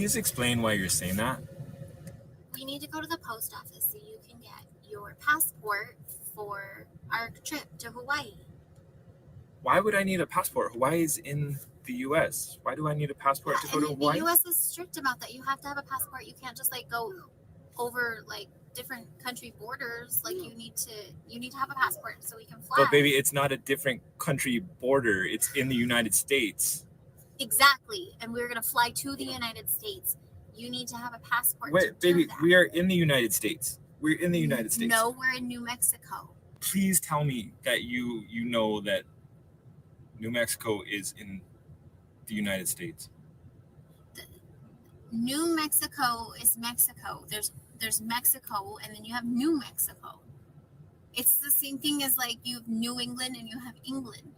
please explain why you're saying that? We need to go to the post office so you can get your passport for our trip to Hawaii. Why would I need a passport? Hawaii is in the U.S. Why do I need a passport to go to Hawaii? The U.S. is strict about that. You have to have a passport. You can't just like go over like different country borders. Like you need to have a passport so we can fly. But baby, it's not a different country border. It's in the United States. Exactly. And we're gonna fly to the United States. You need to have a passport. Wait, baby, we are in the United States. We're in the United States. No, we're in New Mexico. Please tell me that you know that New Mexico is in the United States. New Mexico is Mexico. There's Mexico, and then you have New Mexico. It's the same thing as like you have New England and you have England.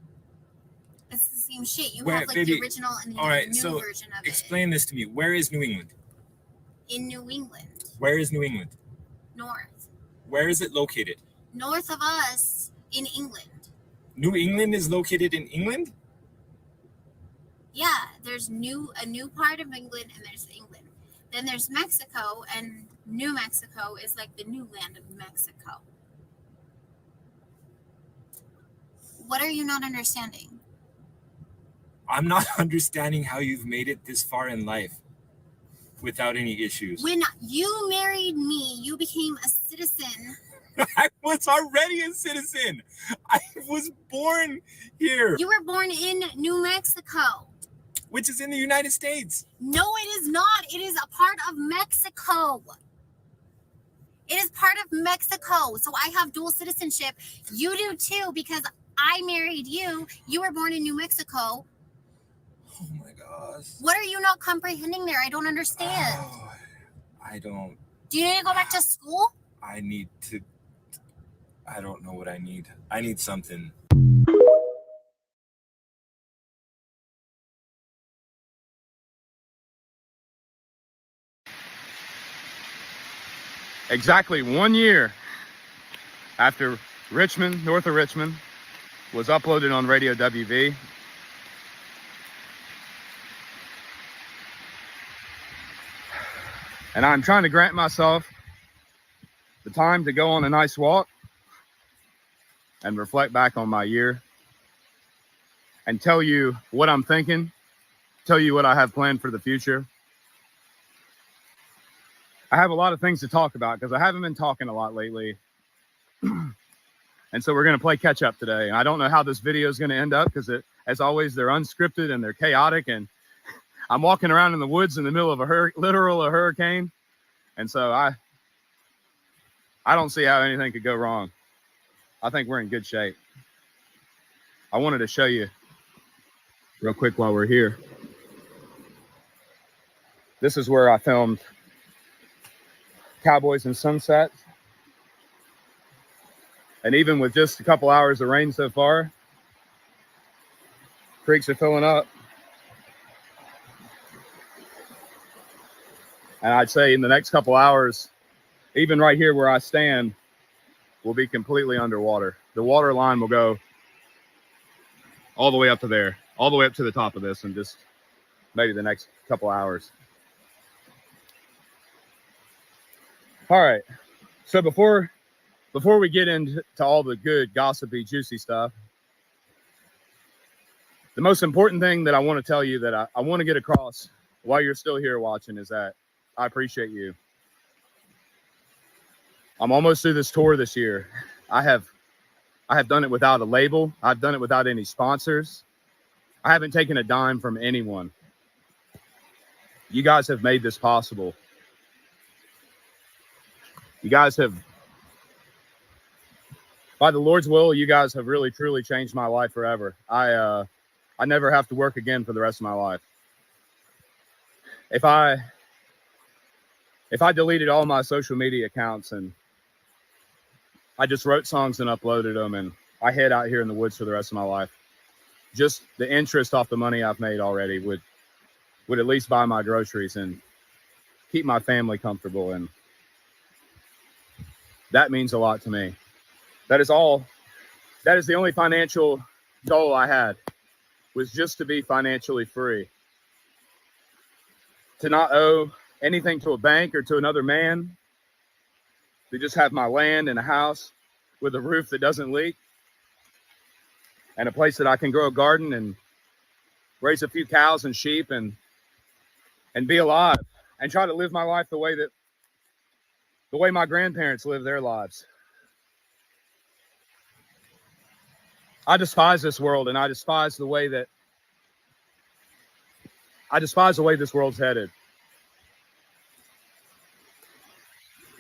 It's the same shit. You have like baby, the original and the new version of it. Explain this to me. Where is New England? In New England. Where is New England? North. Where is it located? North of us in England. New England is located in England? Yeah, there's a new part of England and there's England. Then there's Mexico, and New Mexico is like the new land of Mexico. What are you not understanding? I'm not understanding how you've made it this far in life without any issues. When you married me, you became a citizen. I was already a citizen. I was born here. You were born in New Mexico. Which is in the United States. No, it is not. It is a part of Mexico. It is part of Mexico. So I have dual citizenship. You do too, because I married you. You were born in New Mexico. Oh my gosh. What are you not comprehending there? I don't understand. Oh, I don't. Do you need to go back to school? I don't know what I need. I need something. Exactly 1 year after Richmond, north of Richmond, was uploaded on Radio WV. And I'm trying to grant myself the time to go on a nice walk and reflect back on my year and tell you what I'm thinking, tell you what I have planned for the future. I have a lot of things to talk about because I haven't been talking a lot lately. And so we're going to play catch up today. And I don't know how this video is going to end up because, as always, they're unscripted and they're chaotic. And I'm walking around in the woods in the middle of a hurricane. And so I don't see how anything could go wrong. I think we're in good shape. I wanted to show you real quick while we're here. This is where I filmed Cowboys and Sunset. And even with just a couple hours of rain so far, creeks are filling up. And I'd say in the next couple hours, even right here where I stand, will be completely underwater. The water line will go all the way up to there, all the way up to the top of this in just maybe the next couple hours. All right, so before we get into all the good, gossipy, juicy stuff, the most important thing that I want to tell you that I want to get across while you're still here watching is that I appreciate you. I'm almost through this tour this year. I have done it without a label. I've done it without any sponsors. I haven't taken a dime from anyone. You guys have made this possible. You guys have, by the Lord's will, you guys have really, truly changed my life forever. I never have to work again for the rest of my life. If I deleted all my social media accounts and I just wrote songs and uploaded them and I hid out here in the woods for the rest of my life, just the interest off the money I've made already would at least buy my groceries and keep my family comfortable. And that means a lot to me. That is the only financial goal I had, was just to be financially free. to not owe anything to a bank or to another man, to just have my land and a house with a roof that doesn't leak, and a place that I can grow a garden and raise a few cows and sheep and be alive and try to live my life the way my grandparents lived their lives. I despise this world, and I despise the way this world's headed.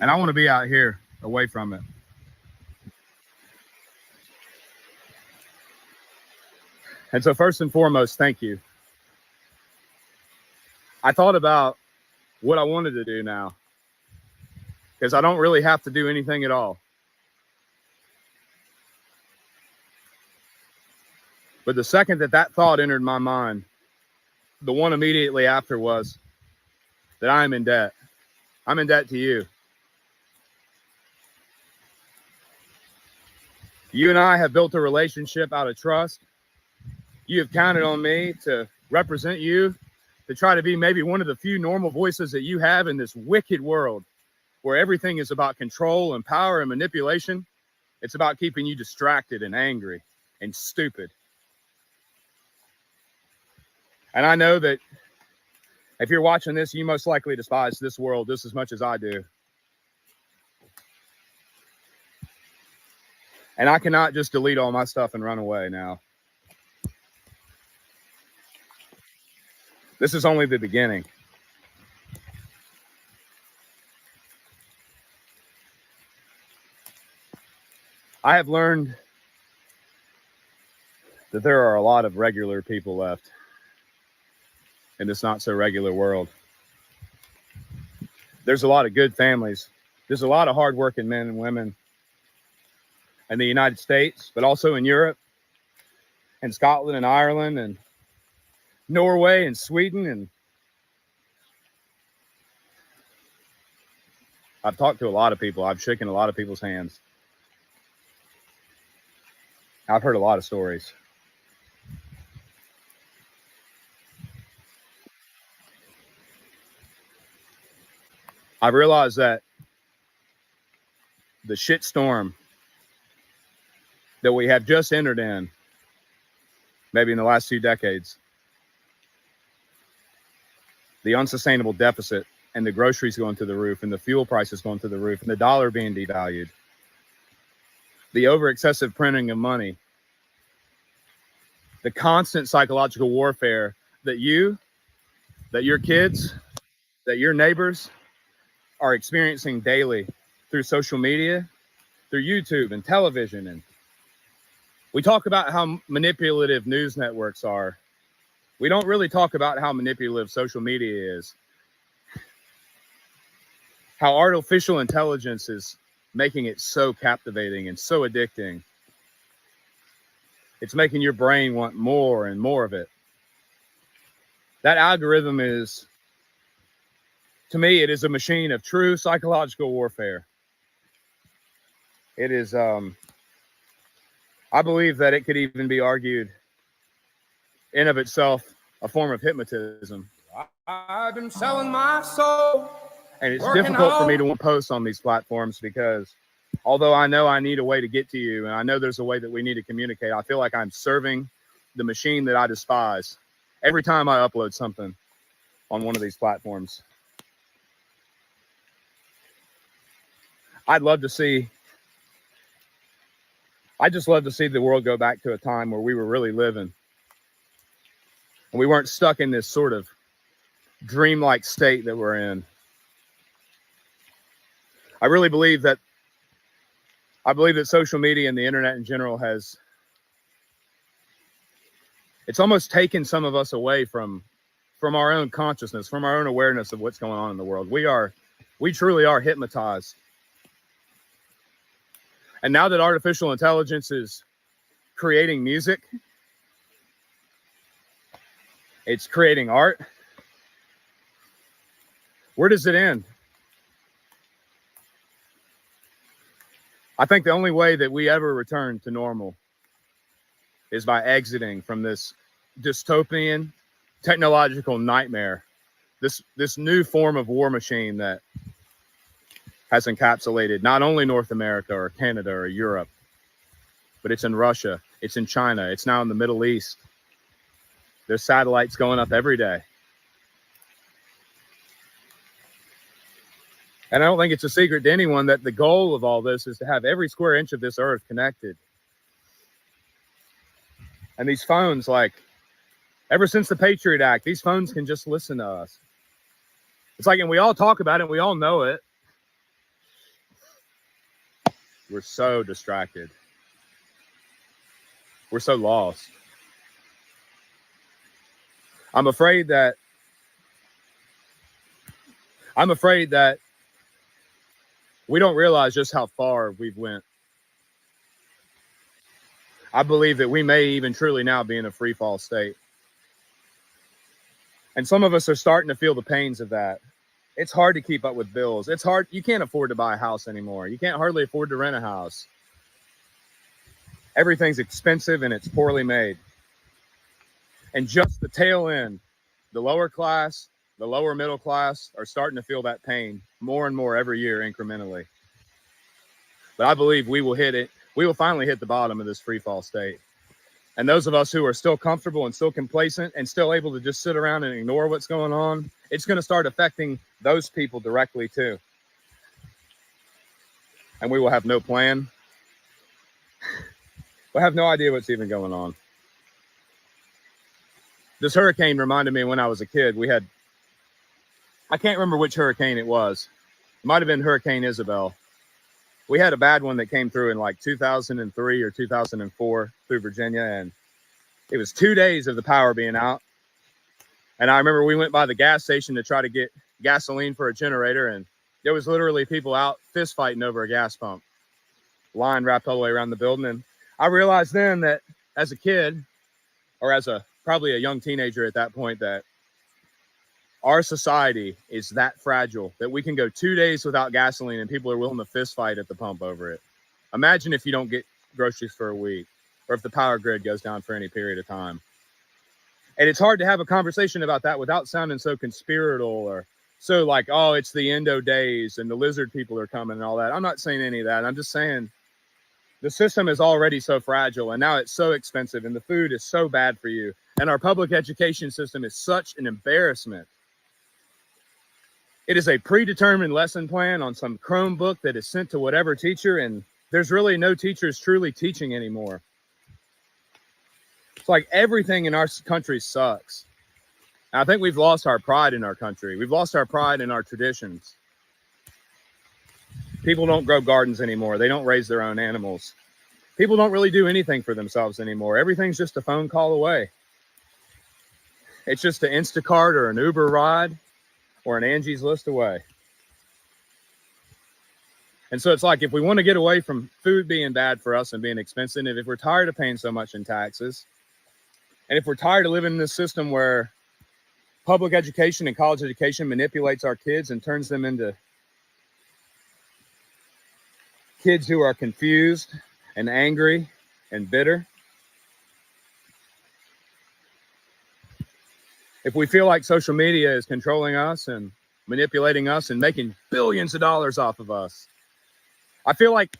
And I want to be out here away from it. And so first and foremost, thank you. I thought about what I wanted to do now, because I don't really have to do anything at all. But the second that thought entered my mind, the one immediately after was that I am in debt. I'm in debt to you. You and I have built a relationship out of trust. You have counted on me to represent you, to try to be maybe one of the few normal voices that you have in this wicked world where everything is about control and power and manipulation. It's about keeping you distracted and angry and stupid. And I know that if you're watching this, you most likely despise this world just as much as I do. And I cannot just delete all my stuff and run away now. This is only the beginning. I have learned that there are a lot of regular people left in this not so regular world. There's a lot of good families. There's a lot of hardworking men and women in the United States, but also in Europe and Scotland and Ireland and Norway and Sweden. And I've talked to a lot of people. I've shaken a lot of people's hands. I've heard a lot of stories. I've realized that the shitstorm that we have just entered in, maybe in the last 2 decades, the unsustainable deficit and the groceries going through the roof and the fuel prices going through the roof and the dollar being devalued, the over excessive printing of money, the constant psychological warfare that your kids, that your neighbors are experiencing daily through social media, through YouTube and television. And we talk about how manipulative news networks are. We don't really talk about how manipulative social media is. How artificial intelligence is making it so captivating and so addicting. It's making your brain want more and more of it. That algorithm is, to me, it is a machine of true psychological warfare. It is, I believe that it could even be argued in of itself a form of hypnotism. I've been selling my soul. And it's difficult for me to post on these platforms because although I know I need a way to get to you and I know there's a way that we need to communicate, I feel like I'm serving the machine that I despise every time I upload something on one of these platforms. I just love to see the world go back to a time where we were really living and we weren't stuck in this sort of dreamlike state that we're in. I really believe that social media and the internet in general it's almost taken some of us away from our own consciousness, from our own awareness of what's going on in the world. We truly are hypnotized. And now that artificial intelligence is creating music, it's creating art, where does it end? I think the only way that we ever return to normal is by exiting from this dystopian technological nightmare this new form of war machine that has encapsulated not only North America or Canada or Europe, but it's in Russia, it's in China, it's now in the Middle East. There's satellites going up every day. And I don't think it's a secret to anyone that the goal of all this is to have every square inch of this earth connected. And these phones, like, ever since the Patriot Act, these phones can just listen to us. It's like, and we all talk about it, and we all know it. We're so distracted. We're so lost. I'm afraid that we don't realize just how far we've went. I believe that we may even truly now be in a free fall state. And some of us are starting to feel the pains of that. It's hard to keep up with bills. It's hard. You can't afford to buy a house anymore. You can't hardly afford to rent a house. Everything's expensive and it's poorly made. And just the tail end, the lower class, the lower middle class are starting to feel that pain more and more every year incrementally. But I believe we will hit it. We will finally hit the bottom of this free fall state. And those of us who are still comfortable and still complacent and still able to just sit around and ignore what's going on, it's going to start affecting those people directly too. And we will have no plan. We'll have no idea what's even going on. This hurricane reminded me when I was a kid, I can't remember which hurricane it was. It might have been Hurricane Isabel. We had a bad one that came through in like 2003 or 2004 through Virginia, and it was 2 days of the power being out. And I remember we went by the gas station to try to get gasoline for a generator, and there was literally people out fist fighting over a gas pump. Line wrapped all the way around the building. And I realized then that as a kid, or as probably a young teenager at that point, that our society is that fragile that we can go 2 days without gasoline and people are willing to fist fight at the pump over it. Imagine if you don't get groceries for a week, or if the power grid goes down for any period of time. And it's hard to have a conversation about that without sounding so conspiratorial or so like, oh, it's the endo days and the lizard people are coming and all that. I'm not saying any of that. I'm just saying the system is already so fragile, and now it's so expensive, and the food is so bad for you. And our public education system is such an embarrassment. It is a predetermined lesson plan on some Chromebook that is sent to whatever teacher, and there's really no teachers truly teaching anymore. It's like everything in our country sucks. And I think we've lost our pride in our country. We've lost our pride in our traditions. People don't grow gardens anymore. They don't raise their own animals. People don't really do anything for themselves anymore. Everything's just a phone call away. It's just an Instacart or an Uber ride or an Angie's List away. And so it's like, if we want to get away from food being bad for us and being expensive, if we're tired of paying so much in taxes, and if we're tired of living in this system where public education and college education manipulates our kids and turns them into kids who are confused and angry and bitter, if we feel like social media is controlling us and manipulating us and making billions of dollars off of us, I feel like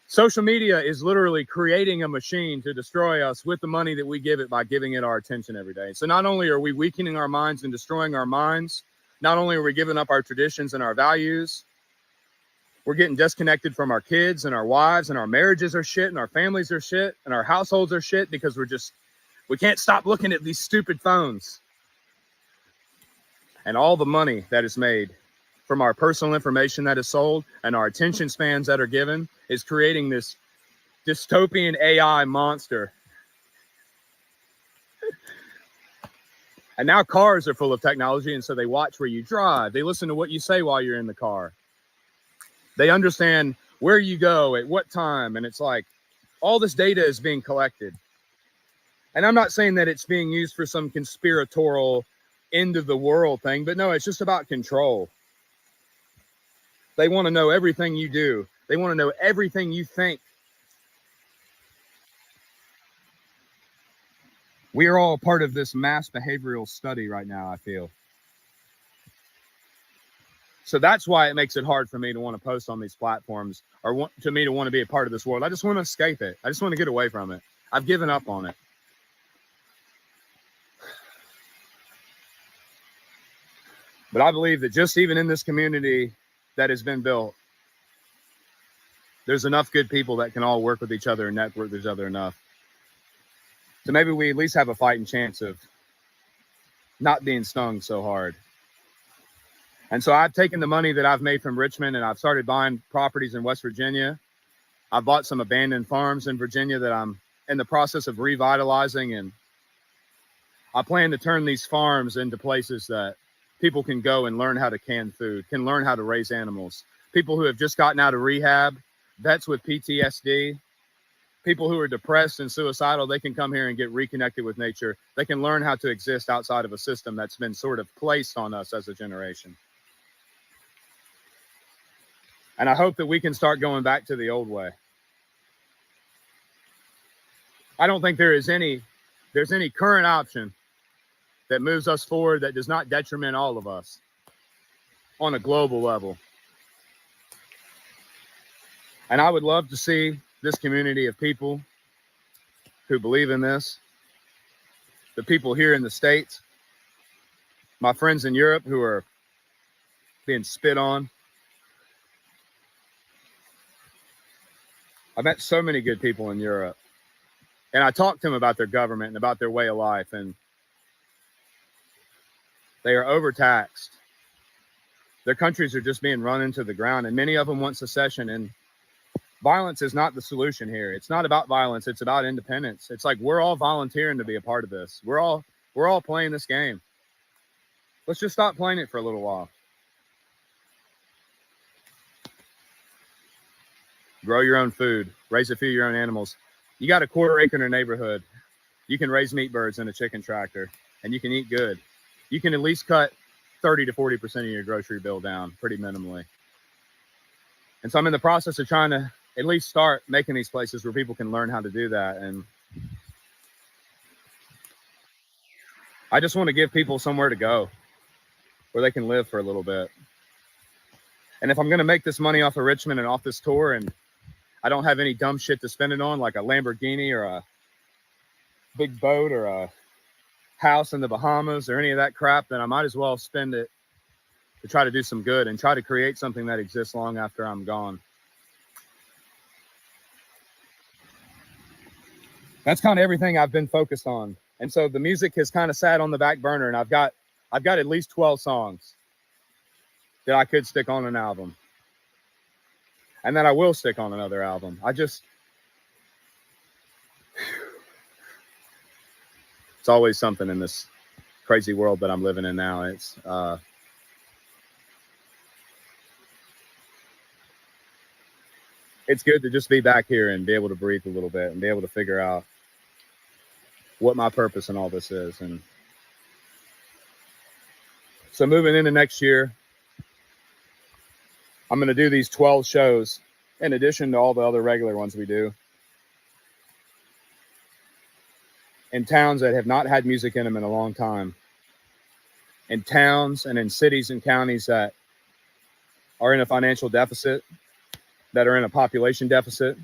social media is literally creating a machine to destroy us with the money that we give it by giving it our attention every day. So not only are we weakening our minds and destroying our minds, not only are we giving up our traditions and our values, we're getting disconnected from our kids and our wives, and our marriages are shit, and our families are shit, and our households are shit because we can't stop looking at these stupid phones. And all the money that is made from our personal information that is sold and our attention spans that are given is creating this dystopian AI monster. And now cars are full of technology, and so they watch where you drive. They listen to what you say while you're in the car. They understand where you go at what time, and it's like all this data is being collected. And I'm not saying that it's being used for some conspiratorial end of the world thing, but no, it's just about control. They want to know everything you do. They want to know everything you think. We are all part of this mass behavioral study right now, I feel. So that's why it makes it hard for me to want to post on these platforms or want to be a part of this world. I just want to escape it. I just want to get away from it. I've given up on it. But I believe that just even in this community that has been built, there's enough good people that can all work with each other and network with each other enough. So maybe we at least have a fighting chance of not being stung so hard. And so I've taken the money that I've made from Richmond and I've started buying properties in West Virginia. I bought some abandoned farms in Virginia that I'm in the process of revitalizing. And I plan to turn these farms into places that people can go and learn how to can food, can learn how to raise animals. People who have just gotten out of rehab, vets with PTSD, people who are depressed and suicidal, they can come here and get reconnected with nature. They can learn how to exist outside of a system that's been sort of placed on us as a generation. And I hope that we can start going back to the old way. I don't think there's any current option that moves us forward that does not detriment all of us on a global level. And I would love to see this community of people who believe in this, the people here in the States, my friends in Europe who are being spit on. I met so many good people in Europe, and I talked to them about their government and about their way of life, and they are overtaxed. Their countries are just being run into the ground, and many of them want secession, and violence is not the solution here. It's not about violence. It's about independence. It's like we're all volunteering to be a part of this. We're all playing this game. Let's just stop playing it for a little while. Grow your own food. Raise a few of your own animals. You got a quarter acre in a neighborhood. You can raise meat birds in a chicken tractor, and you can eat good. You can at least cut 30 to 40% of your grocery bill down pretty minimally. And so I'm in the process of trying to at least start making these places where people can learn how to do that. And I just want to give people somewhere to go where they can live for a little bit. And if I'm going to make this money off of Richmond and off this tour, and I don't have any dumb shit to spend it on, like a Lamborghini or a big boat or a house in the Bahamas or any of that crap, then I might as well spend it to try to do some good and try to create something that exists long after I'm gone. That's kind of everything I've been focused on. And so the music has kind of sat on the back burner, and I've got at least 12 songs that I could stick on an album. And then I will stick on another album. It's always something in this crazy world that I'm living in now. It's good to just be back here and be able to breathe a little bit and be able to figure out what my purpose in all this is. And so moving into next year, I'm going to do these 12 shows in addition to all the other regular ones we do in towns that have not had music in them in a long time, in towns and in cities and counties that are in a financial deficit, that are in a population deficit.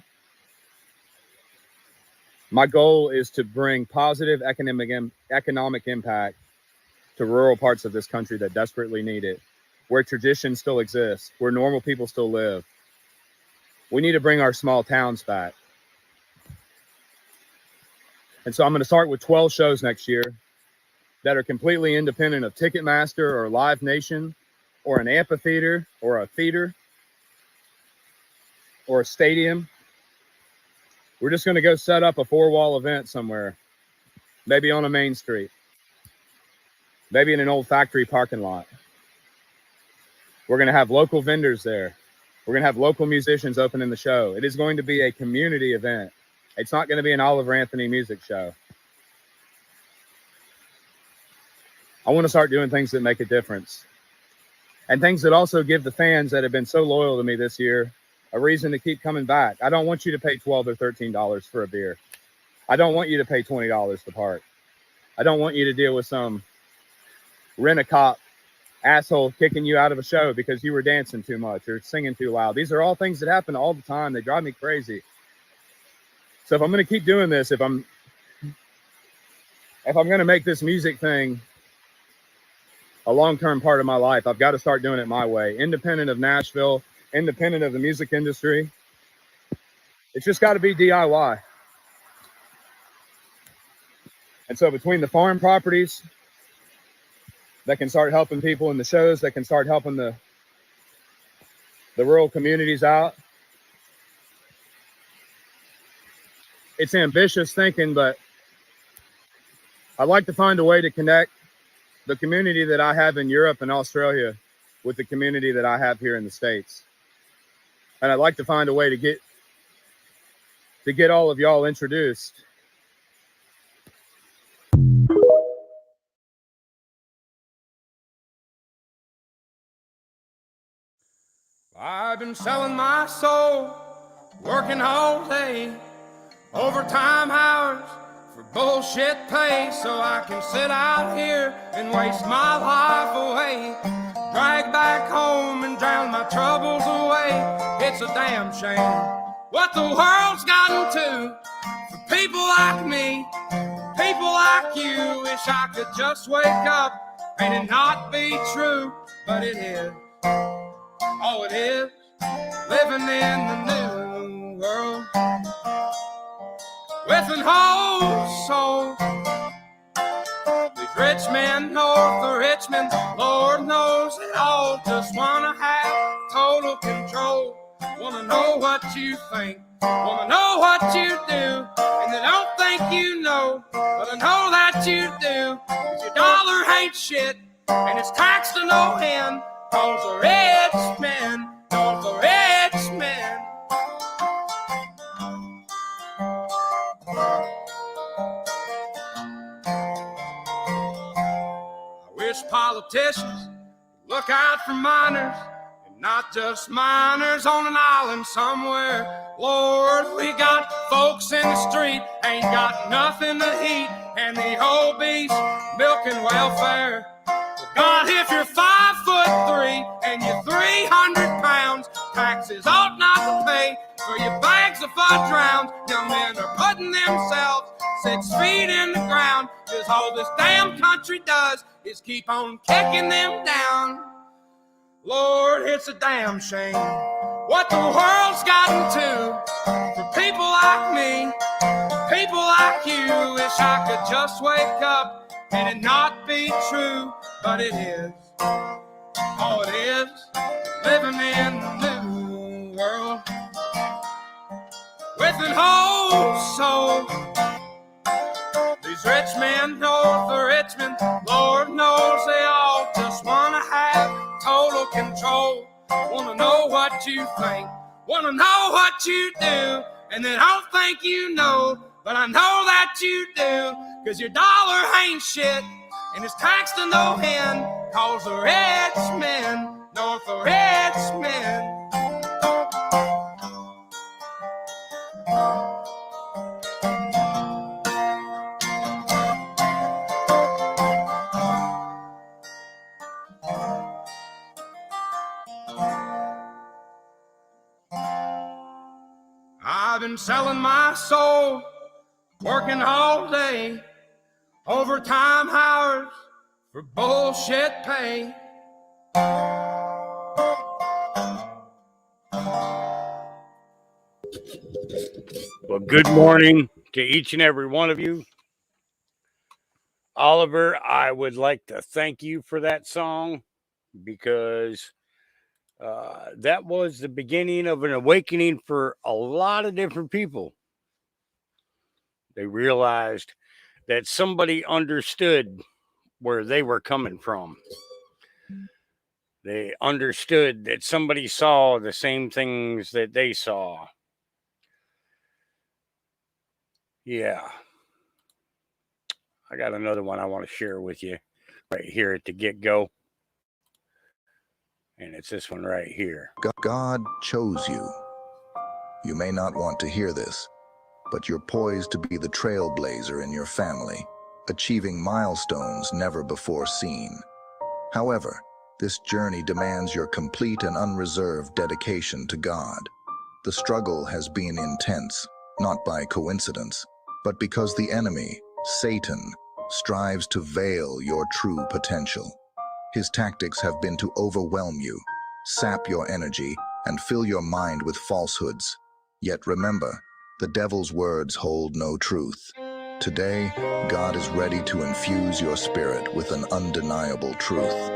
My goal is to bring positive economic impact to rural parts of this country that desperately need it, where tradition still exists, where normal people still live. We need to bring our small towns back. And so I'm going to start with 12 shows next year that are completely independent of Ticketmaster or Live Nation or an amphitheater or a theater or a stadium. We're just going to go set up a 4-wall event somewhere, maybe on a main street, maybe in an old factory parking lot. We're going to have local vendors there. We're going to have local musicians opening the show. It is going to be a community event. It's not going to be an Oliver Anthony music show. I want to start doing things that make a difference, and things that also give the fans that have been so loyal to me this year a reason to keep coming back. I don't want you to pay $12 or $13 for a beer. I don't want you to pay $20 to park. I don't want you to deal with some rent-a-cop asshole kicking you out of a show because you were dancing too much or singing too loud. These are all things that happen all the time. They drive me crazy. So if I'm going to keep doing this, if I'm going to make this music thing a long-term part of my life, I've got to start doing it my way, independent of Nashville, independent of the music industry. It's just got to be DIY. And so between the farm properties that can start helping people in the shows, that can start helping the rural communities out, it's ambitious thinking, but I'd like to find a way to connect the community that I have in Europe and Australia with the community that I have here in the States. And I'd like to find a way to get all of y'all introduced. I've been selling my soul, working all day, overtime hours for bullshit pay, so I can sit out here and waste my life away, drag back home and drown my troubles away. It's a damn shame what the world's gotten to for people like me, people like you. Wish I could just wake up and it not be true, but it is. Oh, it is living in the new world with an whole soul. These rich men north of Richmond, Lord knows they all just wanna have total control. Wanna know what you think, wanna know what you do, and they don't think you know, but I know that you do. 'Cause your dollar ain't shit, and it's taxed to no end. Cause the rich men, cause the rich men. I wish politicians look out for miners, and not just miners on an island somewhere. Lord, we got folks in the street, ain't got nothing to eat, and the obese milking welfare. God, if you're 5'3" and you're 300 pounds, taxes ought not to pay for your bags of fudge rounds. Young men are putting themselves 6 feet in the ground, 'cause all this damn country does is keep on kicking them down. Lord, it's a damn shame what the world's gotten to for people like me, people like you. Wish I could just wake up and it not be true, but it is. Oh, it is living in the new world with an whole soul. These rich men north of Richmond, Lord knows they all just wanna have total control. Wanna know what you think, wanna know what you do, and they don't think you know, but I know that you do. 'Cause your dollar ain't shit, and it's taxed to no end. Cause the rich men, north of rich men. I've been selling my soul, working all day, overtime hours for bullshit pay. Well, good morning to each and every one of you. Oliver, I would like to thank you for that song, because that was the beginning of an awakening for a lot of different people. They realized that somebody understood where they were coming from. They understood that somebody saw the same things that they saw. Yeah. I got another one I want to share with you right here at the get-go. And it's this one right here. God chose you. You may not want to hear this, but you're poised to be the trailblazer in your family, achieving milestones never before seen. However, This journey demands your complete and unreserved dedication to God. The struggle has been intense, not by coincidence, but because the enemy, Satan, strives to veil your true potential. His tactics have been to overwhelm you, sap your energy, and fill your mind with falsehoods. Yet remember, the devil's words hold no truth. Today, God is ready to infuse your spirit with an undeniable truth.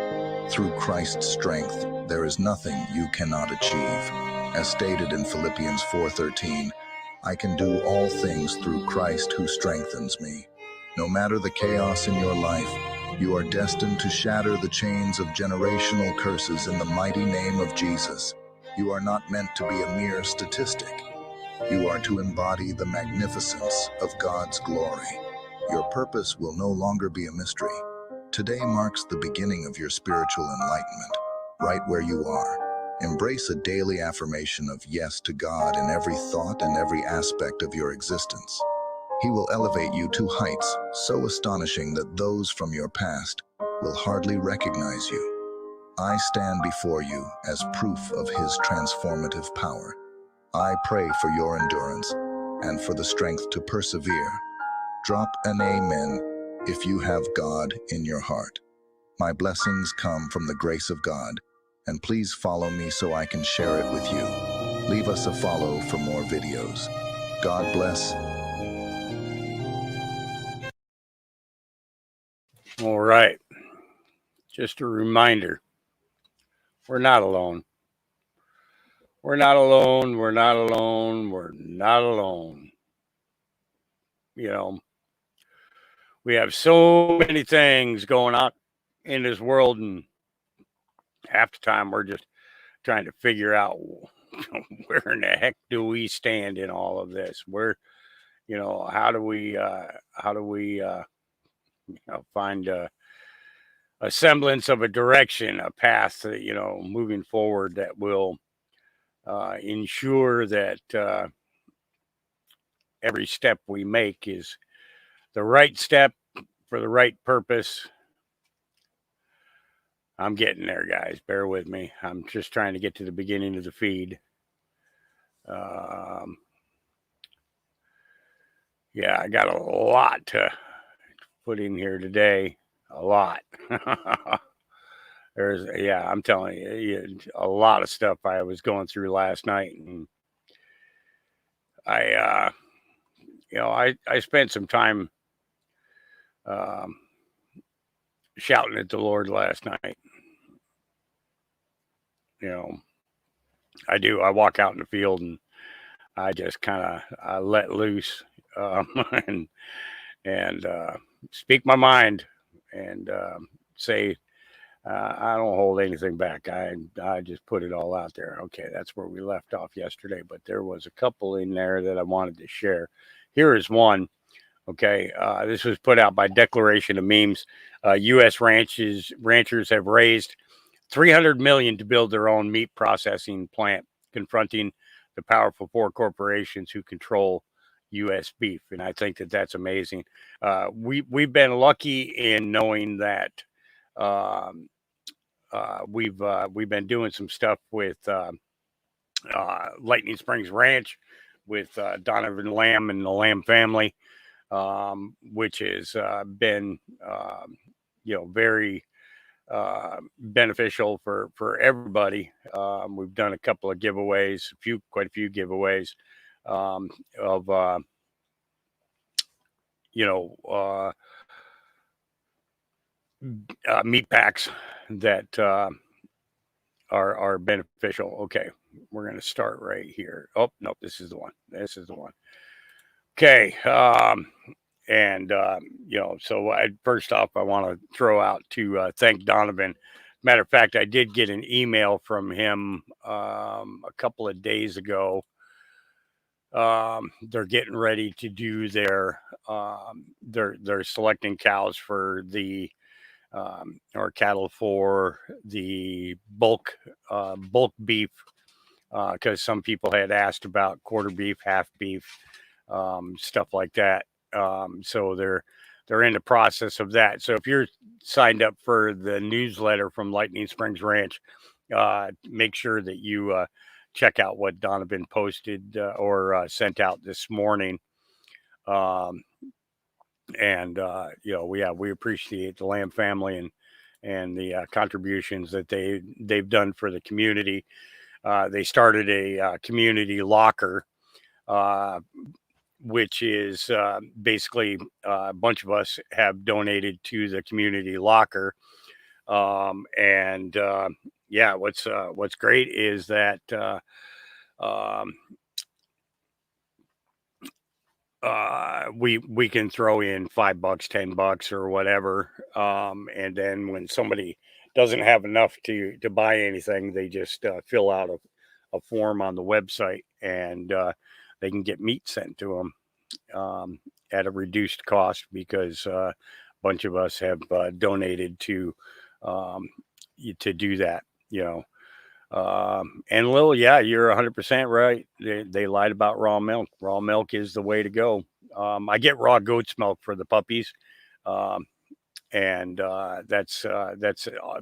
Through Christ's strength, there is nothing you cannot achieve. As stated in Philippians 4:13, I can do all things through Christ who strengthens me. No matter the chaos in your life, you are destined to shatter the chains of generational curses in the mighty name of Jesus. You are not meant to be a mere statistic. You are to embody the magnificence of God's glory. Your purpose will no longer be a mystery. Today marks the beginning of your spiritual enlightenment, right where you are. Embrace a daily affirmation of yes to God in every thought and every aspect of your existence. He will elevate you to heights so astonishing that those from your past will hardly recognize you. I stand before you as proof of His transformative power. I pray for your endurance and for the strength to persevere. Drop an amen if you have God in your heart. My blessings come from the grace of God, and please follow me so I can share it with you. Leave us a follow for more videos. God bless. All right. Just a reminder, we're not alone. We're not alone. We're not alone. We're not alone. You know, we have so many things going on in this world, and half the time we're just trying to figure out where in the heck do we stand in all of this? Where, how do we find a semblance of a direction, a path, moving forward that will ensure that every step we make is the right step for the right purpose. I'm getting there, guys. Bear with me. I'm just trying to get to the beginning of the feed. Yeah, I got a lot to put in here today. A lot. I'm telling you, a lot of stuff I was going through last night, and I spent some time shouting at the Lord last night. I do. I walk out in the field and I just kind of let loose and speak my mind and say, I don't hold anything back. I just put it all out there. Okay, that's where we left off yesterday, but there was a couple in there that I wanted to share. Here is one. Okay, this was put out by Declaration of Memes. U.S. ranchers have raised $300 million to build their own meat processing plant, confronting the powerful four corporations who control U.S. beef. And I think that that's amazing. We've been lucky in knowing that we've been doing some stuff with Lightning Springs Ranch, with Donovan Lamb and the Lamb family, which has been very beneficial for everybody. We've done a couple of giveaways, quite a few giveaways of meat packs that are beneficial. Okay, we're going to start right here. Oh, no, this is the one. Okay. So first off, I want to throw out to thank Donovan. Matter of fact, I did get an email from him a couple of days ago. They're getting ready to do they're selecting cows for the or cattle for the bulk beef, because some people had asked about quarter beef, half beef, stuff like that. So they're in the process of that. So if you're signed up for the newsletter from Lightning Springs Ranch, make sure that you check out what Donovan posted or sent out this morning. We appreciate the Lamb family and the contributions that they've done for the community. They started a community locker, which is basically a bunch of us have donated to the community locker. What's great is that we can throw in $5, $10 or whatever. And then when somebody doesn't have enough to buy anything, they just fill out a form on the website, and they can get meat sent to them at a reduced cost, because a bunch of us have donated to do that, and Lil, yeah, you're 100% right. They lied about raw milk. Raw milk is the way to go. I get raw goat's milk for the puppies. And that's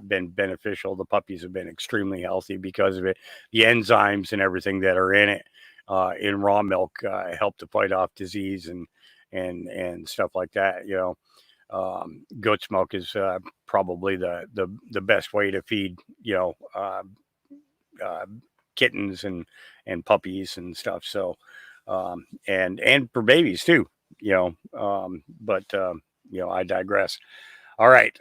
been beneficial. The puppies have been extremely healthy because of it. The enzymes and everything that are in it, in raw milk, help to fight off disease and stuff like that. Goat's milk is probably the best way to feed kittens and puppies and stuff. So and for babies too. I digress. All right.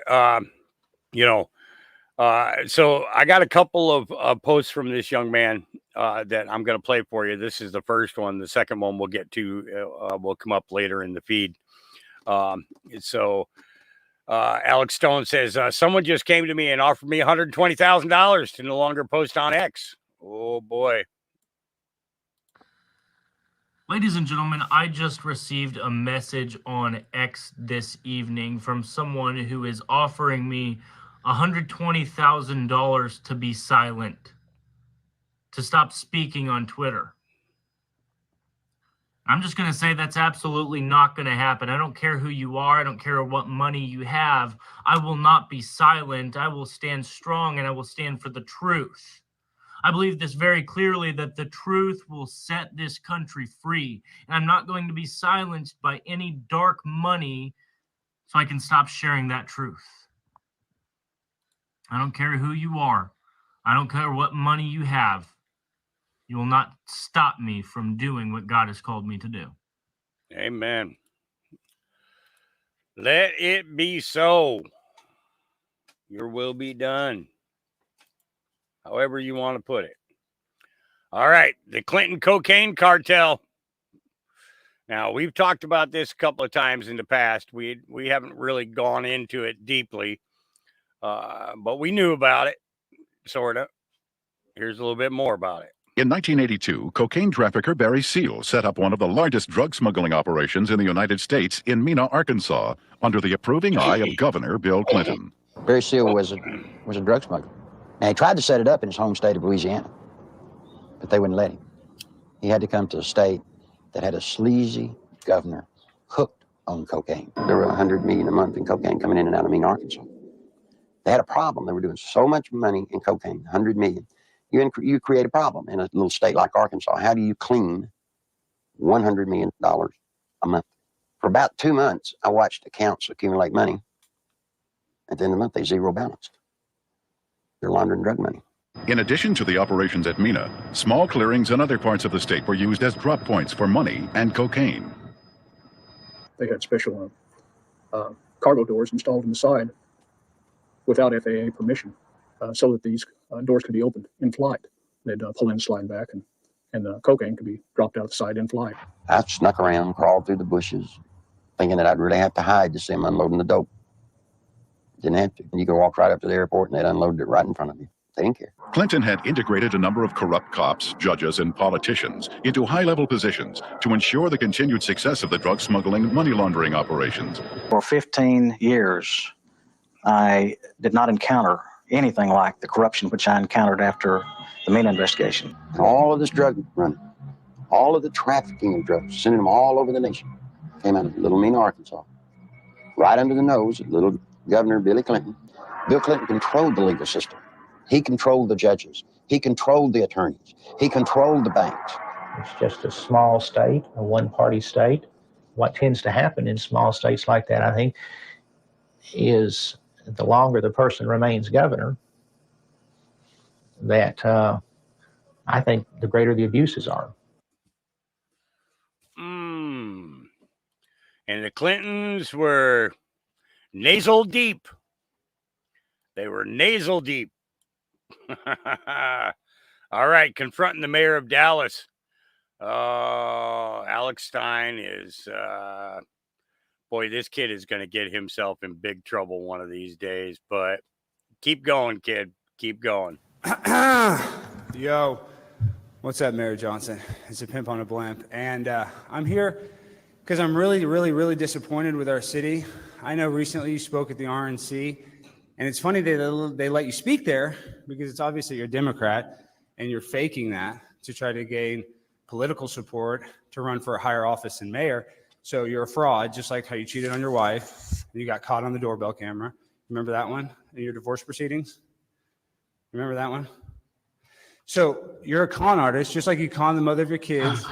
So I got a couple of posts from this young man that I'm going to play for you. This is the first one. The second one we'll get to will come up later in the feed. Alex Stone says, someone just came to me and offered me $120,000 to no longer post on X. Oh, boy. Ladies and gentlemen, I just received a message on X this evening from someone who is offering me $120,000 to be silent, to stop speaking on Twitter. I'm just going to say that's absolutely not going to happen. I don't care who you are. I don't care what money you have. I will not be silent. I will stand strong, and I will stand for the truth. I believe this very clearly, that the truth will set this country free. And I'm not going to be silenced by any dark money so I can stop sharing that truth. I don't care who you are. I don't care what money you have. You will not stop me from doing what God has called me to do. Amen. Let it be so. Your will be done. However you want to put it. All right. The Clinton cocaine cartel. Now, we've talked about this a couple of times in the past. We haven't really gone into it deeply, but we knew about it, sort of. Here's a little bit more about it. In 1982, cocaine trafficker Barry Seal set up one of the largest drug smuggling operations in the United States in Mena, Arkansas, under the approving eye of Governor Bill Clinton. Barry Seal was a drug smuggler. Now, he tried to set it up in his home state of Louisiana, but they wouldn't let him. He had to come to a state that had a sleazy governor hooked on cocaine. There were $100 million a month in cocaine coming in and out of Mena, Arkansas. They had a problem. They were doing so much money in cocaine, $100 million. You create a problem in a little state like Arkansas. How do you clean $100 million a month? For about 2 months, I watched accounts accumulate money. At the end of the month, they zero balanced. They're laundering drug money. In addition to the operations at Mena, small clearings in other parts of the state were used as drop points for money and cocaine. They had special cargo doors installed on the side without FAA permission, so that these doors could be opened in flight. They'd pull in, slide back, and the cocaine could be dropped out the side in flight. I snuck around, crawled through the bushes, thinking that I'd really have to hide to see them unloading the dope. Didn't have to. You could walk right up to the airport and they'd unload it right in front of you. They didn't care. Clinton had integrated a number of corrupt cops, judges, and politicians into high-level positions to ensure the continued success of the drug smuggling money laundering operations. For 15 years, I did not encounter anything like the corruption which I encountered after the Mena investigation. And all of this drug running, all of the trafficking of drugs, sending them all over the nation, came out of Little Mena, Arkansas. right under the nose of little Governor Billy Clinton. Bill Clinton controlled the legal system. He controlled the judges. He controlled the attorneys. He controlled the banks. It's just a small state, a one-party state. What tends to happen in small states like that, I think, is the longer the person remains governor, that I think the greater the abuses are. And the Clintons were nasal deep. They were nasal deep. All right, confronting the mayor of Dallas. Alex Stein is, boy, this kid is going to get himself in big trouble one of these days. But keep going, kid. Keep going. Yo, what's up, Mayor Johnson? It's a pimp on a blimp. And I'm here because I'm really disappointed with our city. I know recently you spoke at the RNC, and it's funny they let you speak there because it's obviously you're a Democrat and you're faking that to try to gain political support to run for a higher office than mayor. So you're a fraud, just like how you cheated on your wife and you got caught on the doorbell camera. Remember that one in your divorce proceedings? Remember that one? So you're a con artist, just like you con the mother of your kids,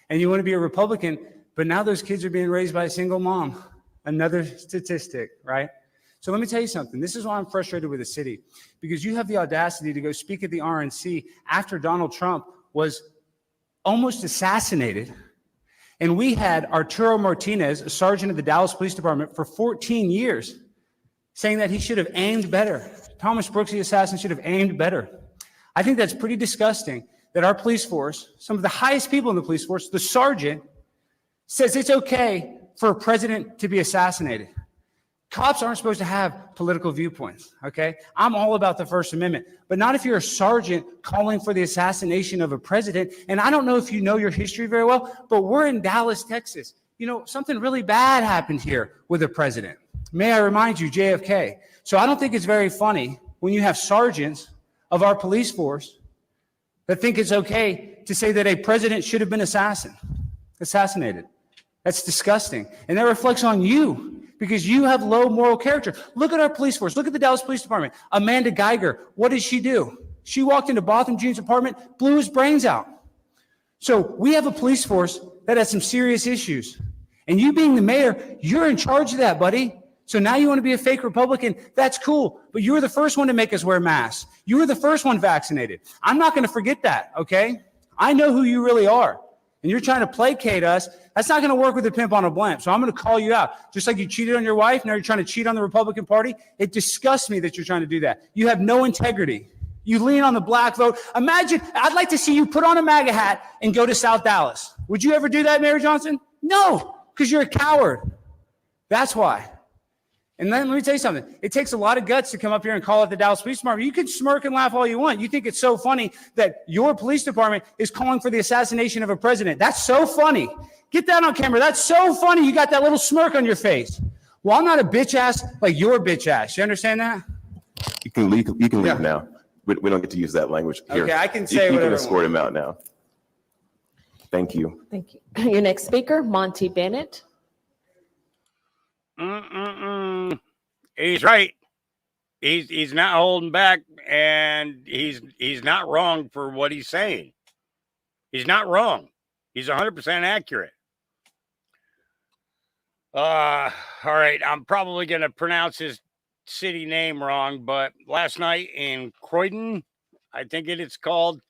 and you want to be a Republican, but now those kids are being raised by a single mom. Another statistic, right? So let me tell you something. This is why I'm frustrated with the city, because you have the audacity to go speak at the RNC after Donald Trump was almost assassinated. And we had Arturo Martinez, a sergeant of the Dallas Police Department for 14 years, saying that he should have aimed better. Thomas Brooks, the assassin, should have aimed better. I think that's pretty disgusting that our police force, some of the highest people in the police force, the sergeant, says it's okay for a president to be assassinated. Cops aren't supposed to have political viewpoints, okay? I'm all about the First Amendment, but not if you're a sergeant calling for the assassination of a president. And I don't know if you know your history very well, but we're in Dallas, Texas. You know, something really bad happened here with a president. May I remind you, JFK. So I don't think it's very funny when you have sergeants of our police force that think it's okay to say that a president should have been assassinated. That's disgusting. And that reflects on you because you have low moral character. Look at our police force. Look at the Dallas Police Department. Amanda Geiger, what did she do? She walked into Botham Jean's apartment, blew his brains out. So we have a police force that has some serious issues. And you being the mayor, you're in charge of that, buddy. So now you want to be a fake Republican. That's cool. But you were the first one to make us wear masks. You were the first one vaccinated. I'm not going to forget that, okay? I know who you really are. And you're trying to placate us. That's not going to work with a pimp on a blimp. So I'm going to call you out. Just like you cheated on your wife, now you're trying to cheat on the Republican Party. It disgusts me that you're trying to do that. You have no integrity. You lean on the black vote. Imagine, I'd like to see you put on a MAGA hat and go to South Dallas. Would you ever do that, Mayor Johnson? No, because you're a coward. That's why. And then let me tell you something. It takes a lot of guts to come up here and call it the Dallas Police Department. You can smirk and laugh all you want. You think it's so funny that your police department is calling for the assassination of a president. That's so funny. Get that on camera. That's so funny. You got that little smirk on your face. Well, I'm not a bitch ass like your bitch ass. You understand that? You can leave now. We don't get to use that language here. Okay, I can say you whatever. You can escort him out now. Thank you. Thank you. Your next speaker, Monty Bennett. He's right. He's not holding back, and he's not wrong for what he's saying. He's not wrong. He's 100% accurate. All right, I'm probably going to pronounce his city name wrong, but last night in Croydon, I think it's called,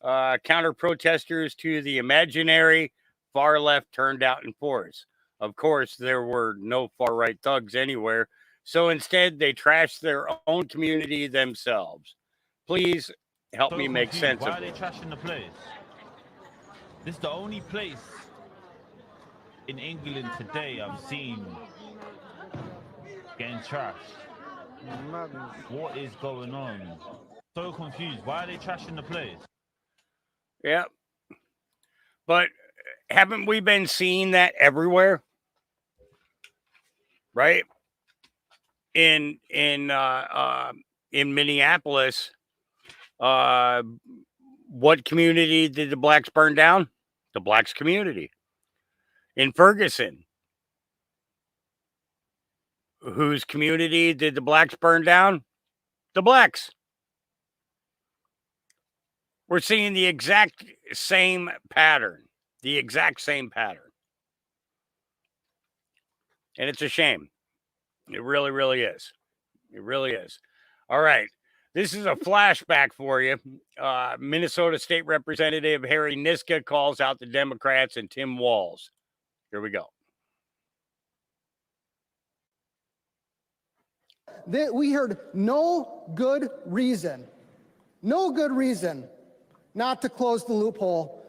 counter protesters to the imaginary far left turned out in force. Of course, there were no far right thugs anywhere. So instead, they trashed their own community themselves. Please help me make sense Why of are they it. trashing the place? This is the only place in England today I've seen getting trashed. What is going on? So confused. Why are they trashing the place? Yeah. But haven't we been seeing that everywhere? Right? In Minneapolis, what community did the blacks burn down? The blacks community. In Ferguson, whose community did the blacks burn down? The blacks. We're seeing the exact same pattern. The exact same pattern. And it's a shame. It really, really is. It really is. All right. This is a flashback for you. Minnesota State Representative Harry Niska calls out the Democrats and Tim Walz. Here we go. We heard no good reason not to close the loophole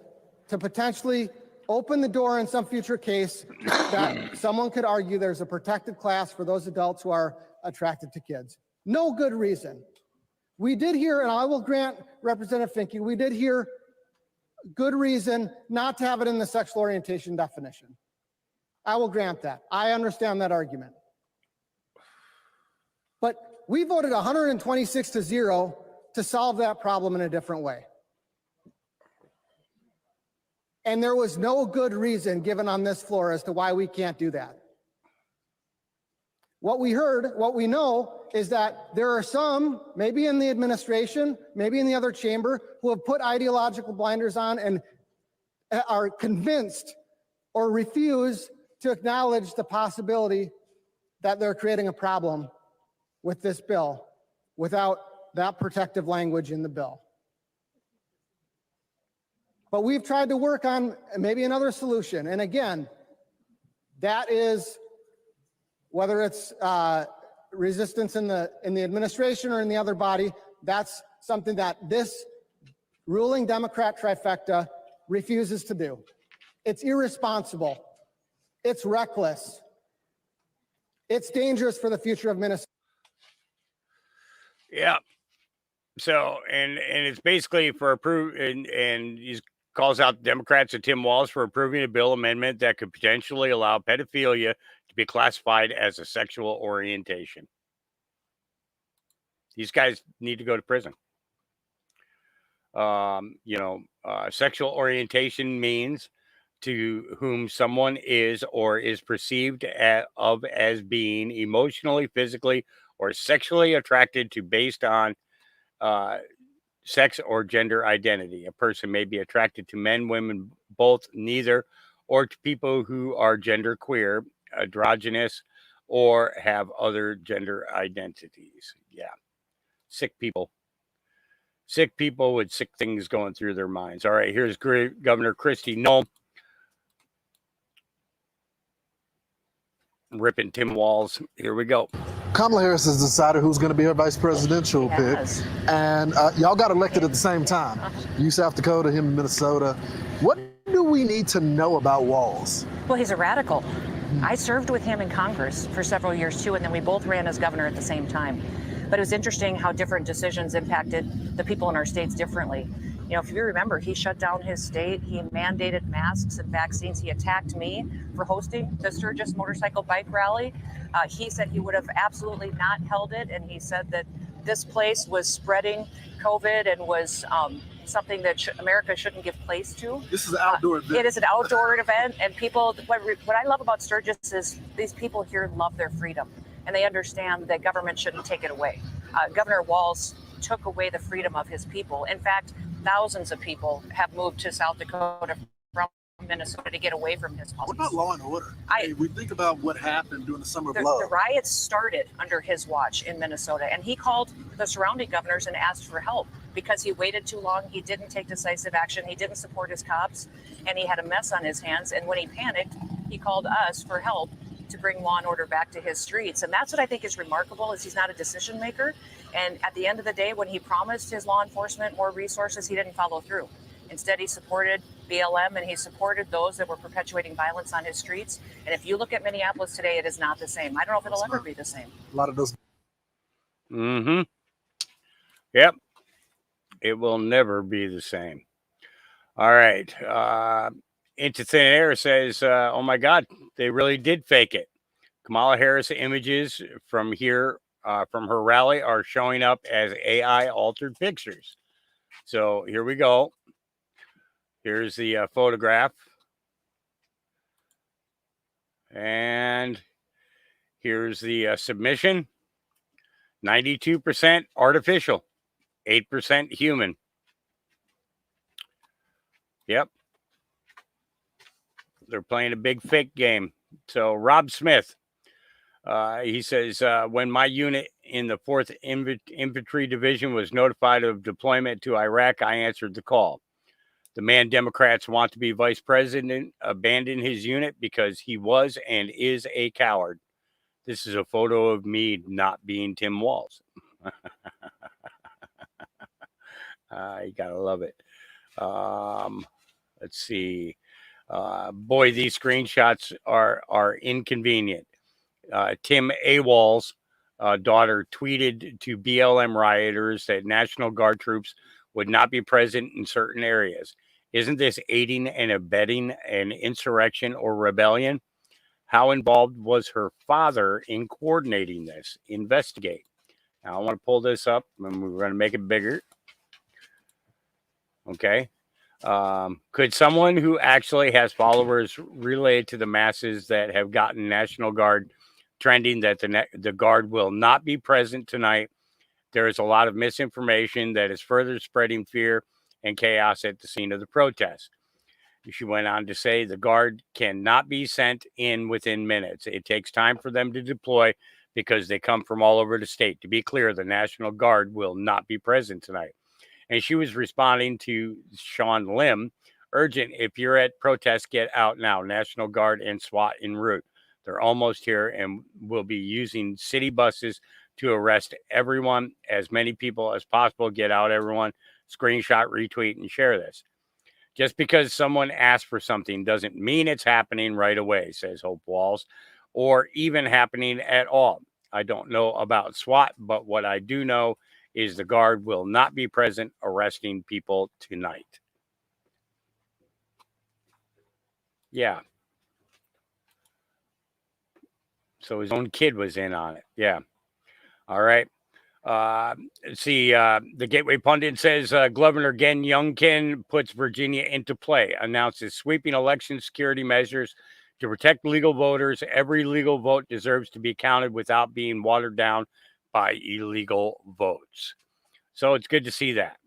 to potentially open the door in some future case that someone could argue there's a protected class for those adults who are attracted to kids. No good reason. We did hear, and I will grant Representative Finke, we did hear good reason not to have it in the sexual orientation definition. I will grant that. I understand that argument. But we voted 126-0 to solve that problem in a different way. And there was no good reason given on this floor as to why we can't do that. What we heard, what we know, is that there are some, maybe in the administration, maybe in the other chamber, who have put ideological blinders on and are convinced or refuse to acknowledge the possibility that they're creating a problem with this bill without that protective language in the bill. But we've tried to work on maybe another solution. And again, that is whether it's resistance in the administration or in the other body, that's something that this ruling Democrat trifecta refuses to do. It's irresponsible. It's reckless. It's dangerous for the future of Minnesota. Yeah. So, and it's basically for approve, and he calls out Democrats and Tim Walz for approving a bill amendment that could potentially allow pedophilia to be classified as a sexual orientation. These guys need to go to prison. Sexual orientation means to whom someone is or is perceived as being emotionally, physically, or sexually attracted to based on sex or gender identity. A person may be attracted to men, women, both, neither, or to people who are gender queer, androgynous, or have other gender identities. Yeah. Sick people with sick things going through their minds. All right, here's Governor Kristi Noem ripping Tim Walz. Here we go. Kamala Harris has decided who's going to be her vice presidential pick. And y'all got elected at the same time. You, South Dakota, him, in Minnesota. What do we need to know about Walz? Well, he's a radical. I served with him in Congress for several years, too, and then we both ran as governor at the same time. But it was interesting how different decisions impacted the people in our states differently. You know, if you remember, he shut down his state. He mandated masks and vaccines. He attacked me for hosting the Sturgis motorcycle bike rally. He said he would have absolutely not held it. And he said that this place was spreading COVID and was something that America shouldn't give place to. This is an outdoor event. It is an outdoor event. And people, what I love about Sturgis is these people here love their freedom. And they understand that government shouldn't take it away. Governor Walz took away the freedom of his people. In fact, thousands of people have moved to South Dakota from Minnesota to get away from his policies. What about law and order? We think about what happened during the Summer of The Love. riots started under his watch in Minnesota, and he called the surrounding governors and asked for help because he waited too long. He didn't take decisive action. He didn't support his cops, and he had a mess on his hands. And when he panicked, he called us for help to bring law and order back to his streets. And that's what I think is remarkable, is he's not a decision maker. And at the end of the day, when he promised his law enforcement more resources, he didn't follow through. Instead, he supported BLM and he supported those that were perpetuating violence on his streets. And if you look at Minneapolis today, it is not the same. I don't know if it'll ever be the same. A lot of those. Mm-hmm. Yep. It will never be the same. All right. Into Thin Air says, oh my God, they really did fake it. Kamala Harris images from here, from her rally, are showing up as AI altered pictures. So here we go. Here's the photograph. And Here's the submission. 92% artificial, 8% human. Yep. They're playing a big fake game. So Rob Smith, he says, when my unit in the 4th Infantry Division was notified of deployment to Iraq, I answered the call. The man Democrats want to be vice president abandoned his unit because he was and is a coward. This is a photo of me not being Tim Walz. You gotta love it. Let's see. Boy, these screenshots are inconvenient. Tim Awal's daughter tweeted to BLM rioters that National Guard troops would not be present in certain areas. Isn't this aiding and abetting an insurrection or rebellion? How involved was her father in coordinating this? Investigate. Now, I want to pull this up, and we're going to make it bigger. Okay. Could someone who actually has followers relay to the masses that have gotten National Guard trending that the Guard will not be present tonight? There is a lot of misinformation that is further spreading fear and chaos at the scene of the protest. She went on to say the Guard cannot be sent in within minutes. It takes time for them to deploy because they come from all over the state. To be clear, the National Guard will not be present tonight. And she was responding to Sean Lim, urgent, if you're at protest, get out now. National Guard and SWAT en route. They're almost here and will be using city buses to arrest everyone. As many people as possible. Get out, everyone. Screenshot, retweet, and share this. Just because someone asked for something doesn't mean it's happening right away, says Hope Walz, or even happening at all. I don't know about SWAT, but what I do know is the Guard will not be present arresting people tonight. Yeah. So his own kid was in on it. Yeah. All right. See, the Gateway Pundit says Governor Glenn Youngkin puts Virginia into play, announces sweeping election security measures to protect legal voters. Every legal vote deserves to be counted without being watered down by illegal votes. So it's good to see that.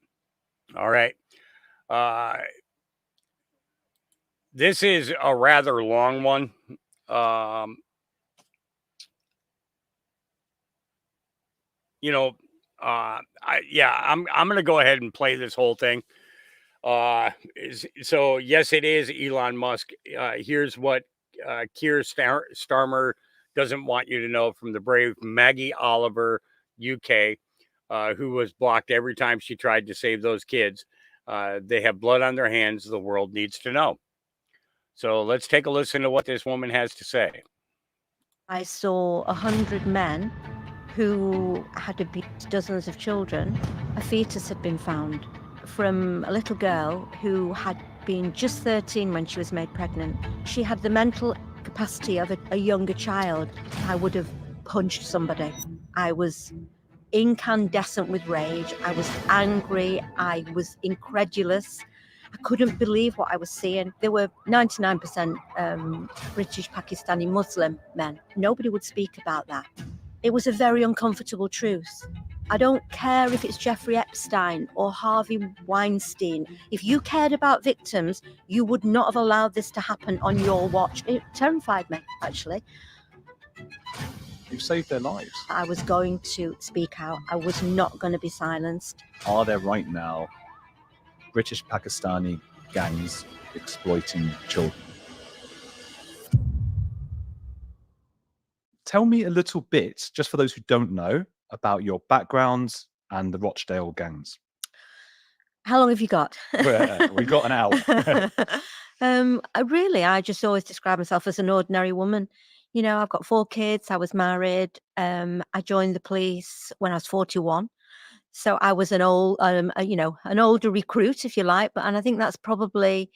All right. This is a rather long one. You know, I'm going to go ahead and play this whole thing. So yes, it is Elon Musk. Here's what Keir Starmer doesn't want you to know from the brave Maggie Oliver, UK, who was blocked every time she tried to save those kids. They have blood on their hands. The world needs to know. So let's take a listen to what this woman has to say. I saw 100 men who had abused dozens of children. A fetus had been found from a little girl who had been just 13 when she was made pregnant. She had the mental capacity of a younger child. I would have punched somebody. I was incandescent with rage. I was angry. I was incredulous. I couldn't believe what I was seeing. There were 99% British Pakistani Muslim men. Nobody would speak about that. It was a very uncomfortable truth. I don't care if it's Jeffrey Epstein or Harvey Weinstein. If you cared about victims, you would not have allowed this to happen on your watch. It terrified me, actually. You've saved their lives. I was going to speak out. I was not going to be silenced. Are there right now British Pakistani gangs exploiting children? Tell me a little bit, just for those who don't know, about your backgrounds and the Rochdale gangs. How long have you got? We've got an hour. I just always describe myself as an ordinary woman. You know, I've got 4 kids. I was married. I joined the police when I was 41. So I was an older recruit, if you like. And I think that's probably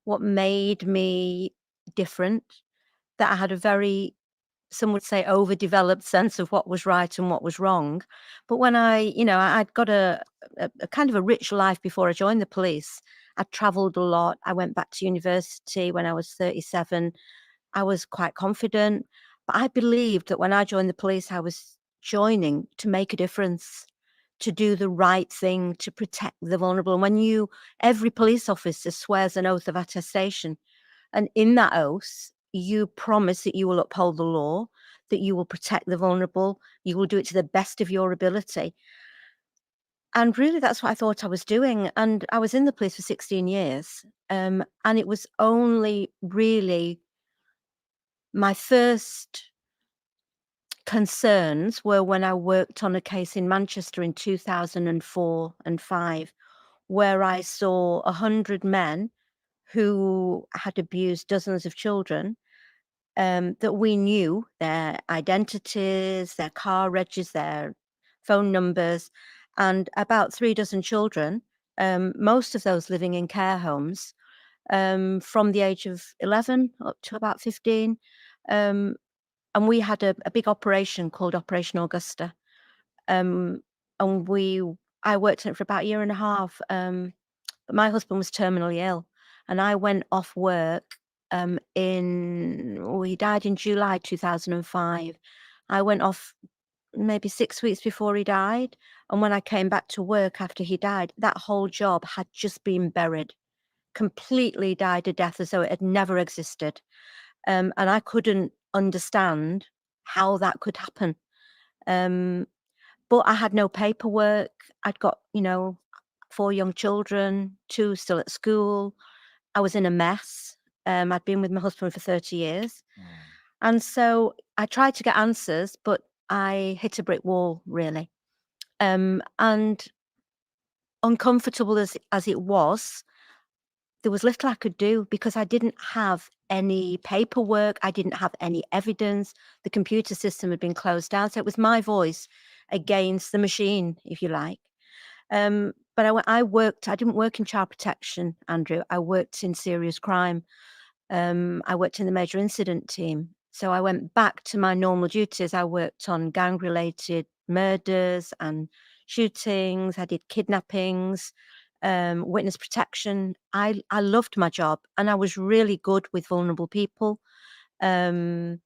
what made me different, that I had a very, some would say, overdeveloped sense of what was right and what was wrong. But when I'd got a kind of a rich life before I joined the police. I traveled a lot. I went back to university when I was 37. I was quite confident. But I believed that when I joined the police, I was joining to make a difference, to do the right thing, to protect the vulnerable. And when every police officer swears an oath of attestation, and in that oath, you promise that you will uphold the law, that you will protect the vulnerable, you will do it to the best of your ability. And really, that's what I thought I was doing. And I was in the police for 16 years. And it was only really my first concerns were when I worked on a case in Manchester in 2004 and 5, where I saw 100 men who had abused dozens of children, that we knew their identities, their car regs, their phone numbers, and about 3 dozen children, most of those living in care homes, from the age of 11 up to about 15. And we had a big operation called Operation Augusta. And I worked on it for about a year and a half. But my husband was terminally ill, and I went off work he died in July 2005. I went off maybe 6 weeks before he died. And when I came back to work after he died, that whole job had just been buried, completely died a death as though it had never existed. And I couldn't understand how that could happen. But I had no paperwork. I'd got, 4 young children, 2 still at school. I was in a mess. I'd been with my husband for 30 years. And so I tried to get answers, but I hit a brick wall, really. And uncomfortable as it was, there was little I could do because I didn't have any paperwork. I didn't have any evidence. The computer system had been closed down. So it was my voice against the machine, if you like. But I didn't work in child protection, Andrew. I worked in serious crime. I worked in the major incident team. So I went back to my normal duties. I worked on gang-related murders and shootings. I did kidnappings, witness protection. I loved my job, and I was really good with vulnerable people. And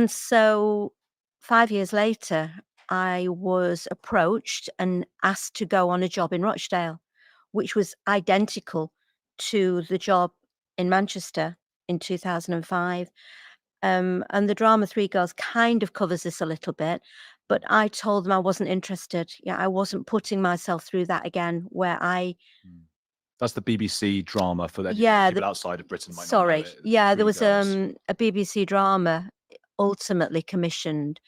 so 5 years later, I was approached and asked to go on a job in Rochdale, which was identical to the job in Manchester in 2005. And the drama Three Girls kind of covers this a little bit, but I told them I wasn't interested. Yeah, I wasn't putting myself through that again, where That's the BBC drama for that Yeah, people outside of Britain might not know sorry. it. Yeah, there Three was Girls. a BBC drama ultimately commissioned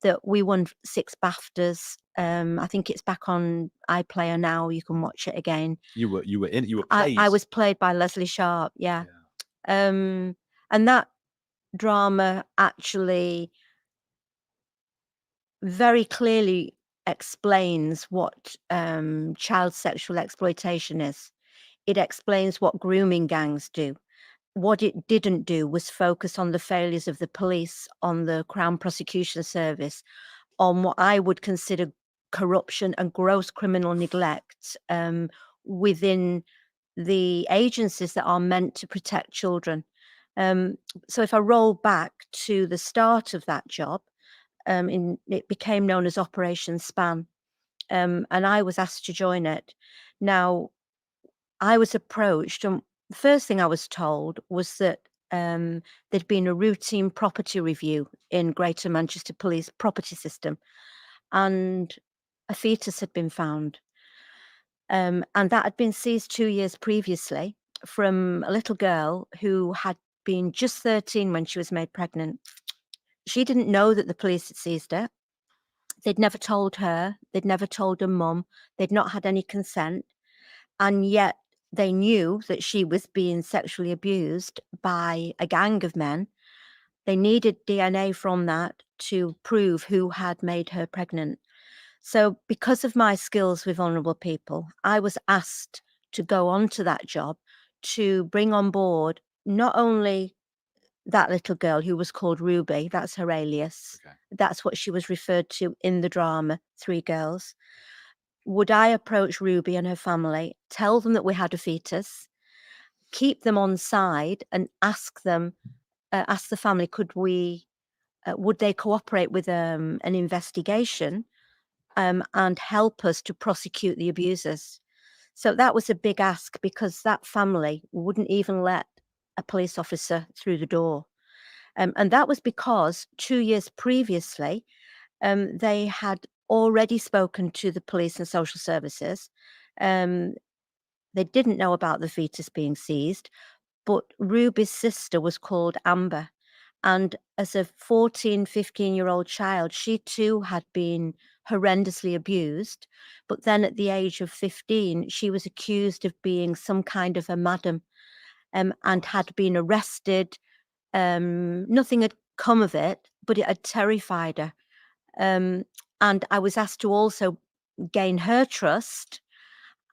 that we won 6 BAFTAs. I think it's back on iPlayer now. You can watch it again. You were played. I was played by Leslie Sharp. Yeah. And that drama actually very clearly explains what child sexual exploitation is. It explains what grooming gangs do. What it didn't do was focus on the failures of the police, on the Crown Prosecution Service, on what I would consider corruption and gross criminal neglect within the agencies that are meant to protect children. So if I roll back to the start of that job, it became known as Operation Span, and I was asked to join it. Now, I was approached, and the first thing I was told was that there'd been a routine property review in Greater Manchester Police property system, and a fetus had been found. And that had been seized 2 years previously from a little girl who had been just 13 when she was made pregnant. She didn't know that the police had seized it. They'd never told her. They'd never told her mum. They'd not had any consent. And yet they knew that she was being sexually abused by a gang of men. They needed DNA from that to prove who had made her pregnant. So because of my skills with vulnerable people, I was asked to go on to that job to bring on board not only that little girl who was called Ruby, that's her alias. Okay. That's what she was referred to in the drama, Three Girls. Would I approach Ruby and her family, tell them that we had a fetus, keep them on side and ask the family, could we would they cooperate with an investigation and help us to prosecute the abusers? So that was a big ask, because that family wouldn't even let a police officer through the door. And that was because 2 years previously, they had already spoken to the police and social services. They didn't know about the fetus being seized, but Ruby's sister was called Amber. And as a 14, 15-year-old child, she too had been horrendously abused. But then at the age of 15, she was accused of being some kind of a madam, and had been arrested. Nothing had come of it, but it had terrified her. And I was asked to also gain her trust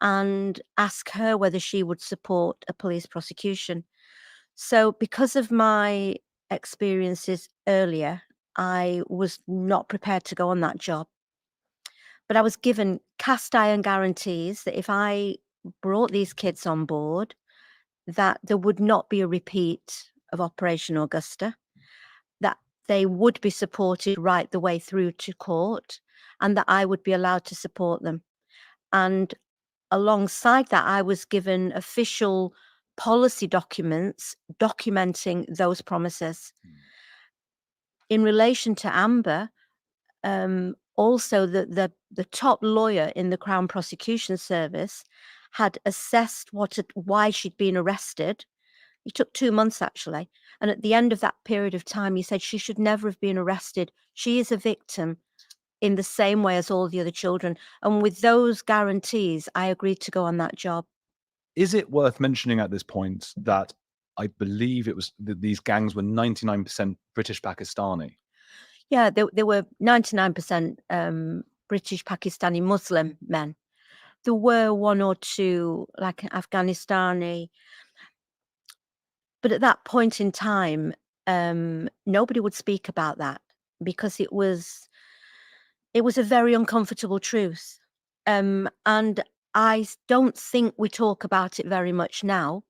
and ask her whether she would support a police prosecution. So because of my experiences earlier, I was not prepared to go on that job. But I was given cast iron guarantees that if I brought these kids on board, that there would not be a repeat of Operation Augusta, that they would be supported right the way through to court, and that I would be allowed to support them. And alongside that, I was given official policy documents documenting those promises. In relation to Amber, also the top lawyer in the Crown Prosecution Service had assessed why she'd been arrested. It took 2 months, actually. And at the end of that period of time, he said she should never have been arrested. She is a victim in the same way as all the other children. And with those guarantees, I agreed to go on that job. Is it worth mentioning at this point that I believe it was that these gangs were 99% British Pakistani? Yeah, they were 99% British Pakistani Muslim men. There were one or two, like Afghanistani. But at that point in time, nobody would speak about that, because it was a very uncomfortable truth. And I don't think we talk about it very much now,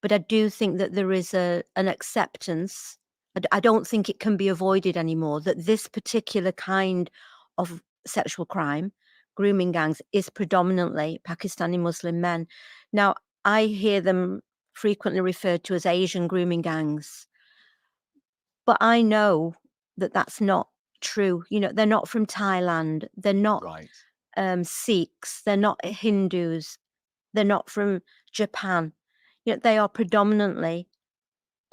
but I do think that there is an acceptance. I don't think it can be avoided anymore, that this particular kind of sexual crime, grooming gangs, is predominantly Pakistani Muslim men. Now, I hear them frequently referred to as Asian grooming gangs, but I know that that's not true. You know, they're not from Thailand. They're not Sikhs. They're not Hindus. They're not from Japan. You know, they are predominantly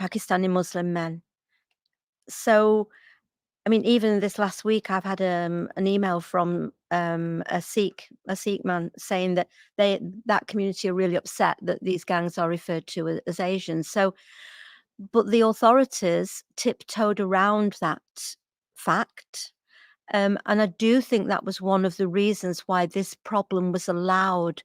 Pakistani Muslim men. So, I mean, even this last week, I've had an email from a Sikh man saying that that community are really upset that these gangs are referred to as Asians. So, but the authorities tiptoed around that fact. And I do think that was one of the reasons why this problem was allowed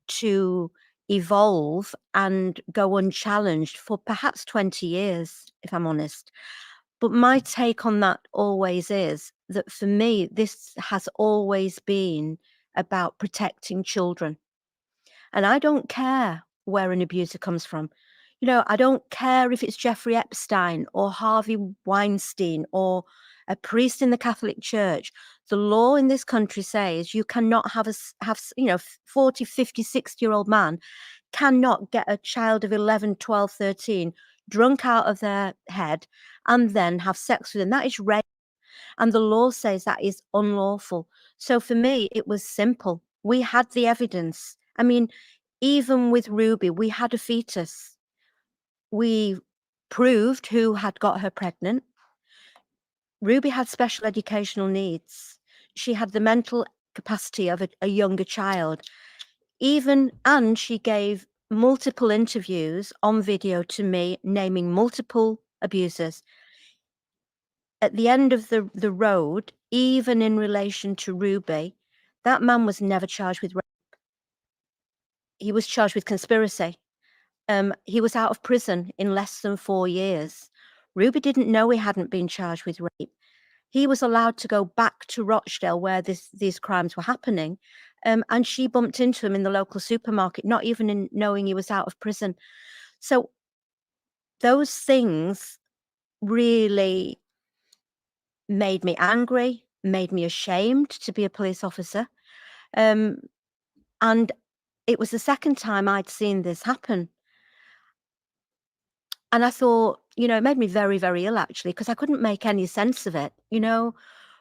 to evolve and go unchallenged for perhaps 20 years, if I'm honest. But my take on that always is that for me, this has always been about protecting children. And I don't care where an abuser comes from. You know, I don't care if it's Jeffrey Epstein or Harvey Weinstein or a priest in the Catholic Church. The law in this country says you cannot have 40, 50, 60-year-old man cannot get a child of 11, 12, 13 drunk out of their head and then have sex with them. That is rape. And the law says that is unlawful. So for me, it was simple. We had the evidence. I mean, even with Ruby, we had a fetus. We proved who had got her pregnant. Ruby had special educational needs. She had the mental capacity of a younger child. And she gave multiple interviews on video to me, naming multiple abusers. At the end of the road, even in relation to Ruby, that man was never charged with rape. He was charged with conspiracy. He was out of prison in less than 4 years. Ruby didn't know he hadn't been charged with rape. He was allowed to go back to Rochdale where these crimes were happening. And she bumped into him in the local supermarket, not even knowing he was out of prison. So those things really made me angry, made me ashamed to be a police officer. And it was the second time I'd seen this happen. And I thought, it made me very, very ill, actually, because I couldn't make any sense of it.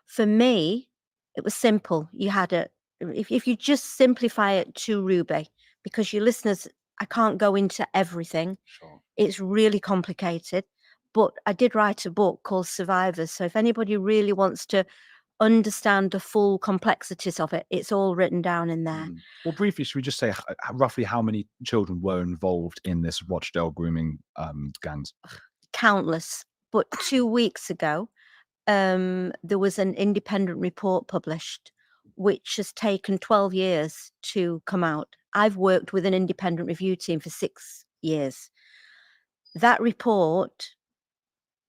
For me, it was simple. You had if you just simplify it to Ruby, because your listeners, I can't go into everything. Sure. It's really complicated. But I did write a book called Survivors. So if anybody really wants to understand the full complexities of it, it's all written down in there. Well, briefly, should we just say roughly how many children were involved in this Rochdale grooming gangs? Countless. But 2 weeks ago, there was an independent report published, which has taken 12 years to come out. I've worked with an independent review team for 6 years. That report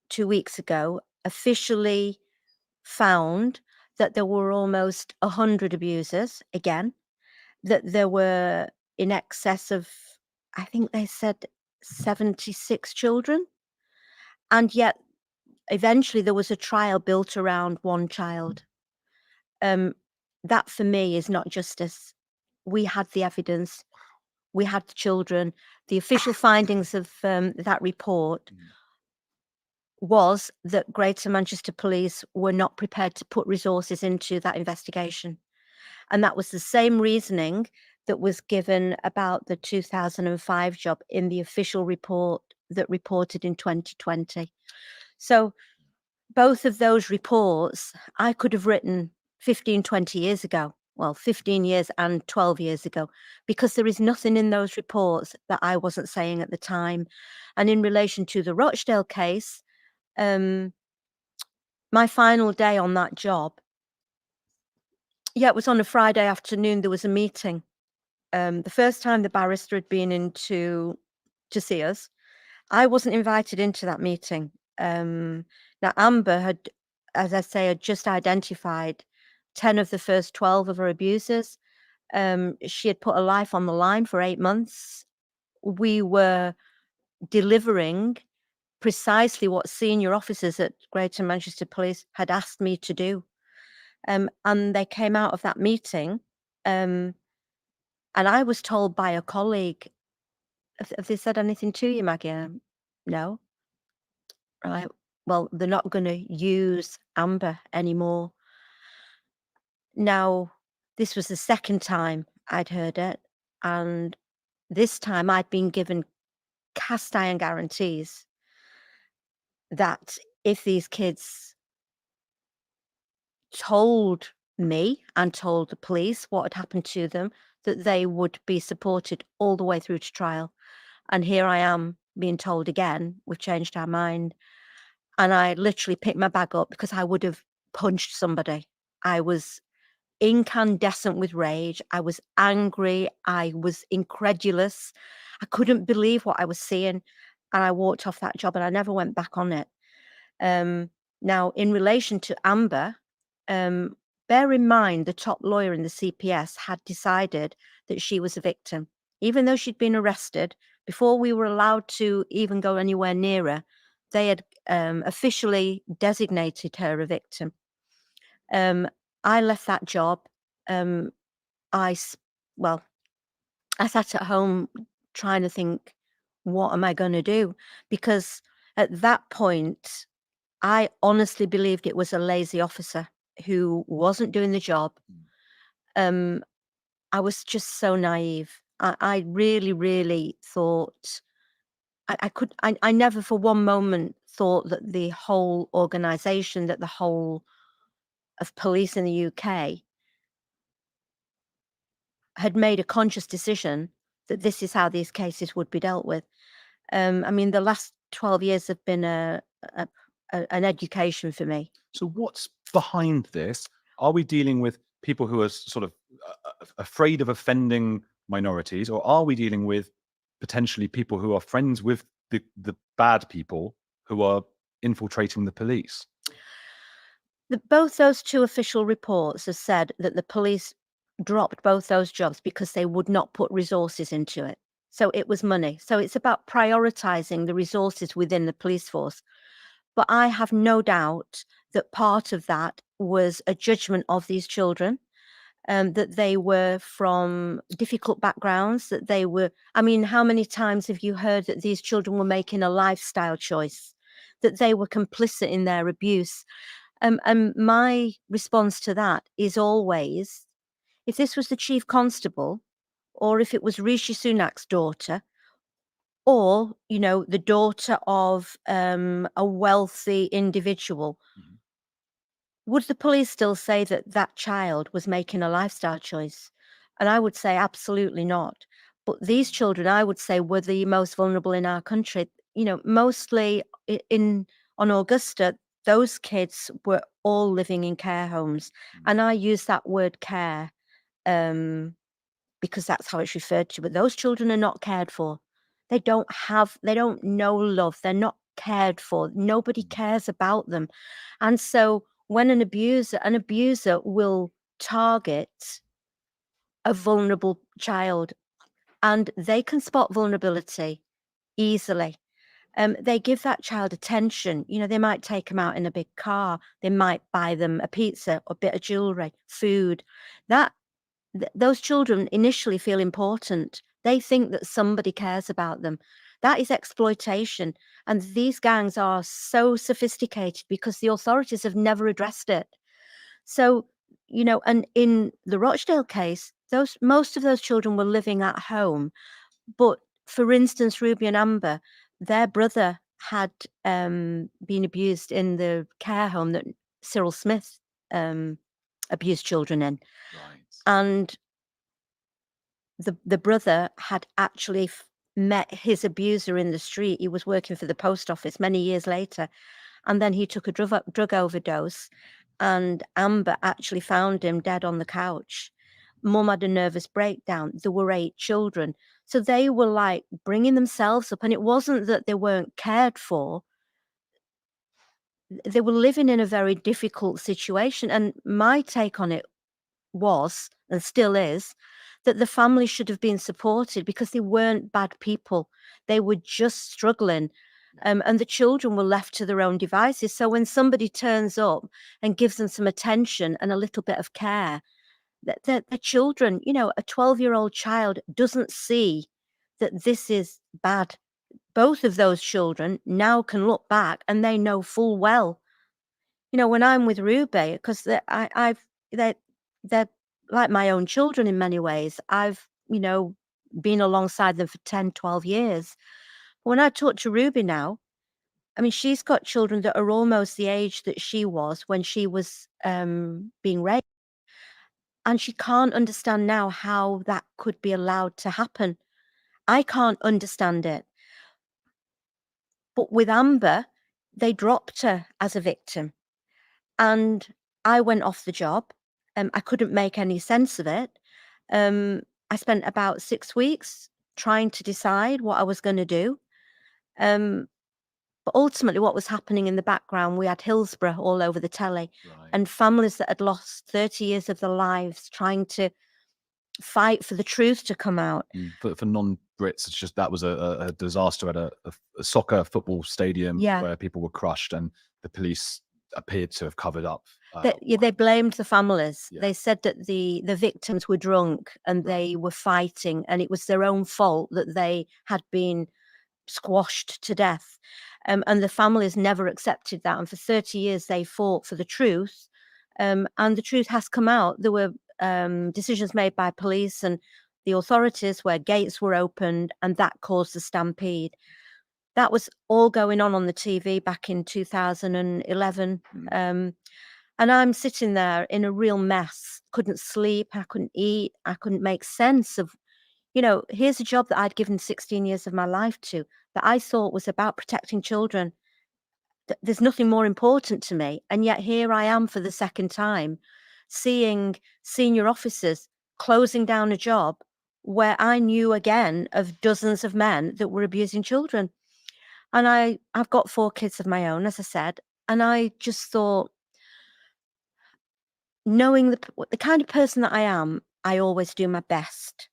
2 weeks ago officially found that there were almost 100 abusers, again, that there were in excess of, I think they said 76 children. And yet, eventually, there was a trial built around one child. That, for me, is not justice. We had the evidence. We had the children. The official findings of that report was that Greater Manchester Police were not prepared to put resources into that investigation. And that was the same reasoning that was given about the 2005 job in the official report that reported in 2020. So both of those reports I could have written 15, 20 years ago. Well, 15 years and 12 years ago, because there is nothing in those reports that I wasn't saying at the time. And in relation to the Rochdale case, my final day on that job, it was on a Friday afternoon. There was a meeting. The first time the barrister had been in to see us, I wasn't invited into that meeting. Now, Amber had, as I say, had just identified 10 of the first 12 of her abusers. She had put her life on the line for 8 months. We were delivering precisely what senior officers at Greater Manchester Police had asked me to do. And they came out of that meeting, and I was told by a colleague, have they said anything to you, Maggie? No. Right. Well, they're not going to use Amber anymore. Now, this was the second time I'd heard it, and this time I'd been given cast iron guarantees that if these kids told me and told the police what had happened to them, that they would be supported all the way through to trial. And here I am being told again, we've changed our mind. And I literally picked my bag up because I would have punched somebody. I was incandescent with rage. I was angry. I was incredulous. I couldn't believe what I was seeing. And I walked off that job and I never went back on it. Now, in relation to Amber, bear in mind the top lawyer in the CPS had decided that she was a victim. Even though she'd been arrested, before we were allowed to even go anywhere near her, they had officially designated her a victim. I left that job. I sat at home trying to think, what am I going to do? Because at that point, I honestly believed it was a lazy officer who wasn't doing the job. I was just so naive. I really, really thought I never for one moment thought that the whole organization, that the whole of police in the UK had made a conscious decision that this is how these cases would be dealt with. I mean, the last 12 years have been an education for me. So what's behind this? Are we dealing with people who are sort of afraid of offending minorities, or are we dealing with potentially people who are friends with the bad people who are infiltrating the police? Both those two official reports have said that the police dropped both those jobs because they would not put resources into it. So it was money. So it's about prioritizing the resources within the police force. But I have no doubt that part of that was a judgment of these children, that they were from difficult backgrounds, that they were, I mean, how many times have you heard that these children were making a lifestyle choice, that they were complicit in their abuse? And my response to that is always, if this was the chief constable, or if it was Rishi Sunak's daughter, or, you know, the daughter of a wealthy individual, would the police still say that that child was making a lifestyle choice? And I would say absolutely not. But these children, I would say, were the most vulnerable in our country. You know, mostly on Augusta, those kids were all living in care homes. And I use that word care because that's how it's referred to. But those children are not cared for. They don't know love. They're not cared for. Nobody cares about them. And so when an abuser will target a vulnerable child, and they can spot vulnerability easily. They give that child attention. You know, they might take them out in a big car. They might buy them a pizza, a bit of jewelry, food. Those children initially feel important. They think that somebody cares about them. That is exploitation. And these gangs are so sophisticated because the authorities have never addressed it. So, you know, and in the Rochdale case, most of those children were living at home. But for instance, Ruby and Amber, their brother had been abused in the care home that Cyril Smith abused children in. Right. And the brother had actually met his abuser in the street. He was working for the post office many years later. And then he took a drug overdose, and Amber actually found him dead on the couch. Mum had a nervous breakdown. There were 8 children. So they were like bringing themselves up. And it wasn't that they weren't cared for. They were living in a very difficult situation. And my take on it was, and still is, that the family should have been supported because they weren't bad people. They were just struggling. And the children were left to their own devices. So when somebody turns up and gives them some attention and a little bit of care, the children, you know, a 12-year-old child doesn't see that this is bad. Both of those children now can look back and they know full well. You know, when I'm with Ruby, because they're like my own children in many ways. I've, you know, been alongside them for 10, 12 years. When I talk to Ruby now, I mean, she's got children that are almost the age that she was when she was being raped. And she can't understand now how that could be allowed to happen. I can't understand it. But with Amber, they dropped her as a victim. And I went off the job. I couldn't make any sense of it. I spent about 6 weeks trying to decide what I was going to do. But ultimately, what was happening in the background, we had Hillsborough all over the telly, and families that had lost 30 years of their lives trying to fight for the truth to come out. For non-Brits, it's just that was a disaster at a soccer football stadium where people were crushed, and the police appeared to have covered up. They blamed the families. They said that the victims were drunk and they were fighting, and it was their own fault that they had been squashed to death. And the families never accepted that. And for 30 years, they fought for the truth. And the truth has come out. There were decisions made by police and the authorities where gates were opened, and that caused the stampede. That was all going on the TV back in 2011. And I'm sitting there in a real mess. Couldn't sleep. I couldn't eat. I couldn't make sense of, you know, here's a job that I'd given 16 years of my life to, that I thought was about protecting children. There's nothing more important to me. And yet here I am for the second time, seeing senior officers closing down a job where I knew again of dozens of men that were abusing children. And I've got 4 kids of my own, as I said. And I just thought, knowing the kind of person that I am, I always do my best.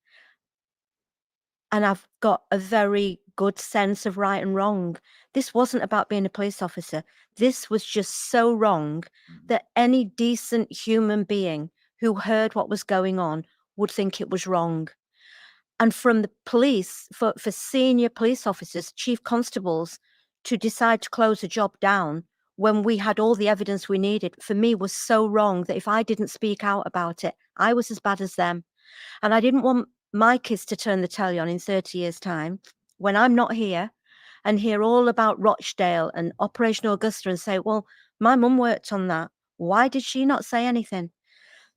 And I've got a very good sense of right and wrong. This wasn't about being a police officer. This was just so wrong that any decent human being who heard what was going on would think it was wrong. And from the police, for senior police officers, chief constables, to decide to close a job down when we had all the evidence we needed, for me was so wrong that if I didn't speak out about it, I was as bad as them. And I didn't want my kids to turn the telly on in 30 years' time when I'm not here and hear all about Rochdale and Operation Augusta and say, well, my mum worked on that. Why did she not say anything?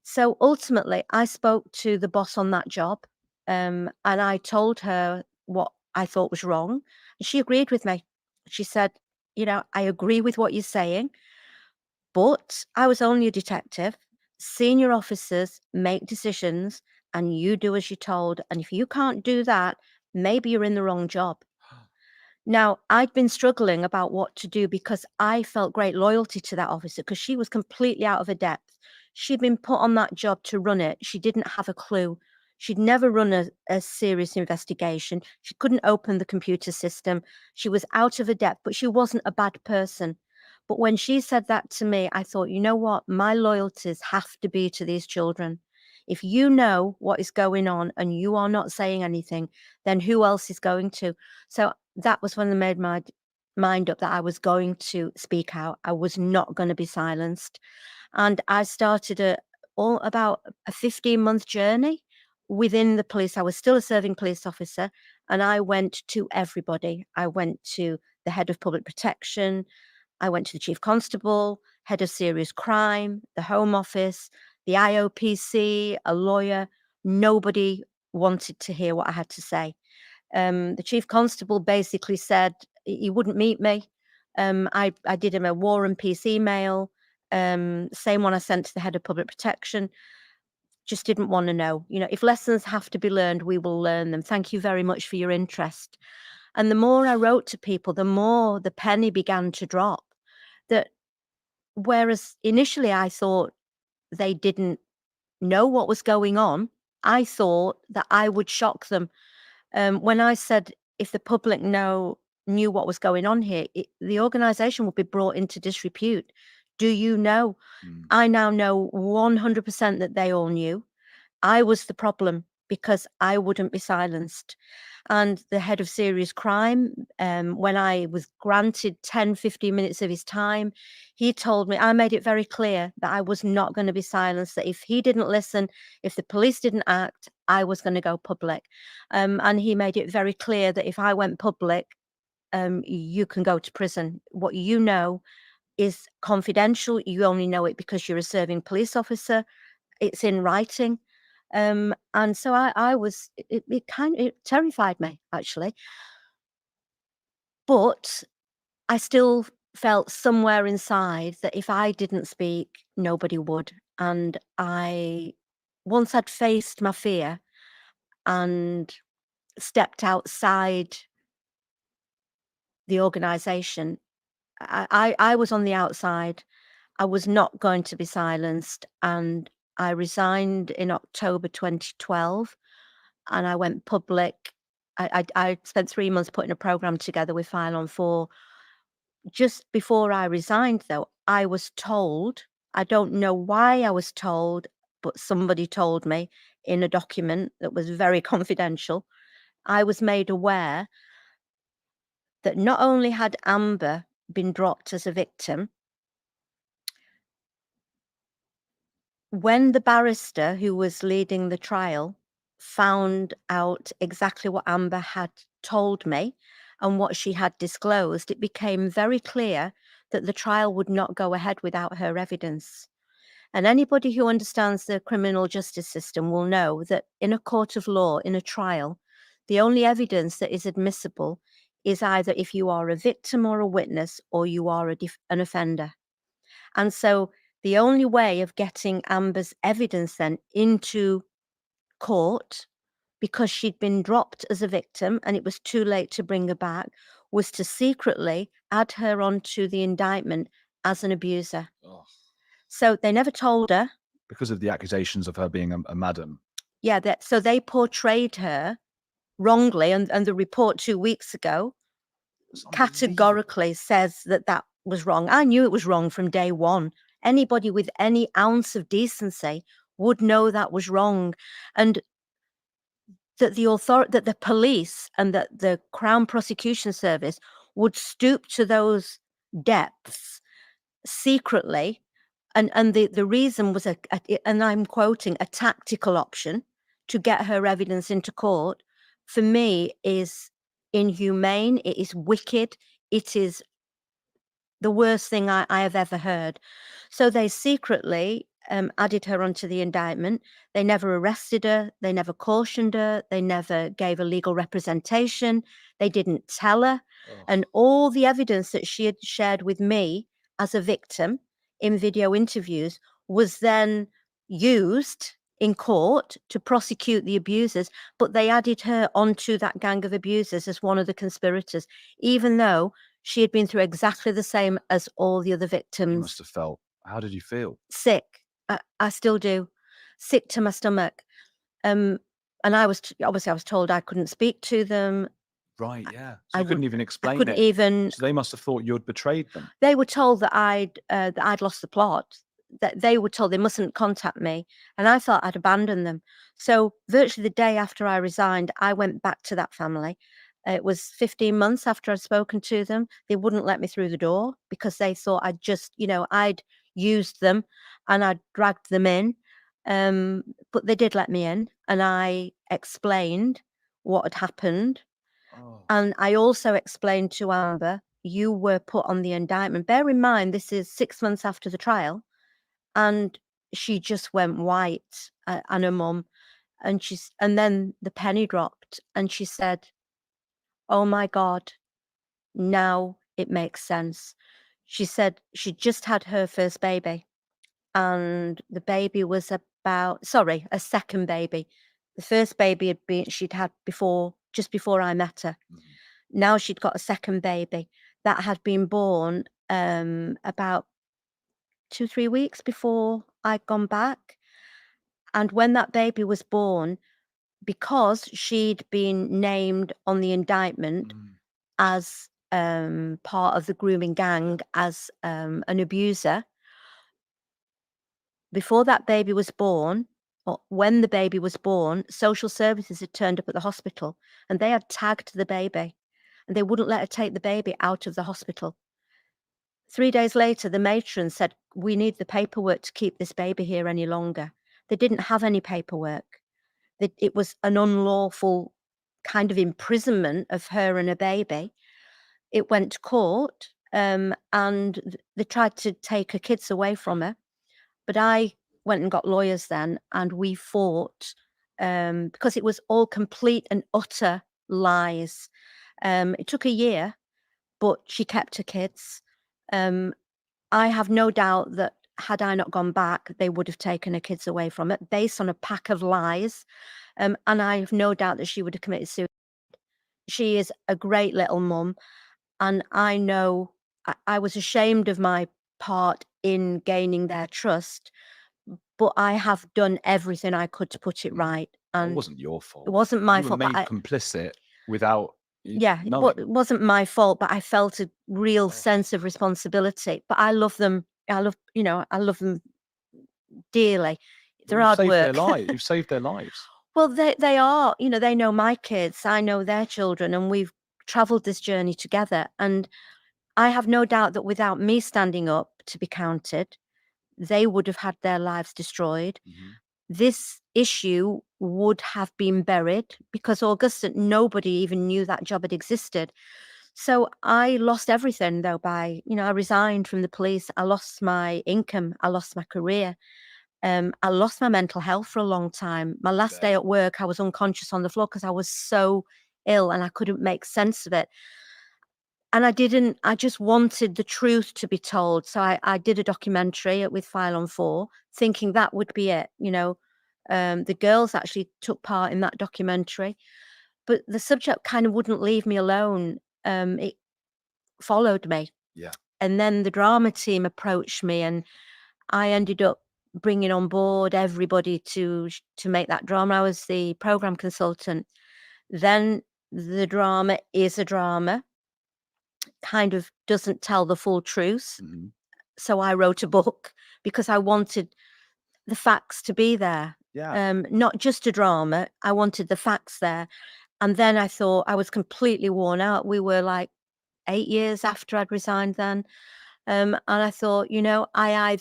So ultimately, I spoke to the boss on that job, and I told her what I thought was wrong. And she agreed with me. She said, I agree with what you're saying, but I was only a detective. Senior officers make decisions and you do as you're told. And if you can't do that, maybe you're in the wrong job. Now, I'd been struggling about what to do because I felt great loyalty to that officer because she was completely out of her depth. She'd been put on that job to run it. She didn't have a clue. She'd never run a serious investigation. She couldn't open the computer system. She was out of her depth, but she wasn't a bad person. But when she said that to me, I thought, you know what? My loyalties have to be to these children. If you know what is going on and you are not saying anything, then who else is going to? So that was when I made my mind up that I was going to speak out. I was not going to be silenced. And I started about a 15-month journey within the police. I was still a serving police officer, and I went to everybody. I went to the head of public protection. I went to the chief constable, head of serious crime, the Home Office, the IOPC, a lawyer. Nobody wanted to hear what I had to say. The chief constable basically said he wouldn't meet me. I did him a War and Peace email, same one I sent to the head of public protection. Just didn't want to know. If lessons have to be learned, we will learn them. Thank you very much for your interest. And the more I wrote to people, the more the penny began to drop. That whereas initially I thought they didn't know what was going on, I thought that I would shock them. When I said if the public knew what was going on here, the organization would be brought into disrepute. Do you know? I now know 100% that they all knew. I was the problem because I wouldn't be silenced. And the head of serious crime, when I was granted 10, 15 minutes of his time, he told me, I made it very clear that I was not going to be silenced, that if he didn't listen, if the police didn't act, I was going to go public. And he made it very clear that if I went public, you can go to prison. What you know is confidential. You only know it because you're a serving police officer. It's in writing. And so I was, it terrified me, actually. But I still felt somewhere inside that if I didn't speak, nobody would. And once I'd faced my fear and stepped outside the organization, I was on the outside. I was not going to be silenced. And I resigned in October 2012 and I went public. I spent 3 months putting a program together with File on 4. Just before I resigned, though, I was told, I don't know why I was told, but somebody told me in a document that was very confidential. I was made aware that not only had Amber been dropped as a victim, when the barrister who was leading the trial found out exactly what Amber had told me and what she had disclosed, it became very clear that the trial would not go ahead without her evidence. And anybody who understands the criminal justice system will know that in a court of law, in a trial, the only evidence that is admissible is either if you are a victim or a witness or you are an offender. And so the only way of getting Amber's evidence then into court, because she'd been dropped as a victim and it was too late to bring her back, was to secretly add her onto the indictment as an abuser. Oh. So they never told her. Because of the accusations of her being a madam. Yeah, so they portrayed her wrongly, and the report 2 weeks ago categorically says that that was wrong. I knew it was wrong from day one. Anybody with any ounce of decency would know that was wrong, and that the police and that the Crown Prosecution Service would stoop to those depths secretly, and the reason was and I'm quoting, a tactical option to get her evidence into court, for me is inhumane. It is wicked. It is the worst thing I have ever heard. So they secretly added her onto the indictment. They never arrested her. They never cautioned her. They never gave her legal representation. They didn't tell her. And all the evidence that she had shared with me as a victim in video interviews was then used in court to prosecute the abusers, but they added her onto that gang of abusers as one of the conspirators, even though she had been through exactly the same as all the other You victims. must have felt. How did you feel? Sick. I still do. Sick to my stomach. And I was obviously I was told I couldn't speak to them. Right, yeah. So I you couldn't would- even I explain couldn't it. even. So they must have thought you'd betrayed them. They were told that I'd lost the plot. That they were told they mustn't contact me, and I thought I'd abandoned them. So virtually the day after I resigned, I went back to that family. It was 15 months after I'd spoken to them. They wouldn't let me through the door because they thought I'd just, I'd used them and I'd dragged them in. But they did let me in, and I explained what had happened. And I also explained to Amber, you were put on the indictment. Bear in mind, this is 6 months after the trial. And she just went white, and her mum. And then the penny dropped, and she said, oh my God, now it makes sense. She said she just had her first baby, and the baby was a second baby. The first baby she'd had just before I met her. Now she'd got a second baby that had been born about 2-3 weeks before I'd gone back. And when that baby was born, because she'd been named on the indictment as part of the grooming gang, as an abuser, before that baby was born, or when the baby was born, social services had turned up at the hospital and they had tagged the baby, and they wouldn't let her take the baby out of the hospital. 3 days later, the matron said, we need the paperwork to keep this baby here any longer. They didn't have any paperwork. It was an unlawful kind of imprisonment of her and her baby. It went to court, and they tried to take her kids away from her. But I went and got lawyers then, and we fought because it was all complete and utter lies. It took a year, but she kept her kids. I have no doubt that had I not gone back, they would have taken her kids away from it based on a pack of lies. And I have no doubt that she would have committed suicide. She is a great little mum. And I know I was ashamed of my part in gaining their trust, but I have done everything I could to put it right. And It wasn't your fault. it wasn't my You were fault. made But complicit without yeah, knowing. it wasn't my fault, but I felt a real sense of responsibility. But I love them. I love them dearly. They're hard Saved their work. lives. You've saved their lives. Well, they are, they know my kids, I know their children, and we've traveled this journey together. And I have no doubt that without me standing up to be counted, they would have had their lives destroyed. This issue would have been buried because nobody even knew that job had existed. So I lost everything though I resigned from the police. I lost my income. I lost my career. I lost my mental health for a long time. My last day at work, I was unconscious on the floor because I was so ill and I couldn't make sense of it. And I just wanted the truth to be told. So I did a documentary with File on 4, thinking that would be it. The girls actually took part in that documentary, but the subject kind of wouldn't leave me alone. It followed me. Yeah. And then the drama team approached me, and I ended up bringing on board everybody to make that drama. I was the program consultant. Then the drama is a drama, kind of doesn't tell the full truth. So I wrote a book because I wanted the facts to be there. Not just a drama. I wanted the facts there. And then I thought I was completely worn out. We were like 8 years after I'd resigned then. And I thought, you know, I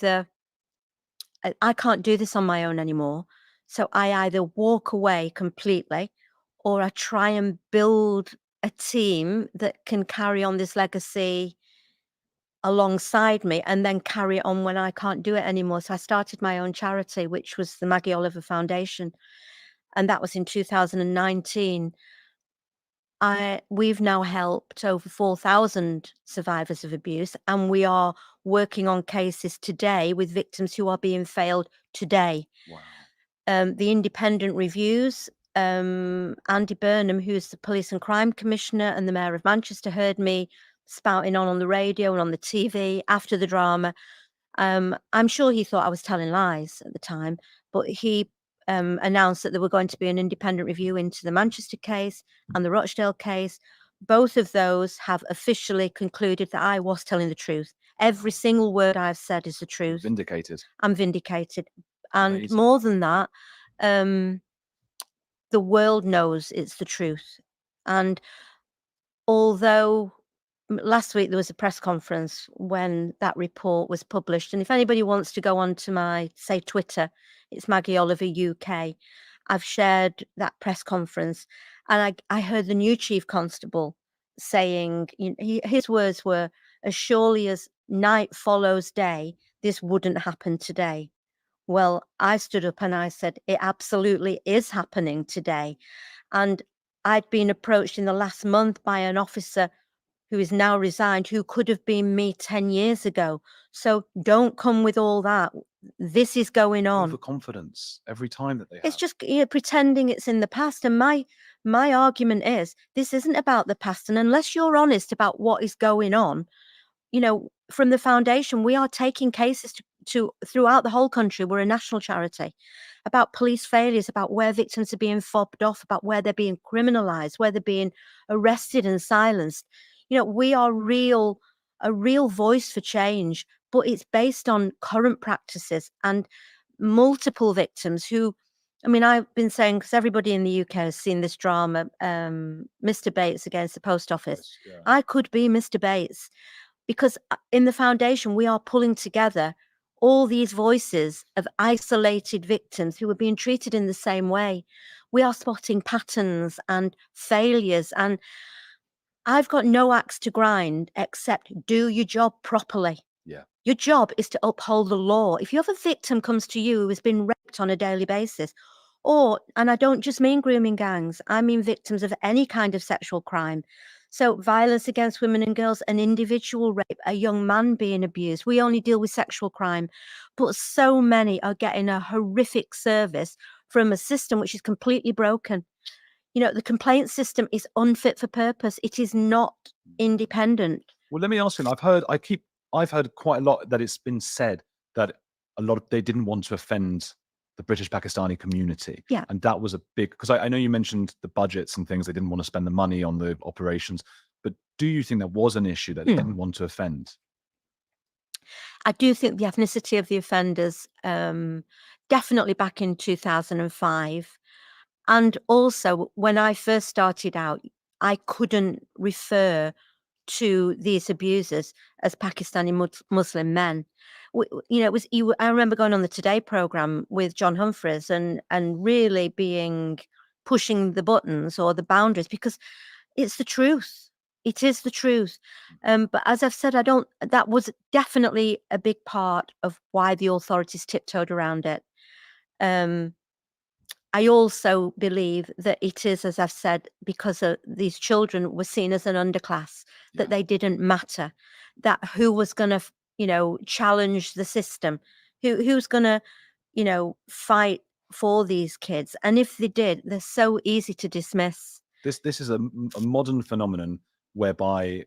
can't do this on my own anymore. So I either walk away completely or I try and build a team that can carry on this legacy alongside me and then carry it on when I can't do it anymore. So I started my own charity, which was the Maggie Oliver Foundation. And that was in 2019. We've now helped over 4,000 survivors of abuse, and we are working on cases today with victims who are being failed today. The independent reviews, Andy Burnham, who's the Police and Crime Commissioner and the Mayor of Manchester, heard me spouting on the radio and on the TV after the drama. I'm sure he thought I was telling lies at the time, but he announced that there were going to be an independent review into the Manchester case and the Rochdale case. Both of those have officially concluded that I was telling the truth. Every single word I've said is the truth. Vindicated. I'm vindicated. And Amazing. more than that, the world knows it's the truth. And although last week there was a press conference when that report was published, and if anybody wants to go on to my, say, Twitter, it's Maggie Oliver UK. I've shared that press conference, and I heard the new chief constable saying, his words were, "As surely as night follows day, this wouldn't happen today." Well, I stood up and I said, it absolutely is happening today. And I'd been approached in the last month by an officer who is now resigned, who could have been me 10 years ago. So don't come with all that. This is going on. Overconfidence every time that they have. It's just pretending it's in the past. And my argument is, this isn't about the past. And unless you're honest about what is going on, from the foundation, we are taking cases to throughout the whole country. We're a national charity about police failures, about where victims are being fobbed off, about where they're being criminalized, where they're being arrested and silenced. We are a real voice for change, but it's based on current practices and multiple victims who, I've been saying, because everybody in the UK has seen this drama, Mr. Bates against the post office. Yes, yeah. I could be Mr. Bates. Because in the foundation, we are pulling together all these voices of isolated victims who are being treated in the same way. We are spotting patterns and failures. And I've got no axe to grind except do your job properly. Yeah. Your job is to uphold the law. If you have a victim comes to you who has been raped on a daily basis, and I don't just mean grooming gangs, I mean victims of any kind of sexual crime. So violence against women and girls, an individual rape, a young man being abused. We only deal with sexual crime, but so many are getting a horrific service from a system which is completely broken. The complaint system is unfit for purpose. It is not independent. Well, let me ask you, I've heard quite a lot that it's been said that they didn't want to offend the British Pakistani community. Yeah. And that was a big, because I know you mentioned the budgets and things, they didn't want to spend the money on the operations, but do you think that was an issue that they didn't want to offend? I do think the ethnicity of the offenders, definitely back in 2005. And also when I first started out, I couldn't refer to these abusers as Pakistani Muslim men. I remember going on the Today program with John Humphreys and really pushing the buttons or the boundaries, because it's the truth. It is the truth. But as I've said, that was definitely a big part of why the authorities tiptoed around it. I also believe that it is, as I've said, because these children were seen as an underclass, that they didn't matter, that who was going to, challenge the system, who's going to, fight for these kids. And if they did, they're so easy to dismiss. This is a modern phenomenon whereby,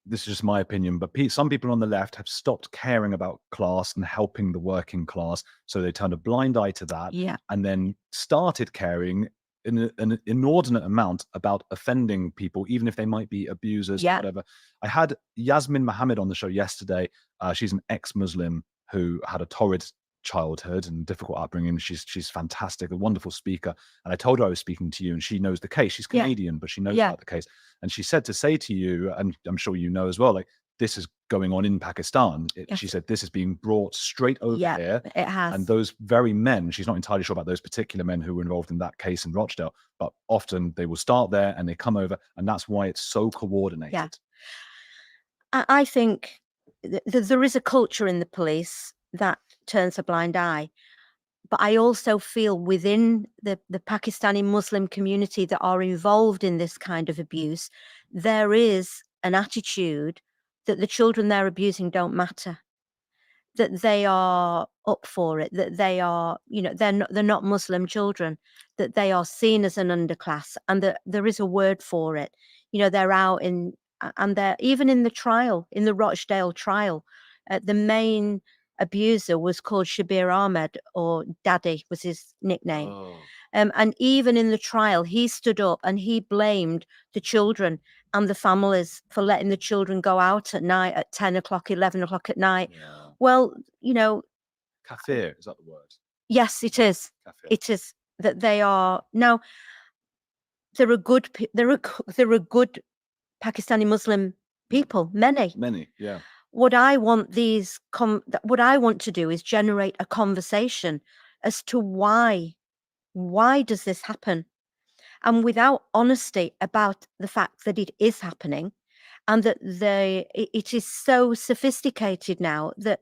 this is just my opinion, but some people on the left have stopped caring about class and helping the working class. So they turned a blind eye to that, Yeah. and then started caring an inordinate amount about offending people, even if they might be abusers, Yeah. whatever. I had Yasmin Mohammed on the show yesterday. She's an ex-Muslim who had a torrid childhood and difficult upbringing. She's fantastic, a wonderful speaker. And I told her I was speaking to you, and she knows the case. She's Yeah. Canadian, but she knows Yeah. about the case. And she said to say to you, and I'm sure you know as well, like, this is going on in Pakistan. Yes. She said this is being brought straight over Yeah, here. it has. And those very men, she's not entirely sure about those particular men who were involved in that case in Rochdale, but often they will start there and they come over, and that's why it's so coordinated. Yeah. I think there is a culture in the police that turns a blind eye. But I also feel within the Pakistani Muslim community that are involved in this kind of abuse, there is an attitude that the children they're abusing don't matter, that they are up for it, that they are, they're not Muslim children, that they are seen as an underclass, and that there is a word for it. They're out and they're even in the trial, in the Rochdale trial, the main abuser was called Shabir Ahmed, or Daddy was his nickname. And even in the trial, he stood up and he blamed the children and the families for letting the children go out at night at 10 o'clock, 11 o'clock at night. Yeah. Well, Kafir, is that the word? yes, it is. Kafir. It is that they are now. There are good. There are good Pakistani Muslim people. Many. Yeah. What I want what I want to do is generate a conversation as to why does this happen, and without honesty about the fact that it is happening, and that it is so sophisticated now that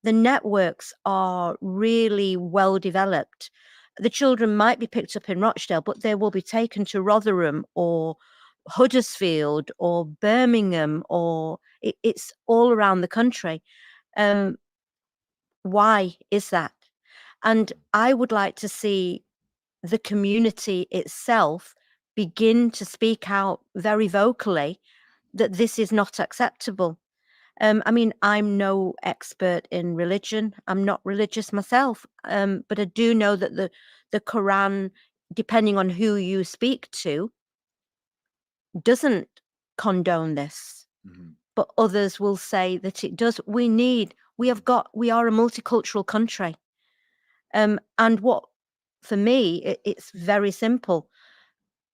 the networks are really well developed. The children might be picked up in Rochdale, but they will be taken to Rotherham or Huddersfield or Birmingham, or it's all around the country. Why is that? And I would like to see the community itself begin to speak out very vocally that this is not acceptable. I mean, I'm no expert in religion. I'm not religious myself, but I do know that the Quran, depending on who you speak to, doesn't condone this. Mhm. But others will say that it does. We are a multicultural country. And for me, it's very simple.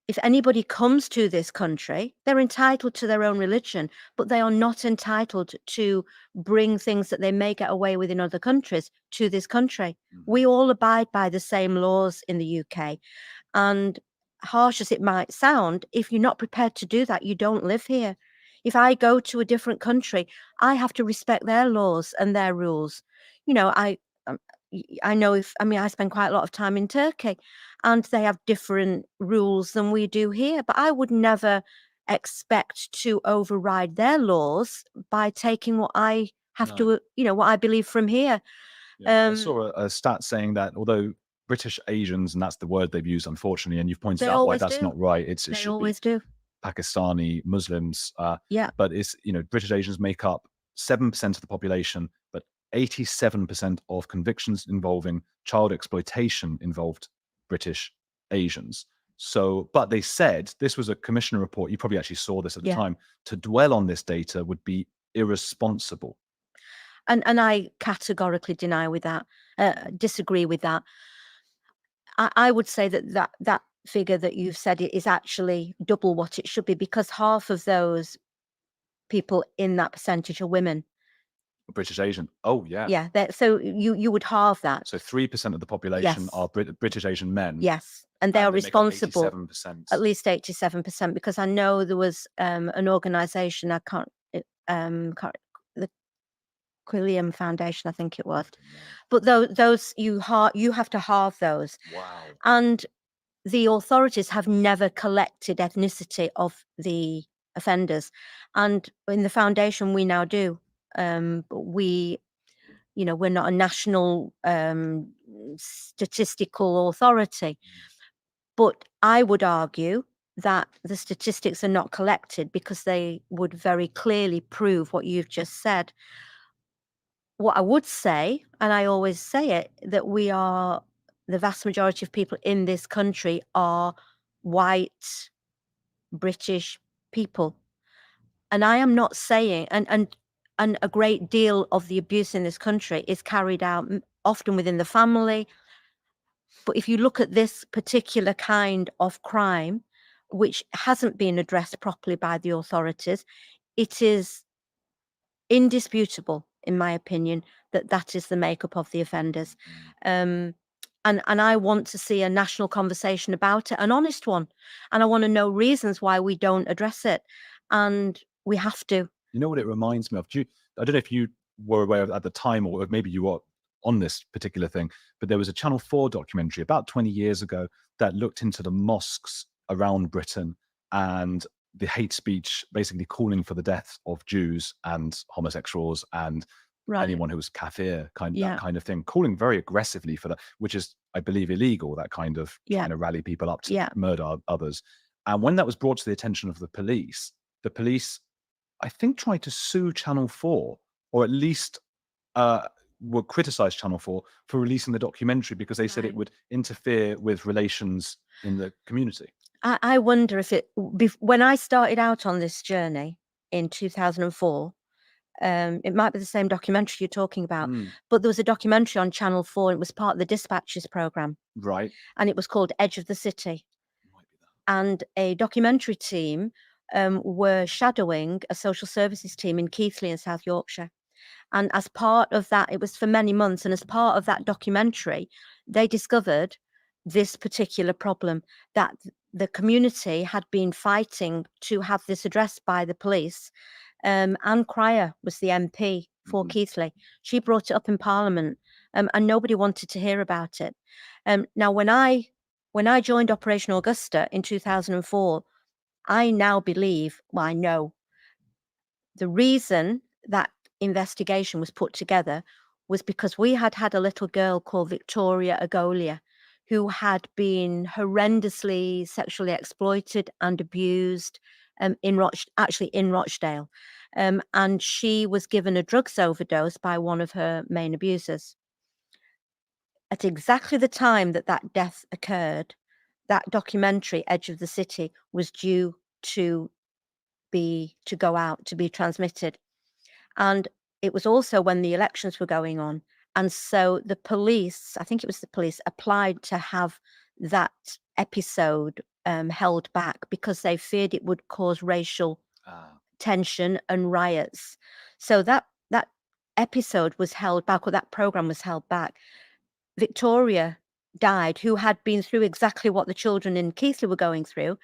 If anybody comes to this country, they're entitled to their own religion, but they are not entitled to bring things that they may get away with in other countries to this country. We all abide by the same laws in the UK. And harsh as it might sound, if you're not prepared to do that, you don't live here. If I go to a different country, I have to respect their laws and their rules. I know I spend quite a lot of time in Turkey, and they have different rules than we do here, but I would never expect to override their laws by taking what I have to, what I believe from here. Yeah. I saw a stat saying that although British Asians, and that's the word they've used, unfortunately, and you've pointed They out why always that's do. not right. It They should always be do. Pakistani Muslims. Yeah. But it's, British Asians make up 7% of the population, but 87% of convictions involving child exploitation involved British Asians. So, but they said, this was a commissioner report, you probably actually saw this at the Yeah. time, to dwell on this data would be irresponsible. And I categorically disagree with that. I would say that figure that you've said is actually double what it should be, because half of those people in that percentage are women. British Asian. Oh, yeah. Yeah. So you would halve that. So 3% of the population Yes. are British Asian men. Yes. And they are they make up responsible, 87%. at least 87%, because I know there was an organization, the Quilliam Foundation, I think it was. But those you have to halve those. Wow. And the authorities have never collected ethnicity of the offenders. And in the foundation, we now do. But we're not a national statistical authority. But I would argue that the statistics are not collected because they would very clearly prove what you've just said. What I would say, and I always say it, that we are the vast majority of people in this country are white British people. And I am not saying, and a great deal of the abuse in this country is carried out often within the family. But if you look at this particular kind of crime, which hasn't been addressed properly by the authorities, it is indisputable, in my opinion, that that is the makeup of the offenders. And I want to see a national conversation about it, an honest one. And I want to know reasons why we don't address it. And we have to. You know what it reminds me of? I don't know if you were aware of at the time, or maybe you were on this particular thing, but there was a Channel 4 documentary about 20 years ago that looked into the mosques around Britain and the hate speech, basically calling for the death of Jews and homosexuals and anyone who was kafir, that kind of thing, calling very aggressively for that, which is, I believe, illegal, that kind of trying to rally people up to murder others. And when that was brought to the attention of the police, I think, tried to sue Channel 4, or at least would criticize Channel 4 for releasing the documentary because they said it would interfere with relations in the community. I wonder if when I started out on this journey in 2004, it might be the same documentary you're talking about, but there was a documentary on Channel 4. It was part of the Dispatches program. Right. And it was called Edge of the City. And a documentary team were shadowing a social services team in Keighley in South Yorkshire. And as part of that, it was for many months. And as part of that documentary, they discovered this particular problem, that the community had been fighting to have this addressed by the police. Anne Cryer was the MP for Keighley. She brought it up in Parliament, and nobody wanted to hear about it. Now, when I joined Operation Augusta in 2004, I now believe, well, I know the reason that investigation was put together was because we had a little girl called Victoria Agolia, who had been horrendously sexually exploited and abused in Rochdale. And she was given a drugs overdose by one of her main abusers. At exactly the time that death occurred, that documentary, Edge of the City, was due to go out, to be transmitted. And it was also when the elections were going on. And so the police, I think it was the police, applied to have that episode held back because they feared it would cause racial tension and riots. So that episode was held back, or that program was held back. Victoria died, who had been through exactly what the children in Keighley were going through.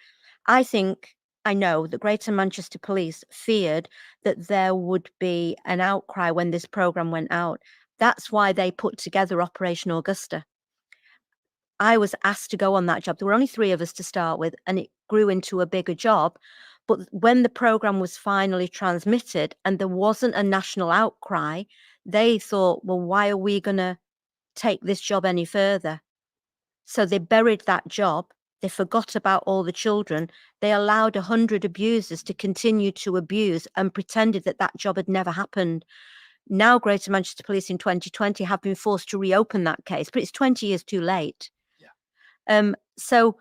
I know that Greater Manchester Police feared that there would be an outcry when this program went out. That's why they put together Operation Augusta. I was asked to go on that job. There were only 3 of us to start with, and it grew into a bigger job. But when the program was finally transmitted and there wasn't a national outcry, they thought, well, why are we going to take this job any further? So they buried that job. They forgot about all the children. They allowed 100 abusers to continue to abuse and pretended that job had never happened. Now, Greater Manchester Police in 2020 have been forced to reopen that case, but it's 20 years too late. Yeah. So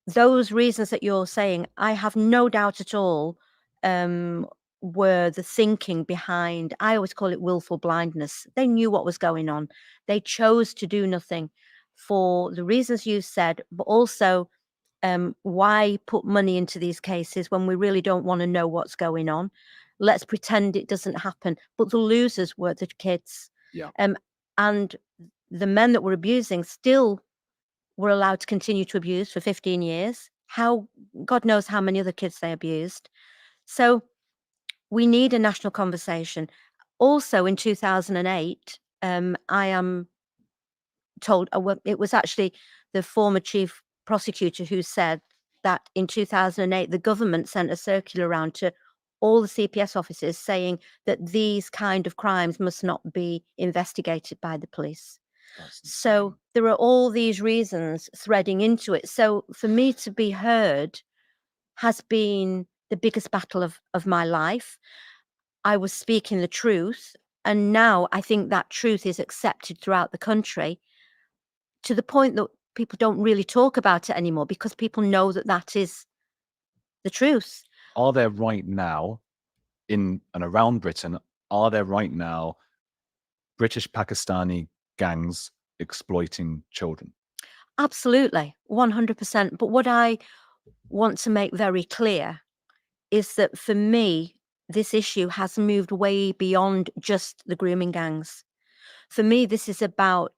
those reasons that you're saying, I have no doubt at all, were the thinking behind. I always call it willful blindness. They knew what was going on. They chose to do nothing for the reasons you said, but also why put money into these cases when we really don't want to know what's going on? Let's pretend it doesn't happen. But the losers were the kids. Yeah. And the men that were abusing still were allowed to continue to abuse for 15 years. God knows how many other kids they abused. So we need a national conversation. Also in 2008, I am told, it was actually the former chief prosecutor who said that in 2008, the government sent a circular around to all the CPS offices saying that these kind of crimes must not be investigated by the police. So there are all these reasons threading into it. So for me to be heard has been the biggest battle of my life. I was speaking the truth, and now I think that truth is accepted throughout the country. to the point that people don't really talk about it anymore because people know that that is the truth. Are there right now, in and around Britain, are there right now British Pakistani gangs exploiting children? Absolutely, 100%. But what I want to make very clear is that for me, this issue has moved way beyond just the grooming gangs. For me, this is about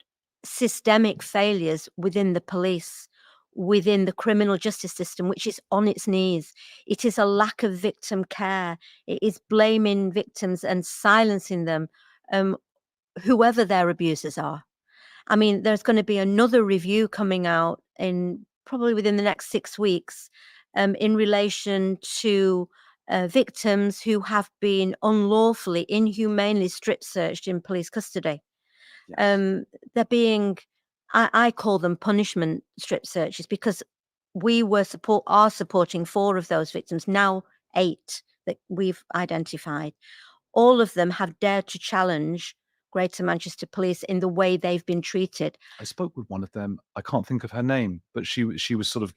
systemic failures within the police, within the criminal justice system, which is on its knees. It is a lack of victim care. It is blaming victims and silencing them, whoever their abusers are. I mean, there's going to be another review coming out in probably within the next 6 weeks, in relation to victims who have been unlawfully, inhumanely strip searched in police custody. They're being, I call them punishment strip searches, because we are supporting 4 of those victims, now 8 that we've identified. All of them have dared to challenge Greater Manchester Police in the way they've been treated. I spoke with one of them. I can't think of her name, but she was sort of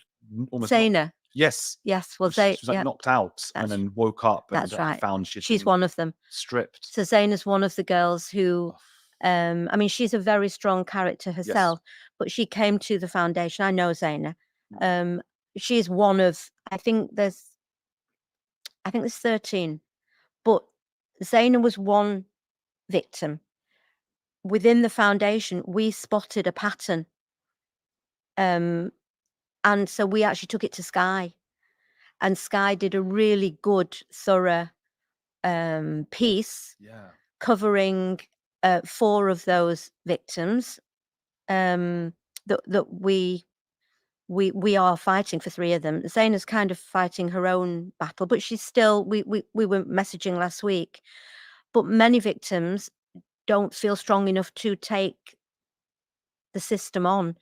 almost Zaina. Yes. Yes. Well, She was like knocked out and then woke up and that's right. found She's one of them. Stripped. So Zaina's one of the girls who, I mean, she's a very strong character herself, but she came to the foundation. I know Zaina. She's one of, I think there's 13, but Zaina was one victim. Within the foundation, we spotted a pattern. And so we actually took it to Sky, and Sky did a really good, thorough piece covering 4 of those victims, that we are fighting for 3 of them. Zaina's kind of fighting her own battle, but she's still, we were messaging last week, but many victims don't feel strong enough to take the system on.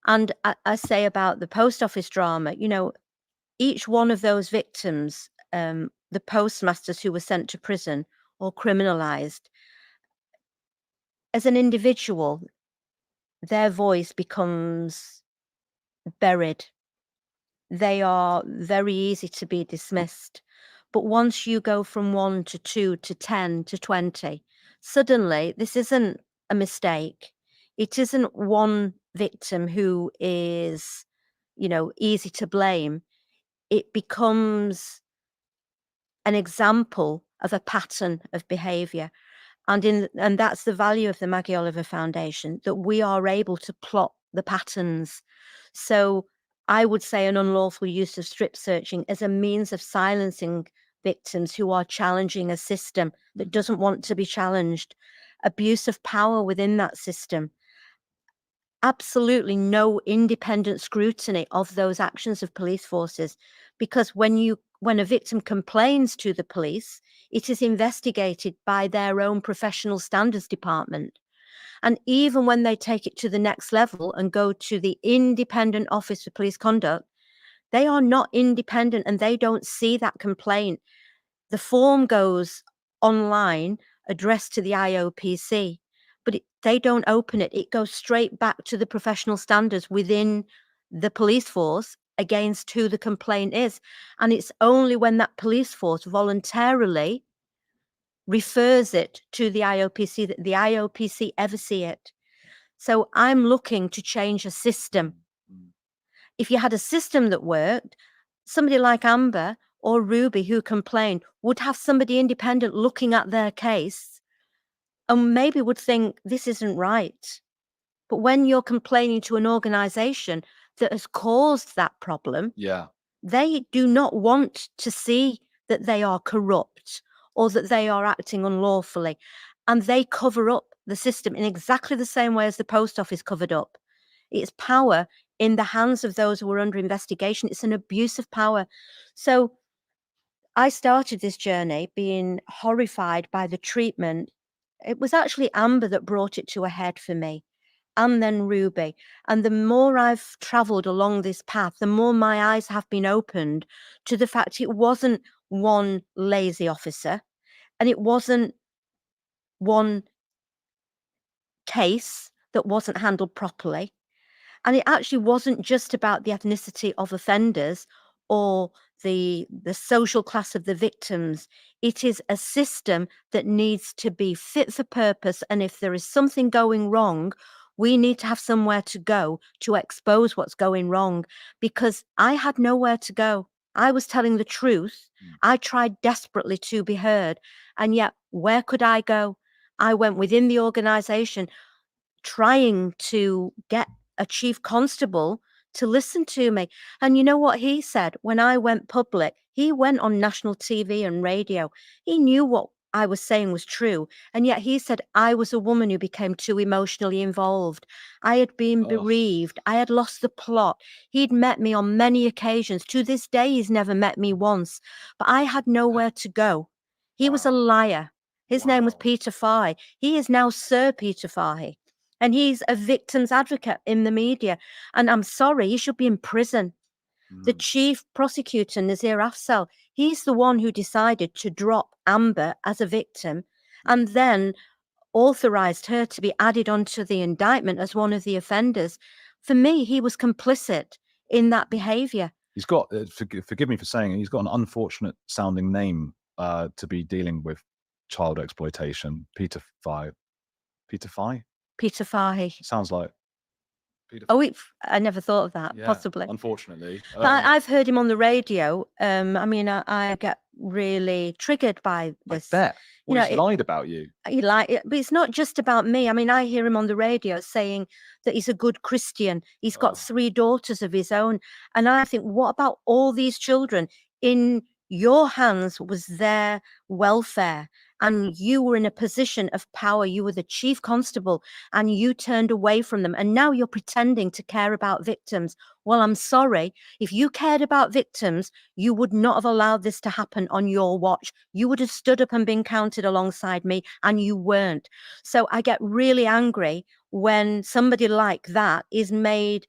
And I say about the post office drama, you know, each one of those victims, the postmasters who were sent to prison or criminalized, as an individual, their voice becomes buried. They are very easy to be dismissed. But once you go from 1 to 2 to 10 to 20, suddenly this isn't a mistake. It isn't one victim who is, you know, easy to blame. It becomes an example of a pattern of behavior. And that's the value of the Maggie Oliver Foundation, that we are able to plot the patterns. So I would say an unlawful use of strip searching as a means of silencing victims who are challenging a system that doesn't want to be challenged. Abuse of power within that system. Absolutely no independent scrutiny of those actions of police forces, because when a victim complains to the police, it is investigated by their own professional standards department. And even when they take it to the next level and go to the Independent Office for Police Conduct, they are not independent and they don't see that complaint. The form goes online addressed to the IOPC, but they don't open it. It goes straight back to the professional standards within the police force against who the complaint is. And it's only when that police force voluntarily refers it to the IOPC that the IOPC ever see it. So I'm looking to change a system. If you had a system that worked, somebody like Amber or Ruby who complained would have somebody independent looking at their case and maybe would think this isn't right. But when you're complaining to an organization that has caused that problem, they do not want to see that they are corrupt or that they are acting unlawfully. And they cover up the system in exactly the same way as the post office covered up. It's power in the hands of those who are under investigation. It's an abuse of power. So I started this journey being horrified by the treatment. It was actually Amber that brought it to a head for me, and then Ruby. And the more I've traveled along this path, the more my eyes have been opened to the fact it wasn't one lazy officer and it wasn't one case that wasn't handled properly. And it actually wasn't just about the ethnicity of offenders or the social class of the victims. It is a system that needs to be fit for purpose. And if there is something going wrong, we need to have somewhere to go to expose what's going wrong, because I had nowhere to go. I was telling the truth. I tried desperately to be heard. And yet, where could I go? I went within the organization trying to get a chief constable to listen to me. And you know what he said? When I went public, he went on national TV and radio. He knew what I was saying was true. And yet he said I was a woman who became too emotionally involved. I had been bereaved. I had lost the plot. He'd met me on many occasions. To this day, he's never met me once. But I had nowhere to go. He was a liar. His name was Peter Fahey. He is now Sir Peter Fahey. And he's a victim's advocate in the media. And I'm sorry, he should be in prison. The chief prosecutor, Nazir Afzal, he's the one who decided to drop Amber as a victim and then authorized her to be added onto the indictment as one of the offenders. For me, he was complicit in that behavior. He's got, forgive me for saying it, he's got an unfortunate sounding name to be dealing with child exploitation. Peter Fahey. Peter Fahey? Peter Fahey. Sounds like. Oh, I never thought of that, Yeah, possibly. unfortunately. But I've heard him on the radio. I mean, I get really triggered by this. I bet. You Well, know, he's lied about you. he but it's not just about me. I mean, I hear him on the radio saying that he's a good Christian. He's got 3 daughters of his own. And I think, what about all these children? In your hands was their welfare. And you were in a position of power. You were the chief constable and you turned away from them. And now you're pretending to care about victims. Well, I'm sorry. If you cared about victims, you would not have allowed this to happen on your watch. You would have stood up and been counted alongside me, and you weren't. So I get really angry when somebody like that is made,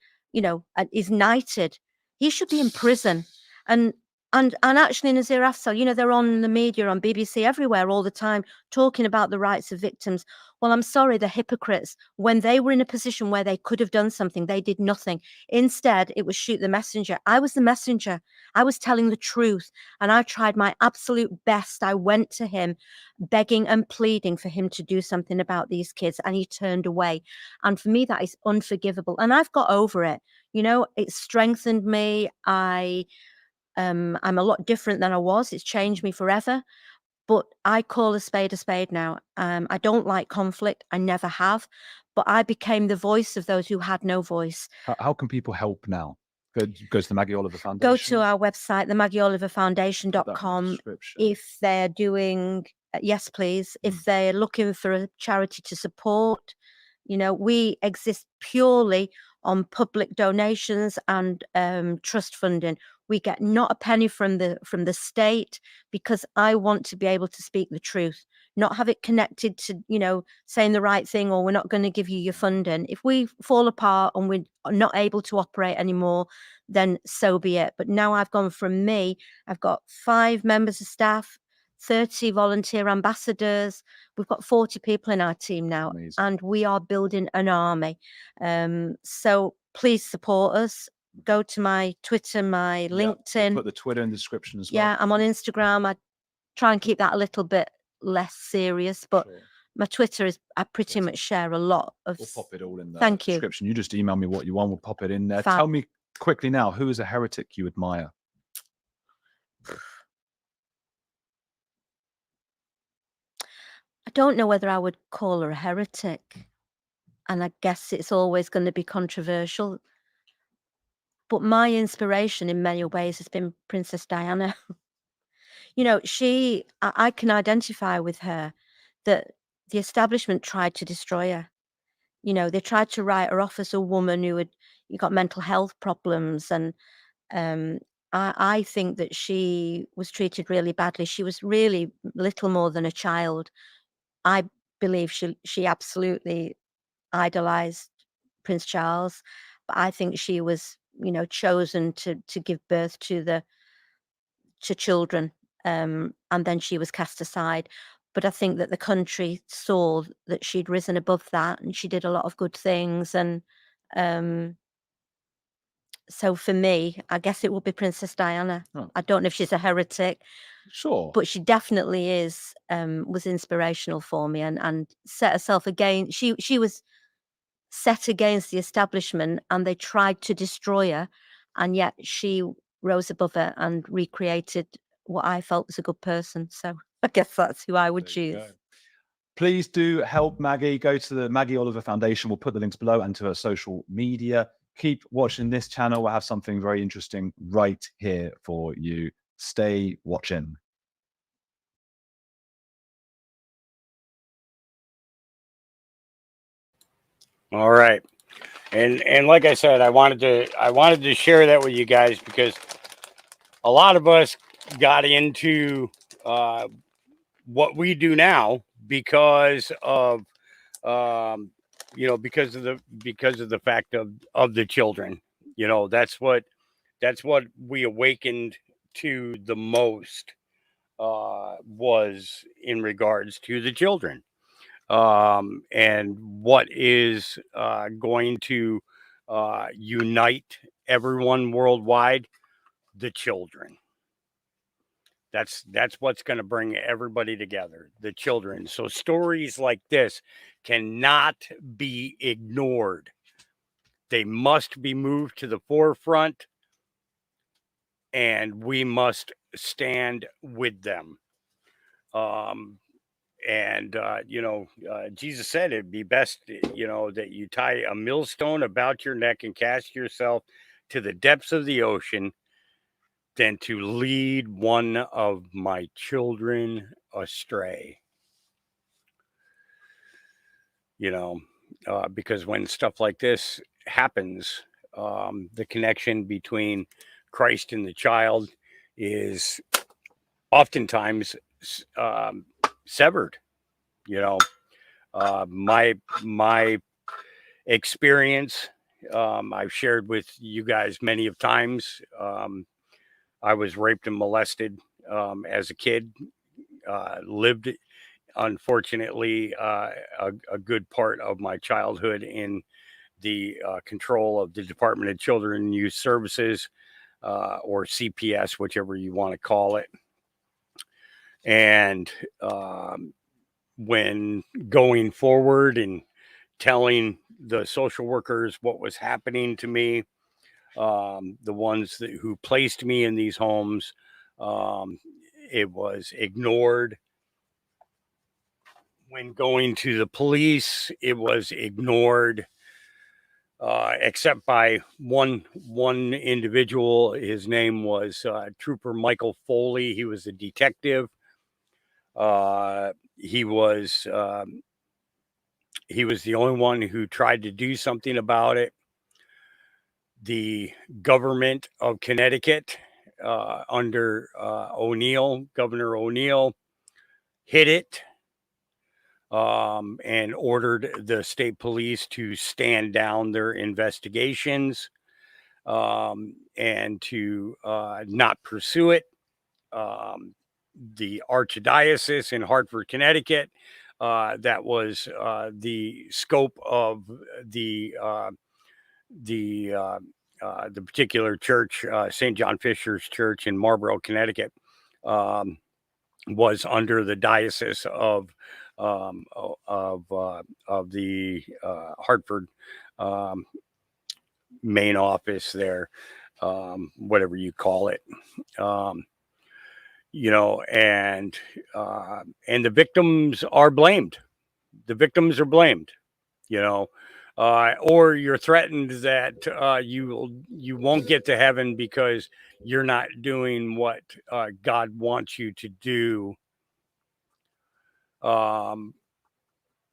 is knighted. He should be in prison. And actually, Nazir Afzal, they're on the media, on BBC, everywhere all the time, talking about the rights of victims. Well, I'm sorry, the hypocrites. When they were in a position where they could have done something, they did nothing. Instead, it was shoot the messenger. I was the messenger. I was telling the truth, and I tried my absolute best. I went to him begging and pleading for him to do something about these kids, and he turned away. And for me, that is unforgivable. And I've got over it. It's strengthened me. I'm a lot different than I was. It's changed me forever. But I call a spade now. I don't like conflict. I never have. But I became the voice of those who had no voice. How can people help now? Go to the Maggie Oliver Foundation. Go to our website, themaggieoliverfoundation.com. If they're doing, yes, please. If they're looking for a charity to support, we exist purely on public donations and trust funding. We get not a penny from the state, because I want to be able to speak the truth, not have it connected to, saying the right thing, or we're not going to give you your funding. If we fall apart and we're not able to operate anymore, then so be it. But now I've gone from me, I've got 5 members of staff, 30 volunteer ambassadors. We've got 40 people in our team now. Amazing. And we are building an army. So please support us. Go to my Twitter, my LinkedIn. We'll put the Twitter in the description as well. Yeah, I'm on Instagram. I try and keep that a little bit less serious, but my Twitter is, I pretty much share a lot of. We'll pop it all in the Thank you. description. You just email me what you want. We'll pop it in there. Fab. Tell me quickly now, who is a heretic you admire? I don't know whether I would call her a heretic. And I guess it's always going to be controversial. But my inspiration in many ways has been Princess Diana. I can identify with her, that the establishment tried to destroy her. They tried to write her off as a woman who got mental health problems. And I think that she was treated really badly. She was really little more than a child. I believe she absolutely idolized Prince Charles, but I think she was, chosen to give birth to children, and then she was cast aside. But I think that the country saw that she'd risen above that, and she did a lot of good things. And so for me, I guess it would be Princess Diana. Oh. I don't know if she's a heretic, Sure. but she definitely is. Was inspirational for me, and set herself against. She was set against the establishment, and they tried to destroy her, and yet she rose above it and recreated what I felt was a good person. So I guess that's who I would choose. Please do help Maggie. Go to the Maggie Oliver Foundation. We'll put the links below and to her social media. Keep watching this channel. We'll have something very interesting right here for you. Stay watching. All right. And like I said, I wanted to share that with you guys because a lot of us got into what we do now because of because of the fact of the children. That's what we awakened to the most, was in regards to the children, and what is going to unite everyone worldwide: the children. That's what's going to bring everybody together, the children. So stories like this cannot be ignored. They must be moved to the forefront, and we must stand with them. Jesus said it'd be best, that you tie a millstone about your neck and cast yourself to the depths of the ocean than to lead one of my children astray. Because when stuff like this happens, the connection between Christ and the child is oftentimes severed. My experience, I've shared with you guys many of times. I was raped and molested as a kid. Lived, unfortunately, a good part of my childhood in the control of the Department of Children and Youth Services, or CPS, whichever you want to call it. And when going forward and telling the social workers what was happening to me, the ones who placed me in these homes, it was ignored. When going to the police, it was ignored, except by one individual. His name was Trooper Michael Foley. He was a detective. He was the only one who tried to do something about it. The government of Connecticut, under Governor O'Neill, hid it, and ordered the state police to stand down their investigations, and to not pursue it. The Archdiocese in Hartford, Connecticut, that was the scope of the particular church, St. John Fisher's Church in Marlborough, Connecticut, was under the diocese of the Hartford main office there, whatever you call it. And the victims are blamed. The victims are blamed. Or you're threatened that you won't get to heaven because you're not doing what God wants you to do. And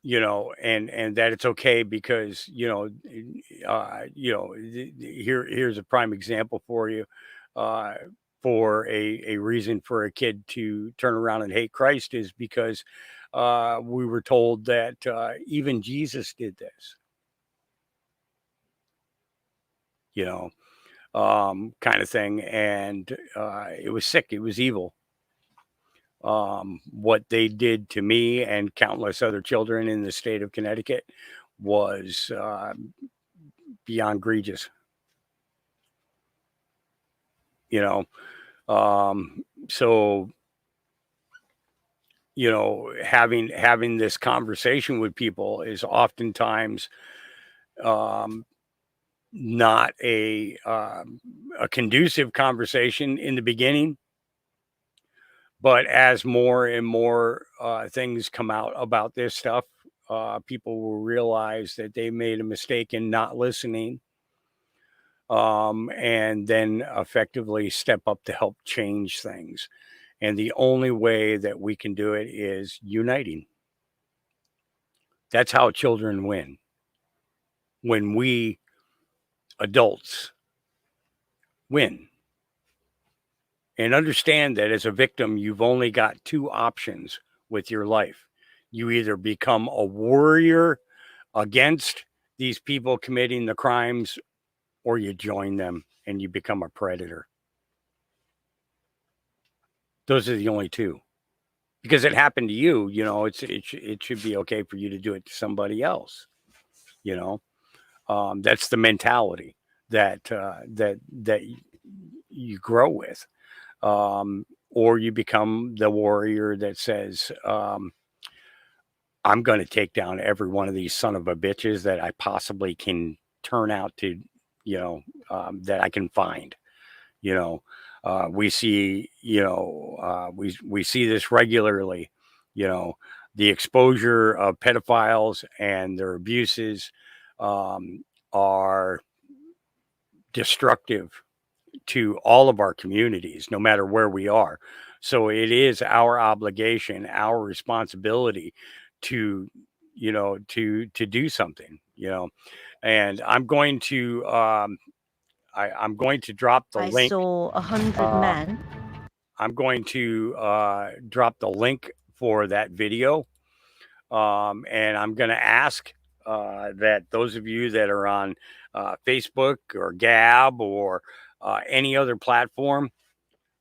that it's okay because here's a prime example for you, for a reason for a kid to turn around and hate Christ is because we were told that even Jesus did this. Kind of thing. And it was sick. It was evil. What they did to me and countless other children in the state of Connecticut was beyond egregious. You know, so you know, having this conversation with people is oftentimes not a conducive conversation in the beginning. But as more and more things come out about this stuff, people will realize that they made a mistake in not listening, and then effectively step up to help change things. And the only way that we can do it is uniting. That's how children win. When we adults win. And understand that as a victim, you've only got two options with your life. You either become a warrior against these people committing the crimes, or you join them and you become a predator. Those are the only two. Because it happened to you, you know, it should be okay for you to do it to somebody else. You know, that's the mentality that that you grow with. Or you become the warrior that says, I'm going to take down every one of these son of a bitches that I possibly can turn out to, you know, that I can find. You know, we see, you know, we see this regularly. You know, the exposure of pedophiles and their abuses are destructive to all of our communities, no matter where we are. So it is our obligation, our responsibility to, you know, to do something, you know. And I'm going to I'm going to drop the I link. saw 100 men. I'm going to drop the link for that video. And I'm going to ask that those of you that are on Facebook or Gab or any other platform,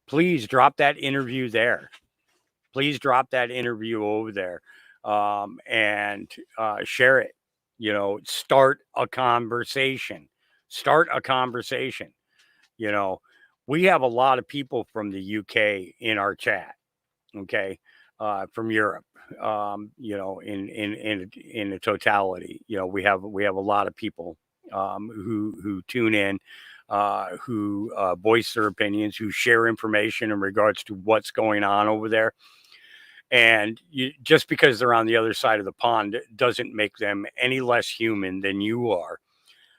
please drop that interview there. Please drop that interview over there, and share it. You know, start a conversation. Start a conversation. You know, we have a lot of people from the UK in our chat. Okay, from Europe. You know, in the totality, you know, we have a lot of people who tune in, who voice their opinions, who share information in regards to what's going on over there. And just because they're on the other side of the pond doesn't make them any less human than you are.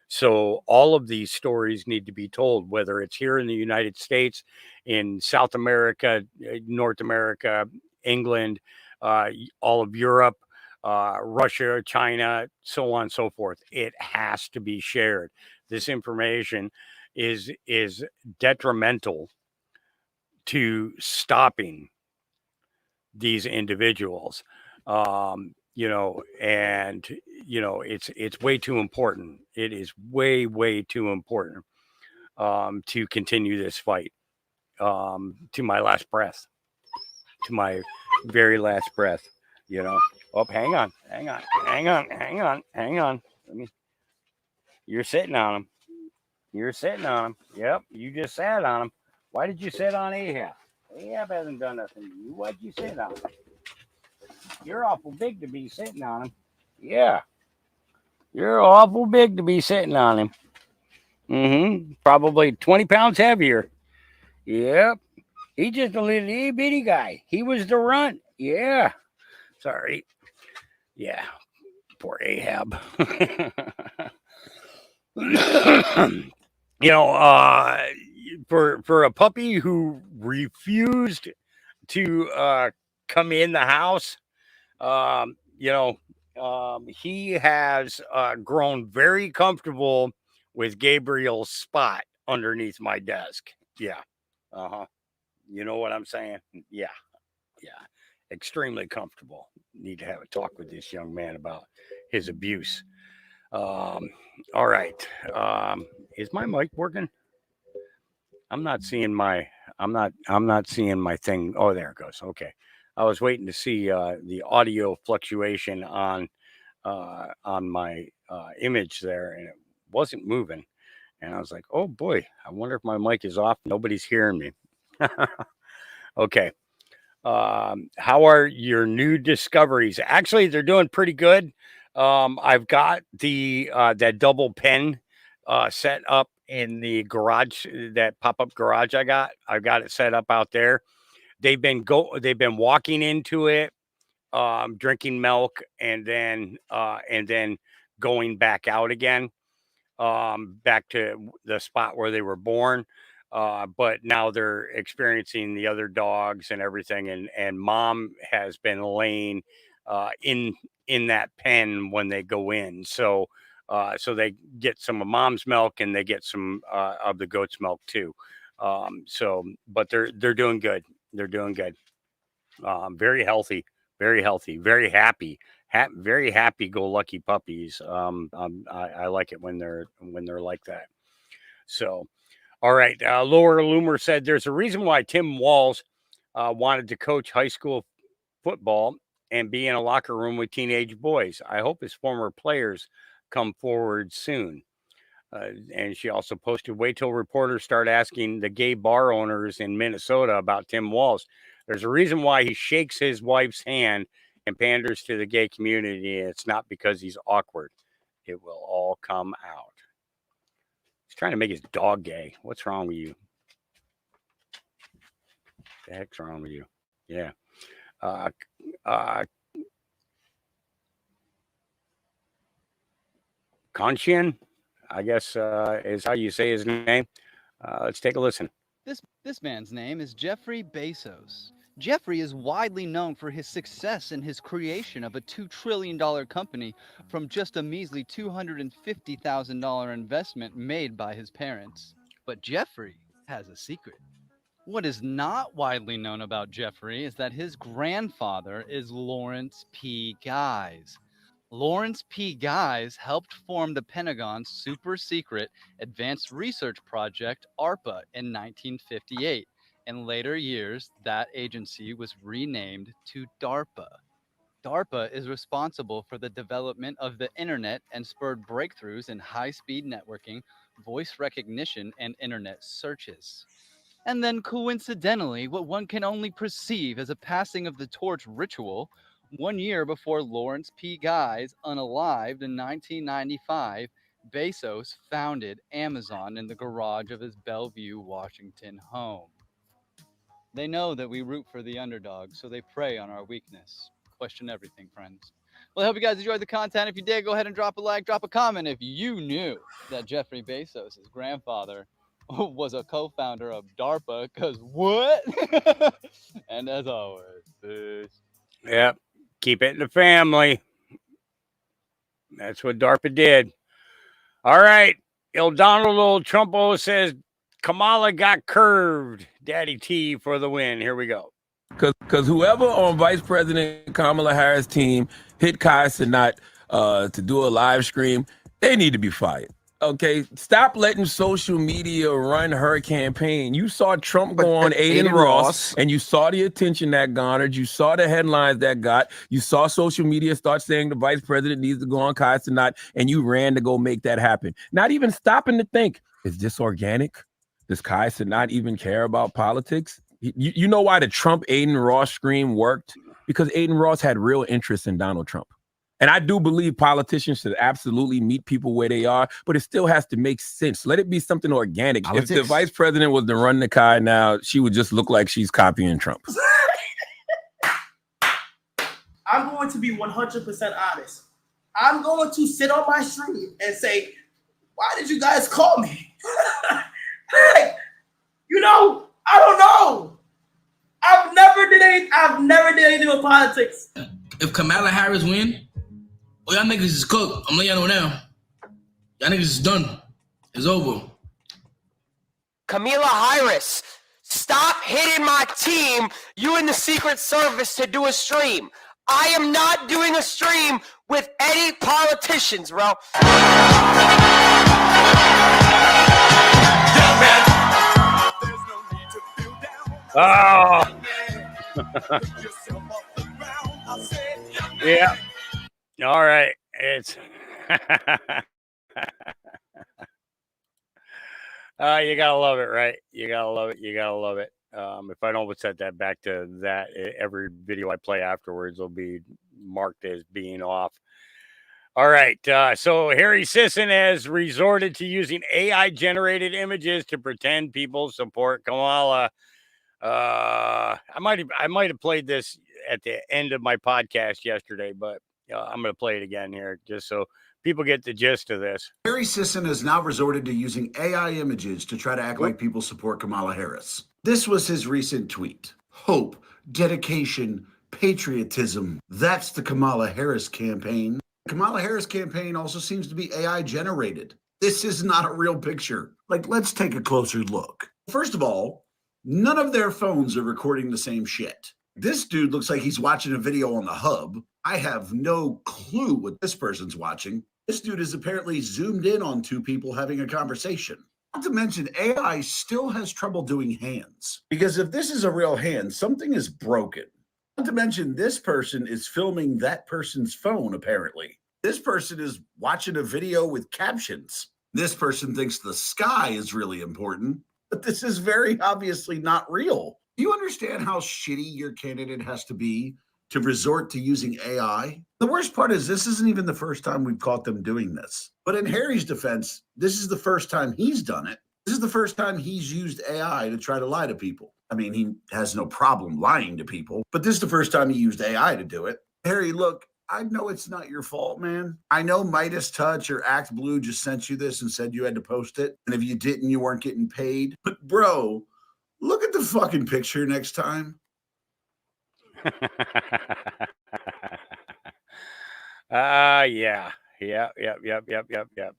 So all of these stories need to be told, whether it's here in the United States, in South America, North America, England, all of Europe, Russia, China, so on and so forth. It has to be shared. This information is detrimental to stopping these individuals. You know, and you know, it's way too important. It is way too important to continue this fight to my last breath, to my very last breath. You know. Oh, hang on. Let me. You're sitting on him. You're sitting on him. Yep, you just sat on him. Why did you sit on Ahab? Ahab hasn't done nothing to you. Why'd you sit on him? You're awful big to be sitting on him. Yeah. You're awful big to be sitting on him. Probably 20 pounds heavier. Yep. He's just a little itty bitty guy. He was the runt. Yeah. Sorry. Yeah. Poor Ahab. You know, for a puppy who refused to come in the house, you know, he has grown very comfortable with Gabriel's spot underneath my desk. Yeah. You know what I'm saying? Yeah. Extremely comfortable. Need to have a talk with this young man about his abuse. All right. Is my mic working? I'm not seeing my I'm not seeing my thing. Oh, there it goes. Okay. I was waiting to see the audio fluctuation on my image there, and it wasn't moving. And I was like, oh boy, I wonder if my mic is off. Nobody's hearing me. Okay. How are your new discoveries? Actually, they're doing pretty good. I've got the that double pen set up in the garage, that pop-up garage I've got it set up out there. They've been walking into it, drinking milk, and then going back out again, back to the spot where they were born. But now they're experiencing the other dogs and everything, and mom has been laying in that pen when they go in. So they get some of mom's milk, and they get some of the goat's milk too. But they're doing good. They're doing good. Very healthy, very happy, very happy-go-lucky puppies. I like it when they're like that. So, all right. Lower Loomer said there's a reason why Tim Walz wanted to coach high school football and be in a locker room with teenage boys. I hope his former players come forward soon. And she also posted, wait till reporters start asking the gay bar owners in Minnesota about Tim Walz. There's a reason why he shakes his wife's hand and panders to the gay community. And it's not because he's awkward. It will all come out. He's trying to make his dog gay. What's wrong with you? The heck's wrong with you? Yeah. Conscian, I guess, is how you say his name. Let's take a listen. This man's name is Jeffrey Bezos. Jeffrey is widely known for his success in his creation of a $2 trillion company from just a measly $250,000 investment made by his parents. But Jeffrey has a secret. What is not widely known about Jeffrey is that his grandfather is Lawrence P. Guise. Lawrence P. Guise helped form the Pentagon's super-secret Advanced Research Project, ARPA, in 1958. In later years, that agency was renamed to DARPA. DARPA is responsible for the development of the internet and spurred breakthroughs in high-speed networking, voice recognition, and internet searches. And then coincidentally, what one can only perceive as a passing of the torch ritual, 1 year before Lawrence P. Guise unalived in 1995, Bezos founded Amazon in the garage of his Bellevue, Washington home. They know that we root for the underdog, so they prey on our weakness. Question everything, friends. Well, I hope you guys enjoyed the content. If you did, go ahead and drop a like, drop a comment if you knew that Jeffrey Bezos' grandfather was a co-founder of DARPA, because what? And as always, peace. Yep. Keep it in the family. That's what DARPA did. All right. Il Donald Trumpo says Kamala got curved. Daddy T for the win. Here we go. Because whoever on Vice President Kamala Harris' team hit Kai Cenat to do a live stream, they need to be fired. Okay, stop letting social media run her campaign. You saw Trump go on Aiden Ross, and you saw the attention that garnered. You saw the headlines that got. You saw social media start saying the vice president needs to go on Kai Cenat, and you ran to go make that happen. Not even stopping to think, is this organic? Does Kai Cenat even care about politics? You know why the Trump Aiden Ross scream worked? Because Aiden Ross had real interest in Donald Trump. And I do believe politicians should absolutely meet people where they are, but it still has to make sense. Let it be something organic. Politics. If the vice president was to run the Kai now, she would just look like she's copying Trump. I'm going to be 100% honest. I'm going to sit on my stream and say, why did you guys call me? Like, I don't know. I've never did anything with politics. If Kamala Harris win, y'all niggas is cooked. I'm letting y'all know now. Y'all niggas is done. It's over. Kamala Harris, stop hitting my team, you and the Secret Service, to do a stream. I am not doing a stream with any politicians, bro. Oh. Yeah. All right. It's you gotta love it, right? You gotta love it. You gotta love it. If I don't set that back to that, every video I play afterwards will be marked as being off. All right. So Harry Sisson has resorted to using AI generated images to pretend people support Kamala. I might have played this at the end of my podcast yesterday, but I'm going to play it again here just so people get the gist of this. Harry Sisson has now resorted to using AI images to try to act like people support Kamala Harris. This was his recent tweet. Hope, dedication, patriotism. That's the Kamala Harris campaign. The Kamala Harris campaign also seems to be AI generated. This is not a real picture. Like, let's take a closer look. First of all, none of their phones are recording the same shit. This dude looks like he's watching a video on the hub. I have no clue what this person's watching. This dude is apparently zoomed in on two people having a conversation. Not to mention, AI still has trouble doing hands. Because if this is a real hand, something is broken. Not to mention, this person is filming that person's phone, apparently. This person is watching a video with captions. This person thinks the sky is really important, but this is very obviously not real. Do you understand how shitty your candidate has to be to resort to using AI? The worst part is this isn't even the first time we've caught them doing this. But in Harry's defense, this is the first time he's done it. This is the first time he's used AI to try to lie to people. I mean, he has no problem lying to people, but this is the first time he used AI to do it. Harry, look, I know it's not your fault, man. I know Midas Touch or Act Blue just sent you this and said you had to post it. And if you didn't, you weren't getting paid. But bro, look at the fucking picture next time. Yeah. Yep.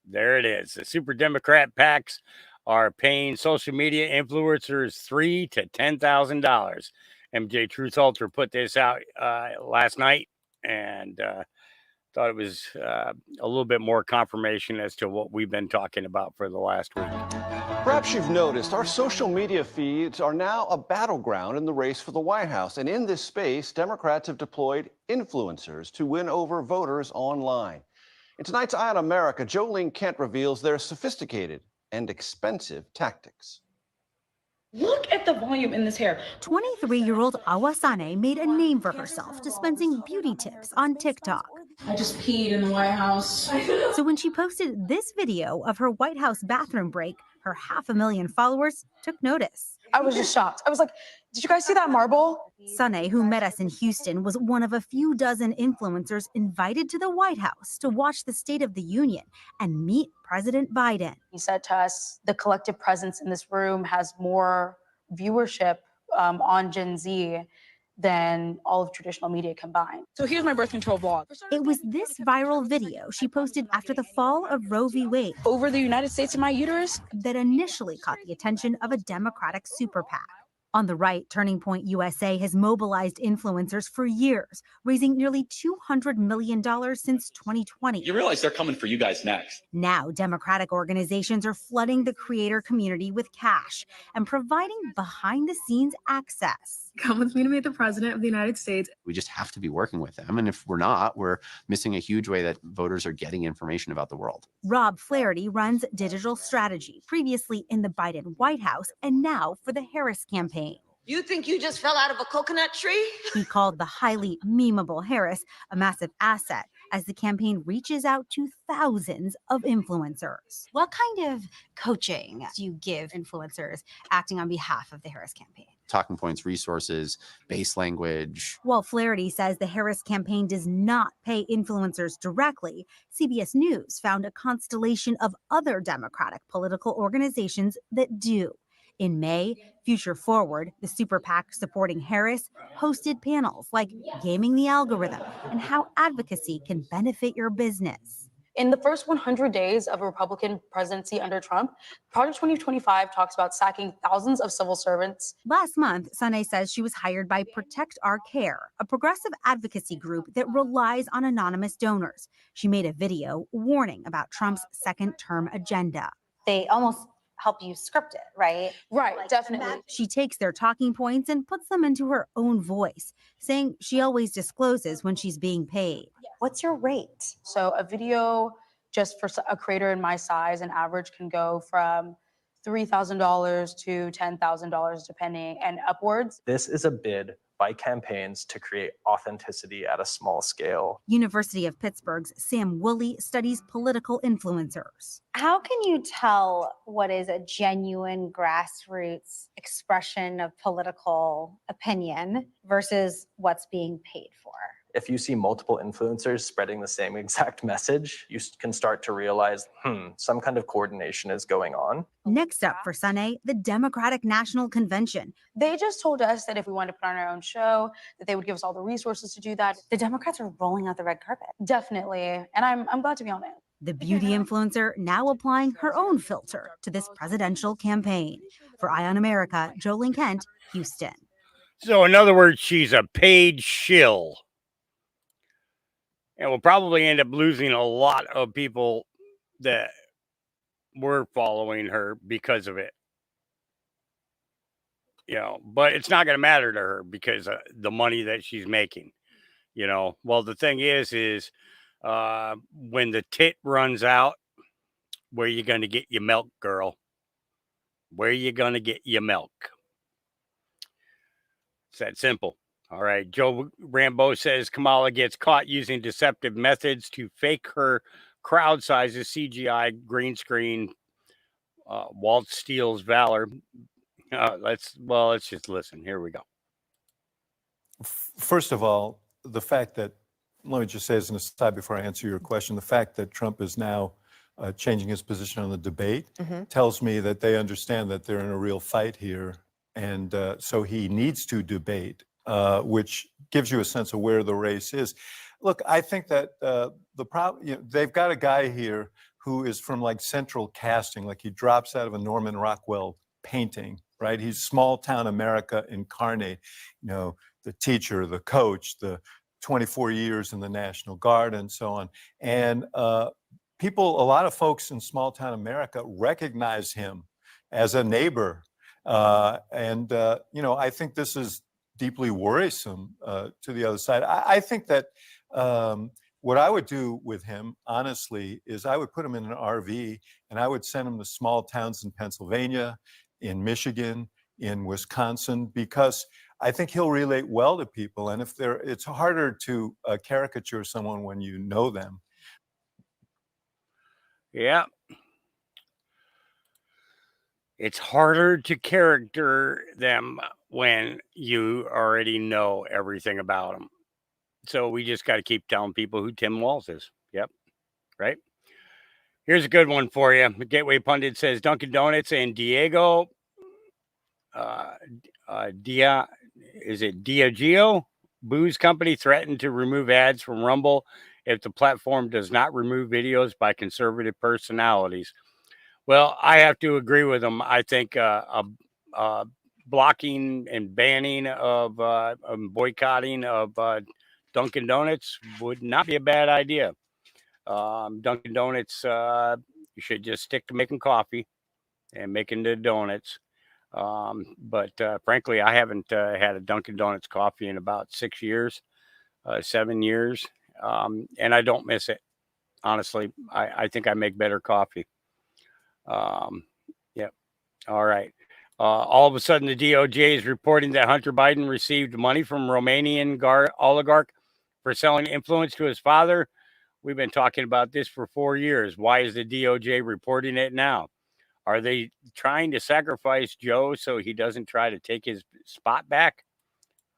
There it is. The super Democrat PACs are paying social media influencers $3,000 to $10,000. MJ Truthalter put this out last night, and thought it was a little bit more confirmation as to what we've been talking about for the last week. Perhaps you've noticed our social media feeds are now a battleground in the race for the White House. And in this space, Democrats have deployed influencers to win over voters online. In tonight's Eye on America, Jolene Kent reveals their sophisticated and expensive tactics. Look at the volume in this hair. 23-year-old Awasane made a name for herself dispensing beauty tips on TikTok. I just peed in the White House. So when she posted this video of her White House bathroom break, her 500,000 followers took notice. I was just shocked. I was like, did you guys see that marble? Sane, who met us in Houston, was one of a few dozen influencers invited to the White House to watch the State of the Union and meet President Biden. He said to us, the collective presence in this room has more viewership on Gen Z than all of traditional media combined. So here's my birth control vlog. It was this viral video she posted after the fall of Roe v. Wade Over the United States in my uterus that initially caught the attention of a Democratic super PAC. On the right, Turning Point USA has mobilized influencers for years, raising nearly $200 million since 2020. You realize they're coming for you guys next. Now, Democratic organizations are flooding the creator community with cash and providing behind-the-scenes access. Come with me to meet the President of the United States. We just have to be working with them. And if we're not, we're missing a huge way that voters are getting information about the world. Rob Flaherty runs digital strategy, previously in the Biden White House and now for the Harris campaign. You think you just fell out of a coconut tree? He called the highly memeable Harris a massive asset as the campaign reaches out to thousands of influencers. What kind of coaching do you give influencers acting on behalf of the Harris campaign? Talking points, resources, base language. While Flaherty says the Harris campaign does not pay influencers directly, CBS News found a constellation of other Democratic political organizations that do. In May, Future Forward, the super PAC supporting Harris, hosted panels like Gaming the Algorithm and how advocacy can benefit your business. In the first 100 days of a Republican presidency under Trump, Project 2025 talks about sacking thousands of civil servants. Last month, Sane says she was hired by Protect Our Care, a progressive advocacy group that relies on anonymous donors. She made a video warning about Trump's second-term agenda. They almost help you script it, right? Right, definitely. She takes their talking points and puts them into her own voice, saying she always discloses when she's being paid. What's your rate? So a video just for a creator in my size, an average can go from $3,000 to $10,000 depending and upwards. This is a bid by campaigns to create authenticity at a small scale. University of Pittsburgh's Sam Woolley studies political influencers. How can you tell what is a genuine grassroots expression of political opinion versus what's being paid for? If you see multiple influencers spreading the same exact message, you can start to realize, some kind of coordination is going on. Next up for Sunday, the Democratic National Convention. They just told us that if we wanted to put on our own show, that they would give us all the resources to do that. The Democrats are rolling out the red carpet. Definitely. And I'm glad to be on it. The beauty influencer now applying her own filter to this presidential campaign. For Eye on America, Jolene Kent, Houston. So in other words, she's a paid shill. And we'll probably end up losing a lot of people that were following her because of it. But it's not going to matter to her because of the money that she's making. Well, the thing is when the tit runs out, where you going to get your milk, girl? Where you going to get your milk? It's that simple. All right. Joe Rambo says Kamala gets caught using deceptive methods to fake her crowd sizes, CGI, green screen, Walt steals valor. Let's just listen. Here we go. First of all, the fact that, let me just say as an aside before I answer your question, the fact that Trump is now changing his position on the debate tells me that they understand that they're in a real fight here. And so he needs to debate. Which gives you a sense of where the race is. Look, I think that the problem, they've got a guy here who is from like central casting, like he drops out of a Norman Rockwell painting, right? He's small town America incarnate, the teacher, the coach, the 24 years in the National Guard and so on. And a lot of folks in small town America recognize him as a neighbor. I think this is deeply worrisome to the other side. I think that what I would do with him, honestly, is I would put him in an RV and I would send him to small towns in Pennsylvania, in Michigan, in Wisconsin, because I think he'll relate well to people. And it's harder to caricature someone when you know them. Yeah. It's harder to character them when you already know everything about them. So we just got to keep telling people who Tim Walz is. Yep. Right. Here's a good one for you. The Gateway Pundit says Dunkin' Donuts and Diageo Booze Company threatened to remove ads from Rumble if the platform does not remove videos by conservative personalities. Well, I have to agree with them. I think blocking and banning of boycotting of Dunkin' Donuts would not be a bad idea. Dunkin' Donuts, you should just stick to making coffee and making the donuts. But frankly, I haven't had a Dunkin' Donuts coffee in about 6 years, 7 years, and I don't miss it. Honestly, I think I make better coffee. Yep. All right. All of a sudden, the DOJ is reporting that Hunter Biden received money from Romanian oligarch for selling influence to his father. We've been talking about this for 4 years. Why is the DOJ reporting it now? Are they trying to sacrifice Joe so he doesn't try to take his spot back?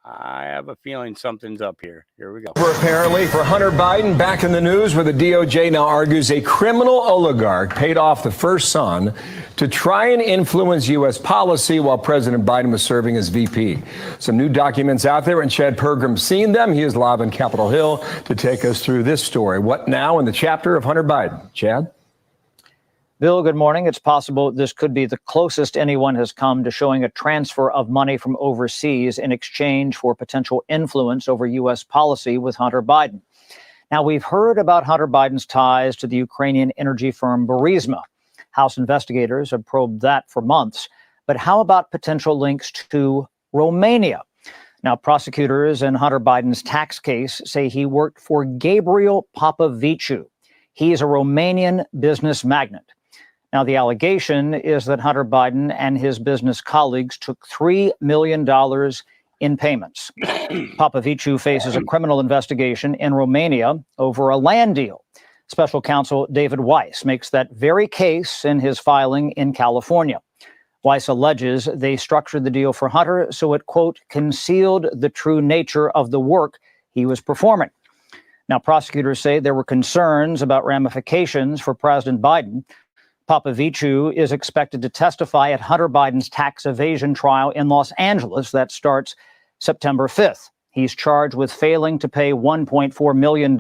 I have a feeling something's up here. Here we go. Apparently for Hunter Biden, back in the news where the DOJ now argues a criminal oligarch paid off the first son to try and influence U.S. policy while President Biden was serving as VP. Some new documents out there, and Chad Pergram's seen them. He is live on Capitol Hill to take us through this story. What now in the chapter of Hunter Biden? Chad? Bill, good morning. It's possible this could be the closest anyone has come to showing a transfer of money from overseas in exchange for potential influence over U.S. policy with Hunter Biden. Now, we've heard about Hunter Biden's ties to the Ukrainian energy firm Burisma. House investigators have probed that for months. But how about potential links to Romania? Now, prosecutors in Hunter Biden's tax case say he worked for Gabriel Popoviciu. He is a Romanian business magnate. Now, the allegation is that Hunter Biden and his business colleagues took $3 million in payments. Popoviciu faces a criminal investigation in Romania over a land deal. Special counsel David Weiss makes that very case in his filing in California. Weiss alleges they structured the deal for Hunter so it, quote, concealed the true nature of the work he was performing. Now, prosecutors say there were concerns about ramifications for President Biden. Popoviciu is expected to testify at Hunter Biden's tax evasion trial in Los Angeles that starts September 5th. He's charged with failing to pay $1.4 million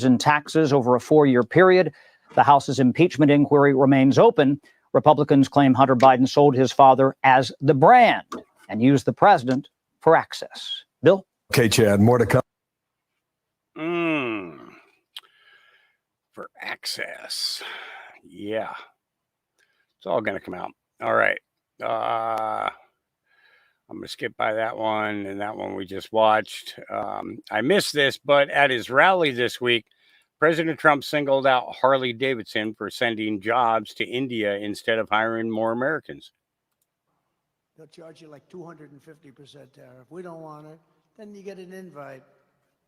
in taxes over a 4-year period. The House's impeachment inquiry remains open. Republicans claim Hunter Biden sold his father as the brand and used the president for access. Bill? Okay, Chad, more to come. For access. Yeah. It's all going to come out. All right. I'm going to skip by that one and that one we just watched. I missed this, but at his rally this week, President Trump singled out Harley Davidson for sending jobs to India instead of hiring more Americans. They'll charge you like 250% tariff. We don't want it. Then you get an invite.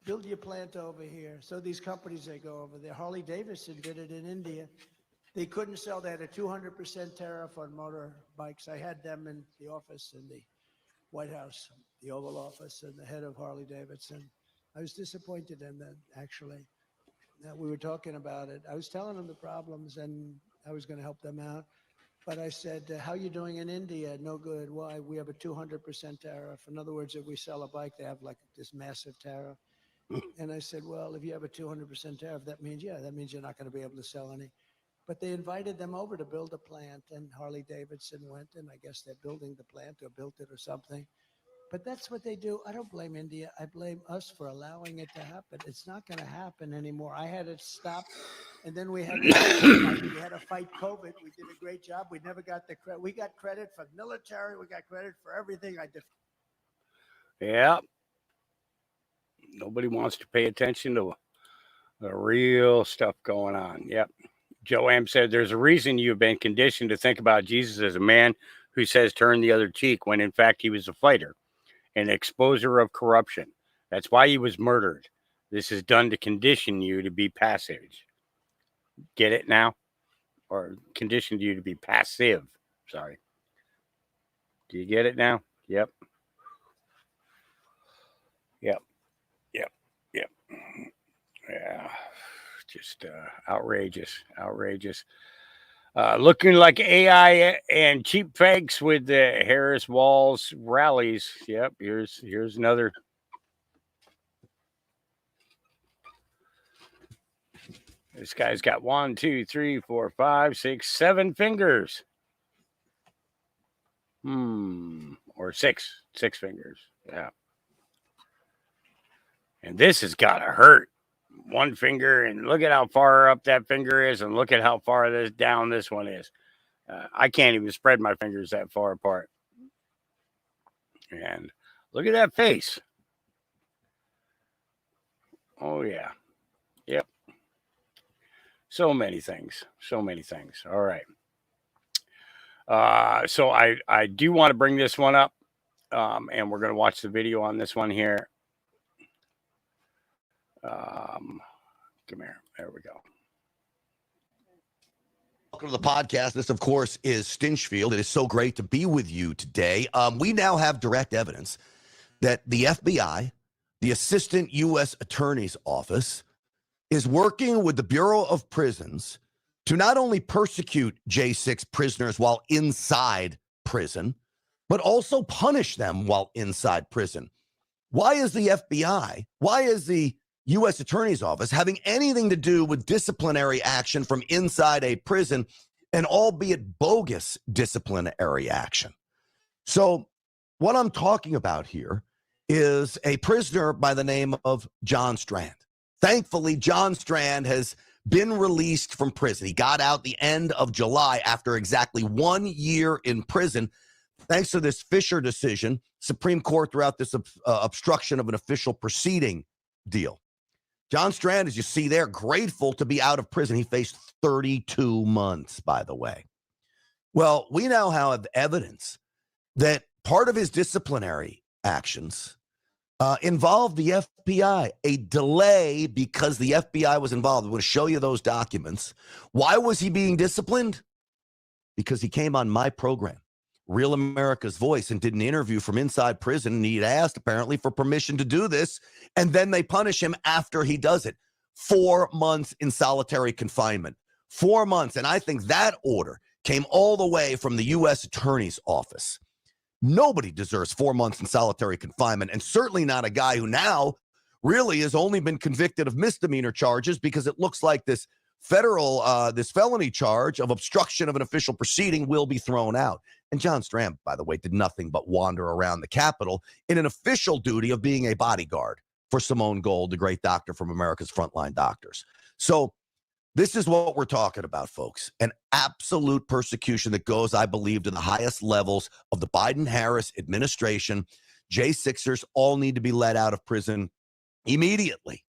Build your plant over here. So these companies, they go over there. Harley Davidson did it in India. They couldn't sell. They had a 200% tariff on motorbikes. I had them in the office in the White House, the Oval Office, and the head of Harley Davidson. I was disappointed in that, actually. We were talking about it. I was telling them the problems, and I was going to help them out. But I said, how are you doing in India? No good. Why? We have a 200% tariff. In other words, if we sell a bike, they have like this massive tariff. And I said, well, if you have a 200% tariff, that means you're not going to be able to sell any. But they invited them over to build a plant, and Harley Davidson went, and I guess they're building the plant or built it or something. But that's what they do. I don't blame India. I blame us for allowing it to happen. It's not going to happen anymore. I had it stop, and then we had to fight COVID. We did a great job. We never got the credit. We got credit for military. We got credit for everything. Yeah. Nobody wants to pay attention to the real stuff going on. Yep. Joanne said, there's a reason you've been conditioned to think about Jesus as a man who says turn the other cheek when in fact he was a fighter, an exposer of corruption. That's why he was murdered. This is done to condition you to be passive. Get it now? Or conditioned you to be passive. Sorry. Do you get it now? Yep. Yep. Yep. Yep. Yeah. Just outrageous. Looking like AI and cheap fakes with the Harris Walls rallies. Yep, here's another. This guy's got 1, 2, 3, 4, 5, 6, 7 fingers. Or six fingers. Yeah. And this has got to hurt. One finger, and look at how far up that finger is, and look at how far down this one is. I can't even spread my fingers that far apart. And look at that face. Oh, yeah. Yep. So many things. All right. So I do want to bring this one up, and we're going to watch the video on this one here. Come here. There we go. Welcome to the podcast. This, of course, is Stinchfield. It is so great to be with you today. We now have direct evidence that the FBI, the Assistant U.S. Attorney's Office, is working with the Bureau of Prisons to not only persecute J6 prisoners while inside prison, but also punish them while inside prison. Why is the FBI, why is the U.S. Attorney's Office having anything to do with disciplinary action from inside a prison, and albeit bogus disciplinary action? So what I'm talking about here is a prisoner by the name of John Strand. Thankfully, John Strand has been released from prison. He got out the end of July after exactly 1 year in prison. Thanks to this Fisher decision, Supreme Court threw out this obstruction of an official proceeding deal. John Strand, as you see there, grateful to be out of prison. He faced 32 months, by the way. Well, we now have evidence that part of his disciplinary actions involved the FBI, a delay because the FBI was involved. I'm going to show you those documents. Why was he being disciplined? Because he came on my program, Real America's Voice, and did an interview from inside prison, and he'd asked apparently for permission to do this, and then they punish him after he does it. 4 months in solitary confinement. 4 months, and I think that order came all the way from the U.S. Attorney's Office. Nobody deserves 4 months in solitary confinement, and certainly not a guy who now really has only been convicted of misdemeanor charges, because it looks like this this felony charge of obstruction of an official proceeding will be thrown out. And John Strand, by the way, did nothing but wander around the Capitol in an official duty of being a bodyguard for Simone Gold, the great doctor from America's Frontline Doctors. So this is what we're talking about, folks. An absolute persecution that goes, I believe, to the highest levels of the Biden-Harris administration. J6ers all need to be let out of prison immediately.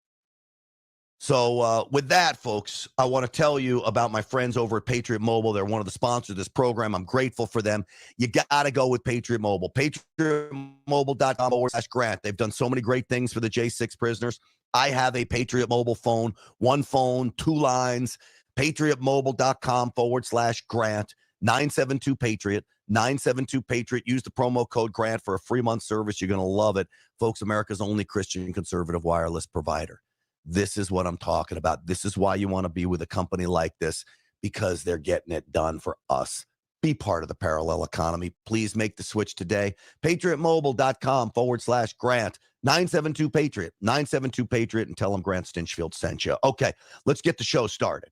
So with that, folks, I want to tell you about my friends over at Patriot Mobile. They're one of the sponsors of this program. I'm grateful for them. You got to go with Patriot Mobile. PatriotMobile.com/Grant. They've done so many great things for the J6 prisoners. I have a Patriot Mobile phone, 1 phone, 2 lines. PatriotMobile.com/Grant. 972-PATRIOT. 972-PATRIOT. Use the promo code GRANT for a free month service. You're going to love it. Folks, America's only Christian conservative wireless provider. This is what I'm talking about. This is why you want to be with a company like this, because they're getting it done for us. Be part of the parallel economy. Please make the switch today. PatriotMobile.com/Grant. 972-PATRIOT. 972-PATRIOT, and tell them Grant Stinchfield sent you. Okay, let's get the show started.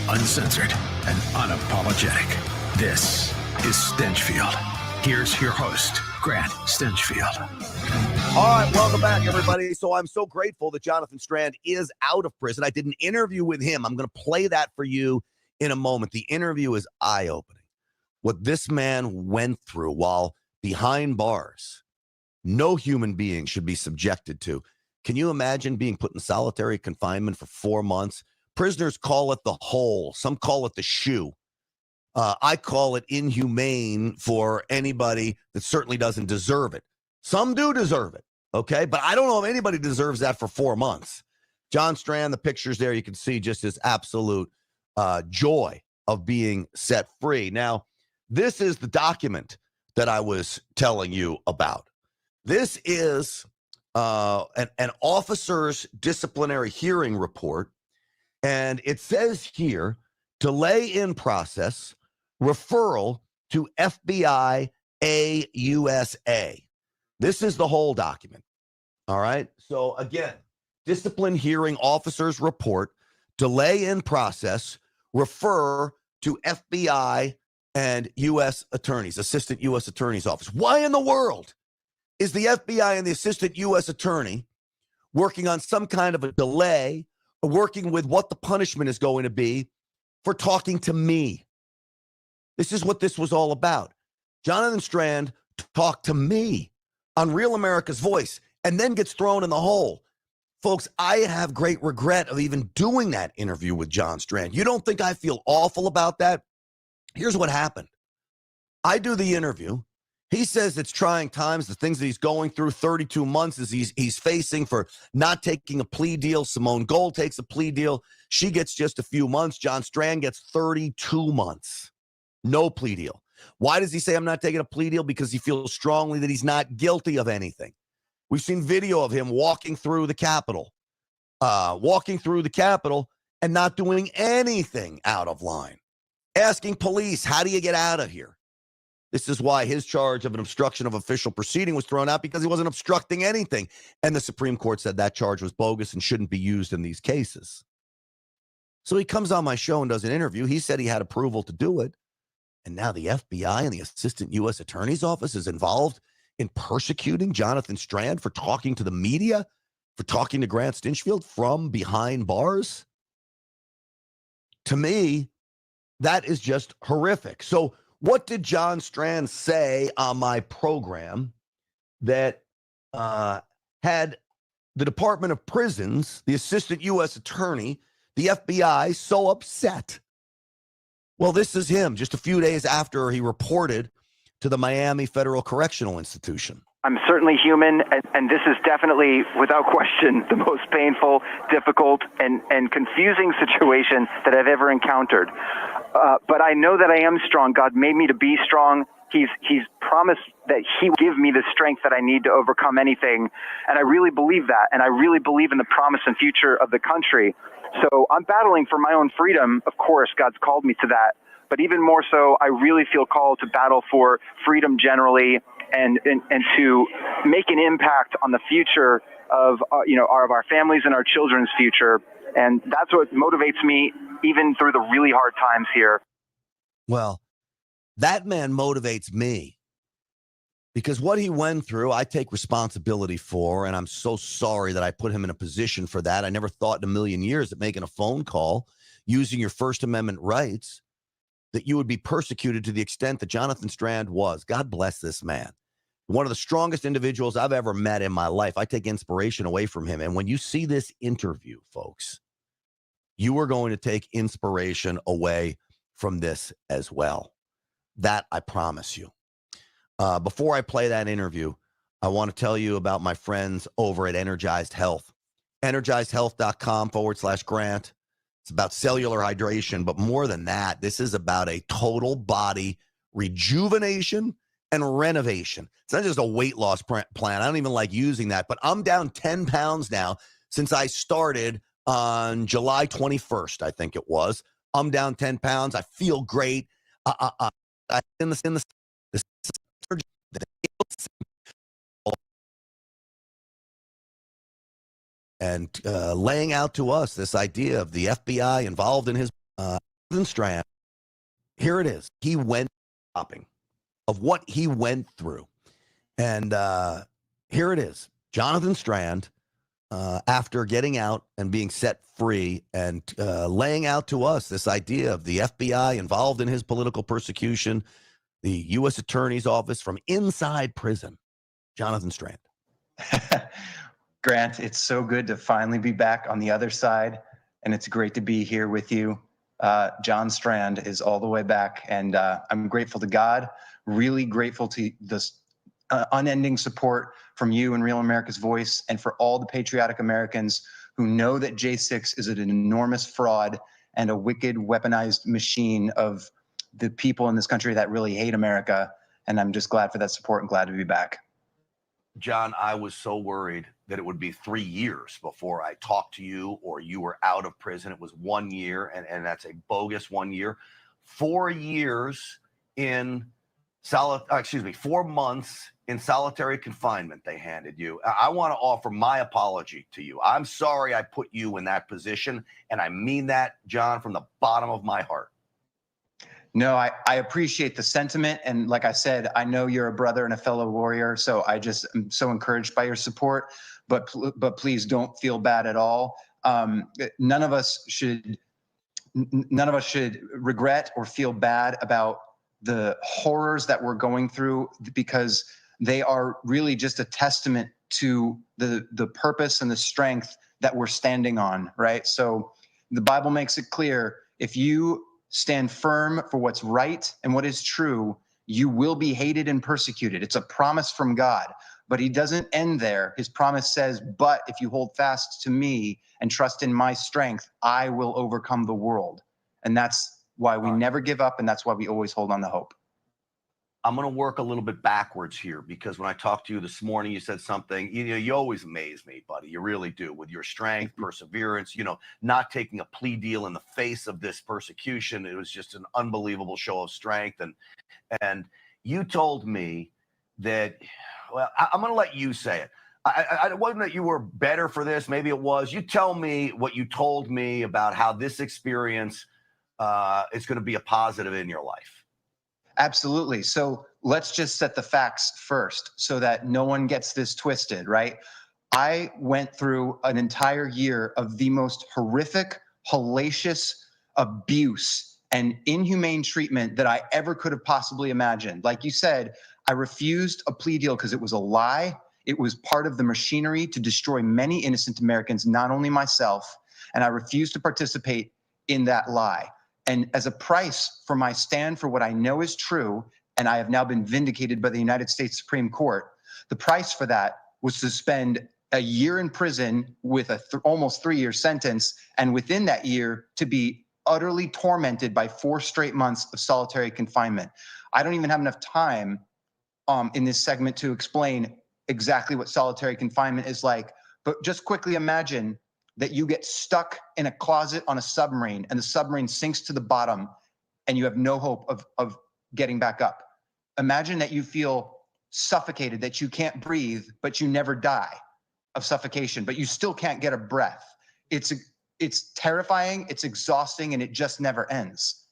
Uncensored and unapologetic. This is Stinchfield. Here's your host, Grant Stinchfield. All right, welcome back, everybody. So I'm so grateful that Jonathan Strand is out of prison. I did an interview with him. I'm going to play that for you in a moment. The interview is eye-opening. What this man went through while behind bars, no human being should be subjected to. Can you imagine being put in solitary confinement for 4 months? Prisoners call it the hole. Some call it the shoe. I call it inhumane for anybody that certainly doesn't deserve it. Some do deserve it, okay? But I don't know if anybody deserves that for 4 months. John Strand, the pictures there, you can see just his absolute joy of being set free. Now, this is the document that I was telling you about. This is an officer's disciplinary hearing report, and it says here, delay in process, referral to FBI AUSA. This is the whole document. All right. So again, discipline hearing officers report, delay in process, refer to FBI and U.S. attorneys, assistant U.S. attorney's office. Why in the world is the FBI and the assistant U.S. attorney working on some kind of a delay, or working with what the punishment is going to be for talking to me? This is what this was all about. Jonathan Strand talked to me on Real America's Voice and then gets thrown in the hole. Folks, I have great regret of even doing that interview with John Strand. You don't think I feel awful about that? Here's what happened. I do the interview. He says it's trying times, the things that he's going through, 32 months is he's facing for not taking a plea deal. Simone Gold takes a plea deal. She gets just a few months. John Strand gets 32 months. No plea deal. Why does he say I'm not taking a plea deal? Because he feels strongly that he's not guilty of anything. We've seen video of him walking through the Capitol and not doing anything out of line. Asking police, how do you get out of here? This is why his charge of an obstruction of official proceeding was thrown out, because he wasn't obstructing anything. And the Supreme Court said that charge was bogus and shouldn't be used in these cases. So he comes on my show and does an interview. He said he had approval to do it. And now the FBI and the Assistant U.S. Attorney's Office is involved in persecuting Jonathan Strand for talking to the media, for talking to Grant Stinchfield from behind bars. To me, that is just horrific. So what did John Strand say on my program that had the Department of Prisons, the assistant U.S. attorney, the FBI so upset? Well, this is him just a few days after he reported to the Miami Federal Correctional Institution. I'm certainly human, and this is definitely, without question, the most painful, difficult, and confusing situation that I've ever encountered. But I know that I am strong. God made me to be strong. He's promised that he will give me the strength that I need to overcome anything. And I really believe that. And I really believe in the promise and future of the country. So I'm battling for my own freedom. Of course, God's called me to that. But even more so, I really feel called to battle for freedom generally and to make an impact on the future of our families and our children's future. And that's what motivates me even through the really hard times here. Well, that man motivates me because what he went through, I take responsibility for, and I'm so sorry that I put him in a position for that. I never thought in a million years that making a phone call, using your First Amendment rights, that you would be persecuted to the extent that Jonathan Strand was. God bless this man. One of the strongest individuals I've ever met in my life. I take inspiration away from him. And when you see this interview, folks, you are going to take inspiration away from this as well. That I promise you. Before I play that interview, I want to tell you about my friends over at Energized Health. EnergizedHealth.com/Grant. It's about cellular hydration, but more than that, this is about a total body rejuvenation and renovation. It's not just a weight loss plan. I don't even like using that, but I'm down 10 pounds now since I started on July 21st, I think it was. I'm down 10 pounds. I feel great. And laying out to us this idea of the FBI involved in his Strand. Here it is. He went shopping of what he went through. And here it is. Jonathan Strand, after getting out and being set free and laying out to us this idea of the FBI involved in his political persecution, the U.S. Attorney's Office from inside prison. Jonathan Strand. Grant, it's so good to finally be back on the other side, and it's great to be here with you. John Strand is all the way back, and I'm grateful to God, really grateful to this unending support from you and Real America's Voice, and for all the patriotic Americans who know that J6 is an enormous fraud and a wicked, weaponized machine of the people in this country that really hate America. And I'm just glad for that support and glad to be back. John, I was so worried that it would be 3 years before I talked to you or you were out of prison. It was 1 year, and that's a bogus 1 year. 4 years in 4 months in solitary confinement they handed you. I want to offer my apology to you. I'm sorry I put you in that position, and I mean that, John, from the bottom of my heart. No, I appreciate the sentiment. And like I said, I know you're a brother and a fellow warrior. So I just am so encouraged by your support. But please don't feel bad at all. None of us should regret or feel bad about the horrors that we're going through, because they are really just a testament to the purpose and the strength that we're standing on, right? So the Bible makes it clear, if you stand firm for what's right and what is true, you will be hated and persecuted. It's a promise from God, but he doesn't end there. His promise says, but if you hold fast to me and trust in my strength, I will overcome the world. And that's why we never give up, and that's why we always hold on to hope. I'm going to work a little bit backwards here, because when I talked to you this morning, you said something, you always amaze me, buddy. You really do, with your strength, perseverance, not taking a plea deal in the face of this persecution. It was just an unbelievable show of strength. And you told me that, well, I'm going to let you say it. I wasn't that you were better for this. Maybe it was. You tell me what you told me about how this experience is going to be a positive in your life. Absolutely. So let's just set the facts first so that no one gets this twisted, right? I went through an entire year of the most horrific, hellacious abuse and inhumane treatment that I ever could have possibly imagined. Like you said, I refused a plea deal because it was a lie. It was part of the machinery to destroy many innocent Americans, not only myself. And I refused to participate in that lie. And as a price for my stand for what I know is true, and I have now been vindicated by the United States Supreme Court, the price for that was to spend a year in prison with a almost 3-year sentence, and within that year to be utterly tormented by 4 straight months of solitary confinement. I don't even have enough time in this segment to explain exactly what solitary confinement is like, but just quickly imagine that you get stuck in a closet on a submarine and the submarine sinks to the bottom and you have no hope of getting back up. Imagine that you feel suffocated, that you can't breathe, but you never die of suffocation, but you still can't get a breath. It's terrifying, it's exhausting, and it just never ends.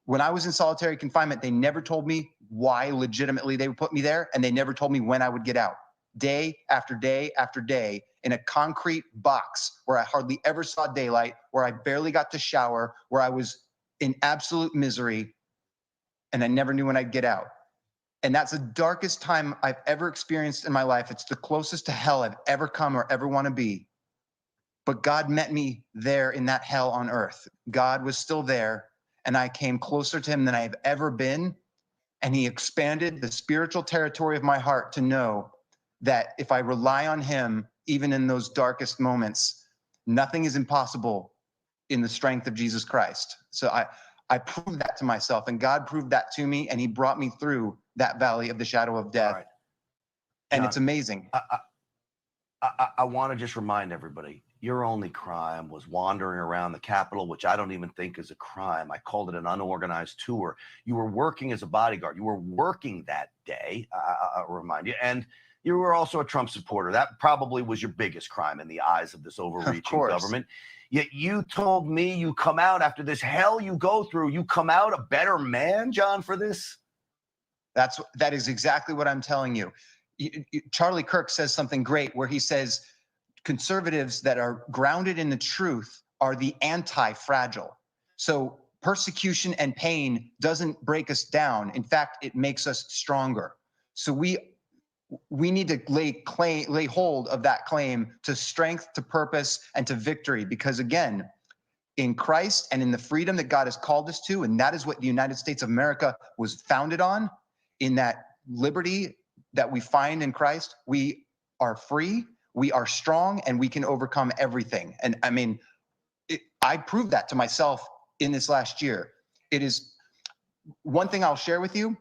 When I was in solitary confinement, they never told me why legitimately they would put me there, and they never told me when I would get out. Day after day after day in a concrete box where I hardly ever saw daylight, where I barely got to shower, where I was in absolute misery, and I never knew when I'd get out. And that's the darkest time I've ever experienced in my life. It's the closest to hell I've ever come or ever want to be. But God met me there in that hell on earth. God was still there, and I came closer to him than I have ever been. And he expanded the spiritual territory of my heart to know that if I rely on him, even in those darkest moments, nothing is impossible in the strength of Jesus Christ. So I proved that to myself, and God proved that to me, and he brought me through that valley of the shadow of death. Right. And John, it's amazing. I want to just remind everybody, your only crime was wandering around the Capitol, which I don't even think is a crime. I called it an unorganized tour. You were working as a bodyguard. You were working that day, I'll remind you. And you were also a Trump supporter. That probably was your biggest crime in the eyes of this overreaching government. Yet you told me you come out after this hell you go through, you come out a better man, John, for this? That is exactly what I'm telling you. Charlie Kirk says something great where he says conservatives that are grounded in the truth are the anti-fragile. So persecution and pain doesn't break us down. In fact, it makes us stronger. So we need to lay hold of that claim to strength, to purpose, and to victory. Because again, in Christ and in the freedom that God has called us to, and that is what the United States of America was founded on, in that liberty that we find in Christ, we are free, we are strong, and we can overcome everything. And I mean, I proved that to myself in this last year. It is one thing I'll share with you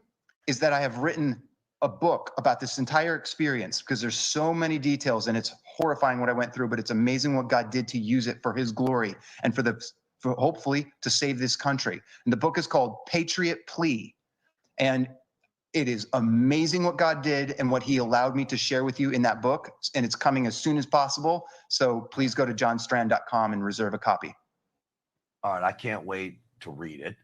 is that I have written a book about this entire experience because there's so many details and it's horrifying what I went through, but it's amazing what God did to use it for his glory and for hopefully to save this country. And the book is called Patriot Plea. And it is amazing what God did and what he allowed me to share with you in that book. And it's coming as soon as possible. So please go to johnstrand.com and reserve a copy. All right, I can't wait to read it,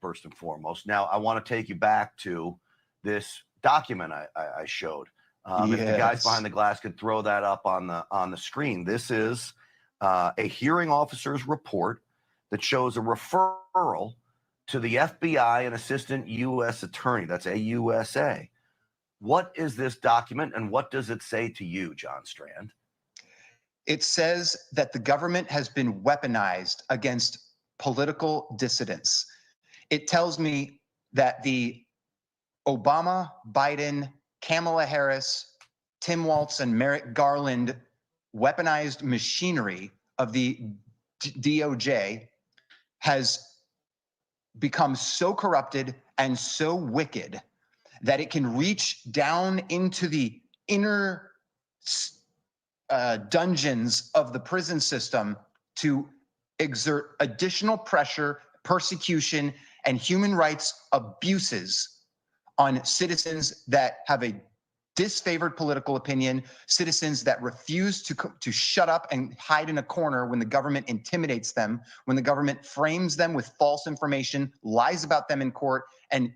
first and foremost. Now, I want to take you back to this document I showed. If the guys behind the glass could throw that up on the screen. This is a hearing officer's report that shows a referral to the FBI and Assistant U.S. Attorney. That's AUSA. What is this document and what does it say to you, John Strand? It says that the government has been weaponized against political dissidents. It tells me that the Obama, Biden, Kamala Harris, Tim Walz, and Merrick Garland weaponized machinery of the DOJ has become so corrupted and so wicked that it can reach down into the inner dungeons of the prison system to exert additional pressure, persecution, and human rights abuses on citizens that have a disfavored political opinion, citizens that refuse to shut up and hide in a corner when the government intimidates them, when the government frames them with false information, lies about them in court, and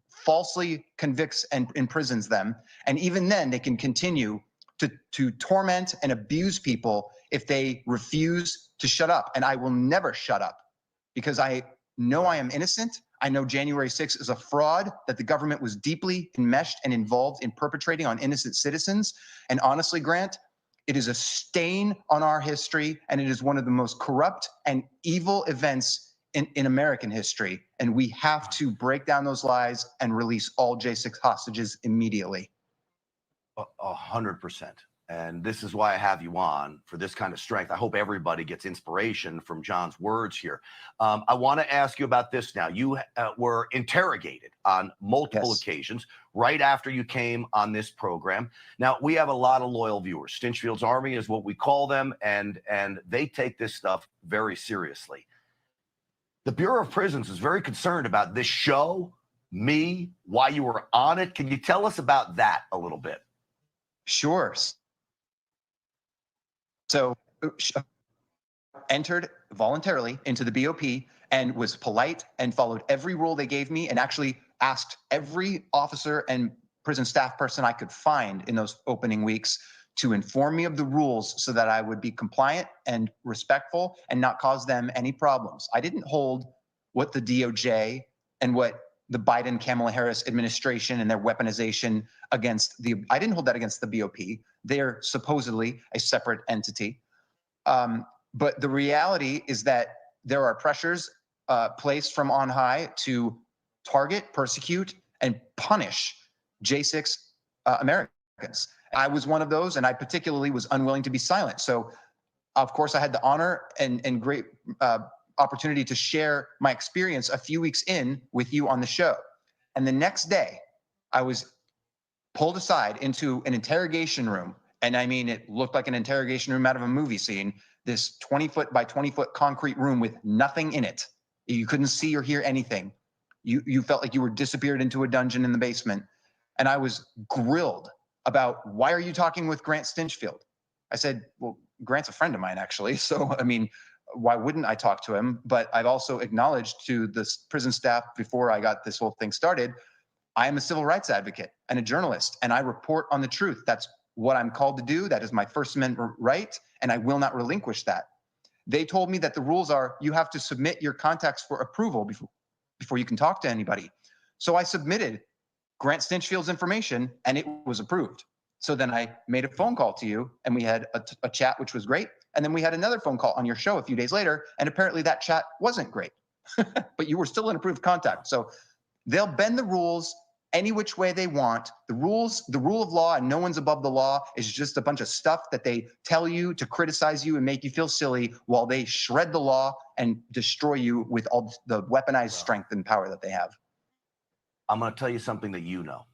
falsely convicts and imprisons them. And even then, they can continue to torment and abuse people if they refuse to shut up. And I will never shut up. because I know I am innocent. I know January 6th is a fraud that the government was deeply enmeshed and involved in perpetrating on innocent citizens. And honestly, Grant, it is a stain on our history, and it is one of the most corrupt and evil events in American history. And we have to break down those lies and release all J6 hostages immediately. 100%. And this is why I have you on, for this kind of strength. I hope everybody gets inspiration from John's words here. I want to ask you about this now. You were interrogated on multiple occasions right after you came on this program. Now, we have a lot of loyal viewers. Stinchfield's Army is what we call them, and they take this stuff very seriously. The Bureau of Prisons is very concerned about this show, me, why you were on it. Can you tell us about that a little bit? Sure. So entered voluntarily into the BOP and was polite and followed every rule they gave me, and actually asked every officer and prison staff person I could find in those opening weeks to inform me of the rules so that I would be compliant and respectful and not cause them any problems. I didn't hold what the DOJ and what the Biden-Kamala Harris administration and their weaponization I didn't hold that against the BOP. They're supposedly a separate entity. But the reality is that there are pressures placed from on high to target, persecute, and punish J6 Americans. I was one of those, and I particularly was unwilling to be silent. So, of course, I had the honor and great opportunity to share my experience a few weeks in with you on the show. And the next day, I was pulled aside into an interrogation room. And I mean, it looked like an interrogation room out of a movie scene, this 20-foot by 20-foot concrete room with nothing in it. You couldn't see or hear anything. You felt like you were disappeared into a dungeon in the basement. And I was grilled about, why are you talking with Grant Stinchfield? I said, well, Grant's a friend of mine, actually. So, I mean, why wouldn't I talk to him? But I've also acknowledged to the prison staff before I got this whole thing started, I am a civil rights advocate and a journalist, and I report on the truth. That's what I'm called to do. That is my First Amendment right, and I will not relinquish that. They told me that the rules are you have to submit your contacts for approval before you can talk to anybody. So I submitted Grant Stinchfield's information, and it was approved. So then I made a phone call to you, and we had a chat, which was great. And then we had another phone call on your show a few days later, and apparently that chat wasn't great. But you were still in approved contact. So they'll bend the rules any which way they want. The rule of law, and no one's above the law, is just a bunch of stuff that they tell you to criticize you and make you feel silly, while they shred the law and destroy you with all the weaponized strength and power that they have. I'm going to tell you something that you know.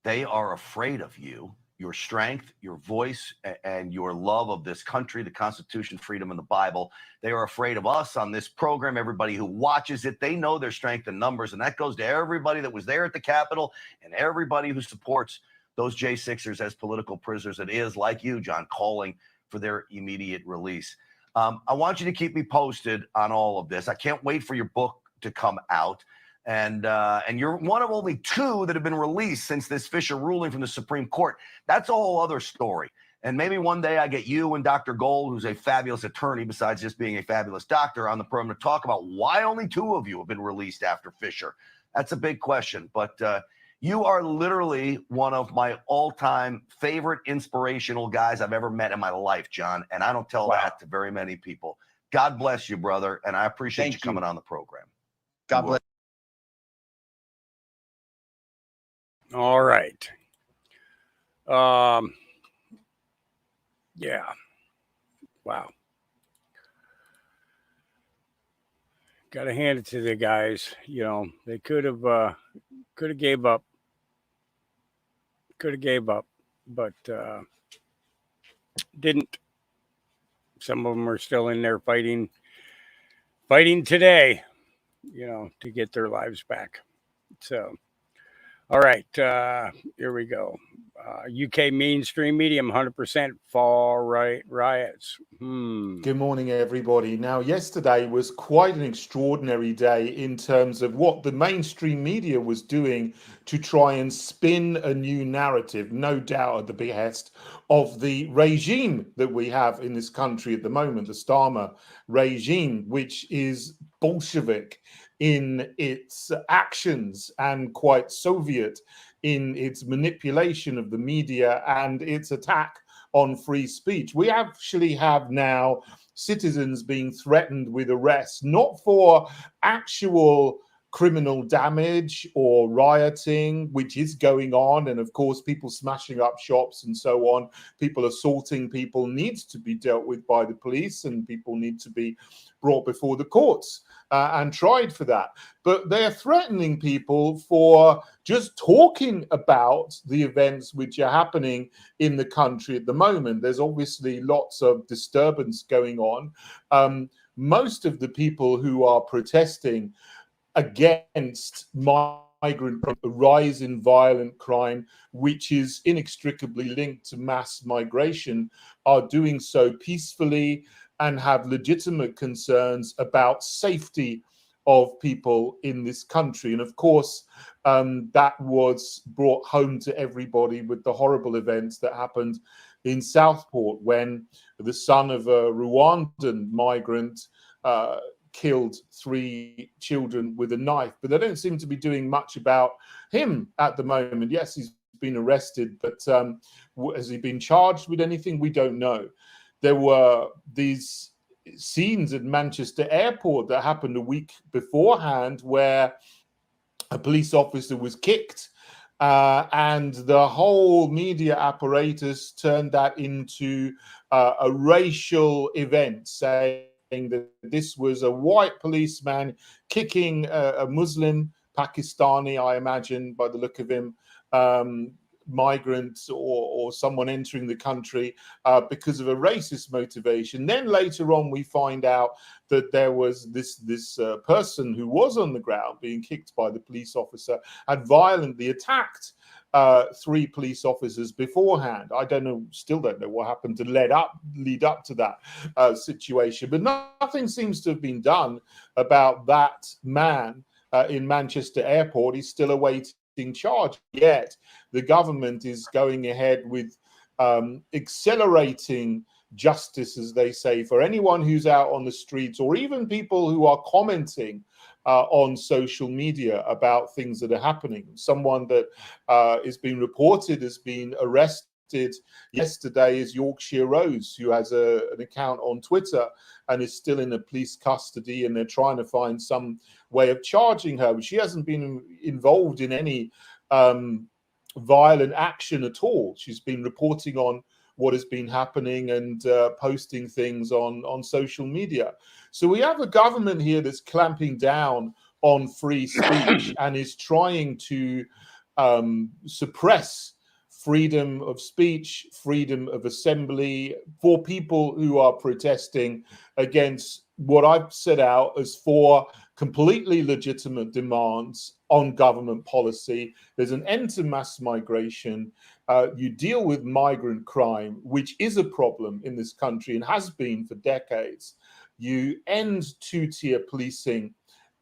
They are afraid of you, your strength, your voice, and your love of this country, the Constitution, freedom, and the Bible. They are afraid of us on this program, everybody who watches it. They know their strength in numbers, and that goes to everybody that was there at the Capitol and everybody who supports those J6ers as political prisoners. It is, like you, John, calling for their immediate release. I want you to keep me posted on all of this. I can't wait for your book to come out. And you're one of only two that have been released since this Fisher ruling from the Supreme Court. That's a whole other story. And maybe one day I get you and Dr. Gold, who's a fabulous attorney besides just being a fabulous doctor, on the program to talk about why only two of you have been released after Fisher. That's a big question. But you are literally one of my all-time favorite inspirational guys I've ever met in my life, John. And I don't tell that to very many people. God bless you, brother. And I appreciate you coming on the program. God bless. All right. Yeah. Wow. Got to hand it to the guys. You know, they could have gave up. But didn't. Some of them are still in there fighting today, you know, to get their lives back. So, All right, here we go. UK mainstream media, 100% far right riots. Good morning, everybody. Now, yesterday was quite an extraordinary day in terms of what the mainstream media was doing to try and spin a new narrative, no doubt at the behest of the regime that we have in this country at the moment, the Starmer regime, which is Bolshevik in its actions and quite Soviet in its manipulation of the media and its attack on free speech. We actually have now citizens being threatened with arrest, not for actual criminal damage or rioting, which is going on, and of course people smashing up shops and so on, people assaulting people needs to be dealt with by the police, and people need to be brought before the courts and tried for that. But they're threatening people for just talking about the events which are happening in the country at the moment. There's obviously lots of disturbance going on. Most of the people who are protesting against migrant, a rise in violent crime, which is inextricably linked to mass migration, are doing so peacefully and have legitimate concerns about safety of people in this country. And of course, that was brought home to everybody with the horrible events that happened in Southport when the son of a Rwandan migrant killed 3 children with a knife. But they don't seem to be doing much about him at the moment. Yes, he's been arrested, but has he been charged with anything? We don't know. There were these scenes at Manchester Airport that happened a week beforehand where a police officer was kicked and the whole media apparatus turned that into a racial event, saying that this was a white policeman kicking a Muslim, Pakistani, I imagine, by the look of him, migrants or someone entering the country because of a racist motivation. Then later on, we find out that there was this person who was on the ground being kicked by the police officer, had violently attacked 3 police officers beforehand. I still don't know what happened to lead up to that situation, but nothing seems to have been done about that man in Manchester Airport. He's still awaiting charge, yet the government is going ahead with accelerating justice, as they say, for anyone who's out on the streets, or even people who are commenting on social media about things that are happening. Someone that is being reported as being arrested yesterday is Yorkshire Rose, who has an account on Twitter and is still in a police custody, and they're trying to find some way of charging her. But she hasn't been involved in any violent action at all. She's been reporting on what has been happening and posting things on social media. So we have a government here that's clamping down on free speech and is trying to suppress freedom of speech, freedom of assembly for people who are protesting against what I've set out as 4 completely legitimate demands on government policy. There's an end to mass migration. You deal with migrant crime, which is a problem in this country and has been for decades. You end 2-tier policing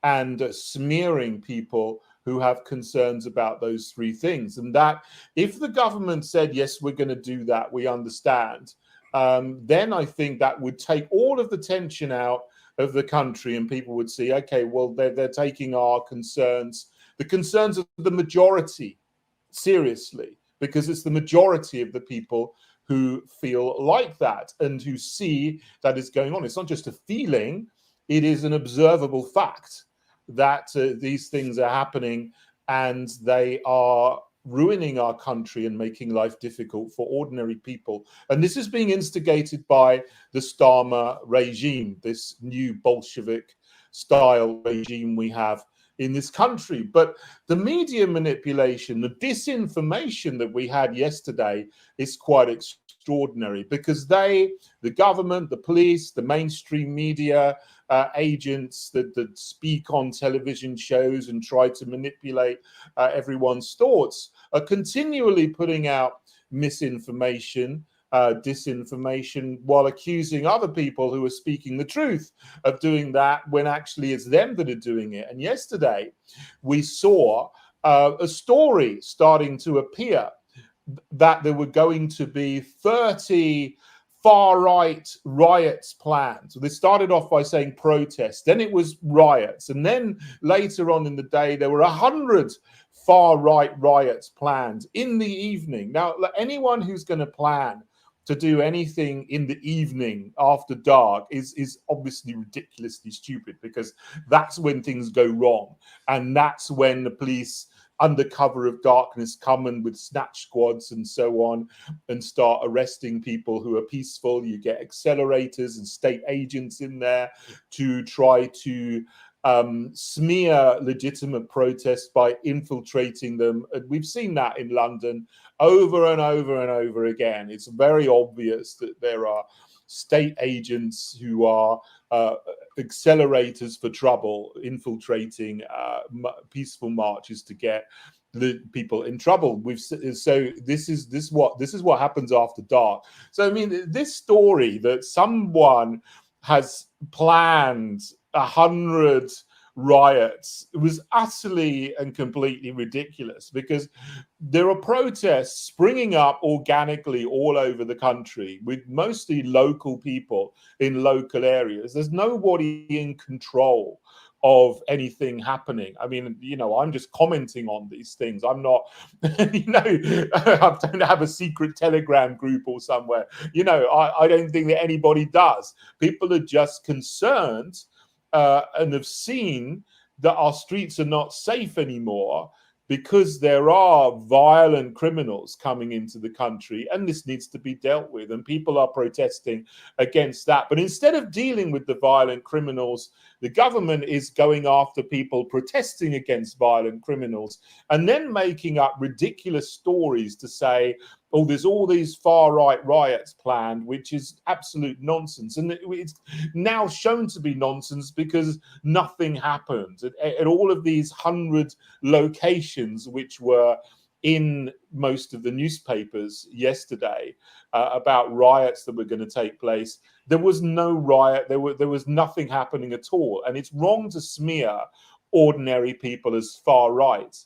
and smearing people who have concerns about those 3 things. And that, if the government said, yes, we're going to do that, we understand, then I think that would take all of the tension out of the country, and people would see, okay, well, they're taking our concerns, the concerns of the majority, seriously, because it's the majority of the people who feel like that and who see that is going on. It's not just a feeling, it is an observable fact that these things are happening, and they are ruining our country and making life difficult for ordinary people. And this is being instigated by the Starmer regime, this new Bolshevik style regime we have in this country. But the media manipulation, the disinformation that we had yesterday is quite extraordinary, because the government, the police, the mainstream media, agents that speak on television shows and try to manipulate everyone's thoughts are continually putting out misinformation, disinformation, while accusing other people who are speaking the truth of doing that when actually it's them that are doing it. And yesterday we saw a story starting to appear that there were going to be 30 far-right riots planned. So they started off by saying protests, then it was riots, and then later on in the day there were 100 far-right riots planned in the evening. Now, anyone who's going to plan to do anything in the evening after dark is obviously ridiculously stupid, because that's when things go wrong, and that's when the police under cover of darkness come in with snatch squads and so on and start arresting people who are peaceful. You get accelerators and state agents in there to try to smear legitimate protests by infiltrating them. And we've seen that in London over and over and over again. It's very obvious that there are state agents who are accelerators for trouble, infiltrating peaceful marches to get the people in trouble. So this is what happens after dark. So I mean, this story that someone has planned 100 riots was utterly and completely ridiculous, because there are protests springing up organically all over the country with mostly local people in local areas. There's nobody in control of anything happening. I mean, I'm just commenting on these things. I'm not, I don't have a secret Telegram group or somewhere. I don't think that anybody does. People are just concerned and have seen that our streets are not safe anymore because there are violent criminals coming into the country, and this needs to be dealt with, and people are protesting against that. But instead of dealing with the violent criminals, the government is going after people protesting against violent criminals and then making up ridiculous stories to say, oh, there's all these far-right riots planned, which is absolute nonsense. And it's now shown to be nonsense because nothing happened. At all of these 100 locations, which were in most of the newspapers yesterday about riots that were going to take place, there was no riot. There was nothing happening at all. And it's wrong to smear ordinary people as far right,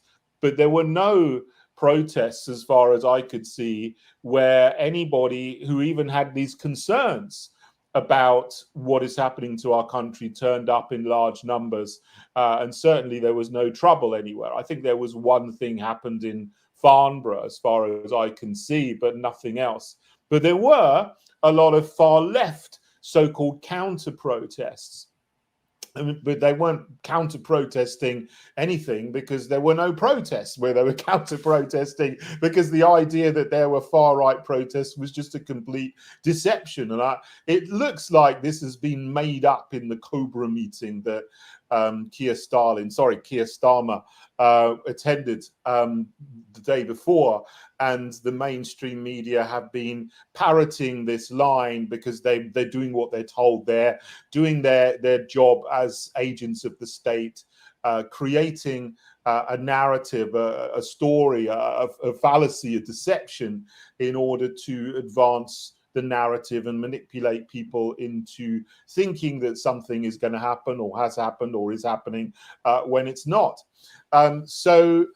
but there were no protests, as far as I could see, where anybody who even had these concerns about what is happening to our country turned up in large numbers. And certainly there was no trouble anywhere. I think there was one thing happened in Farnborough, as far as I can see, but nothing else. But there were a lot of far left so-called counter protests. But they weren't counter protesting anything, because there were no protests where they were counter protesting, because the idea that there were far right protests was just a complete deception. And it looks like this has been made up in the Cobra meeting that Keir Starmer attended the day before, and the mainstream media have been parroting this line because they're doing what they're told. They're doing their job as agents of the state, creating a narrative, a story, a fallacy, a deception, in order to advance the narrative and manipulate people into thinking that something is going to happen or has happened or is happening when it's not. So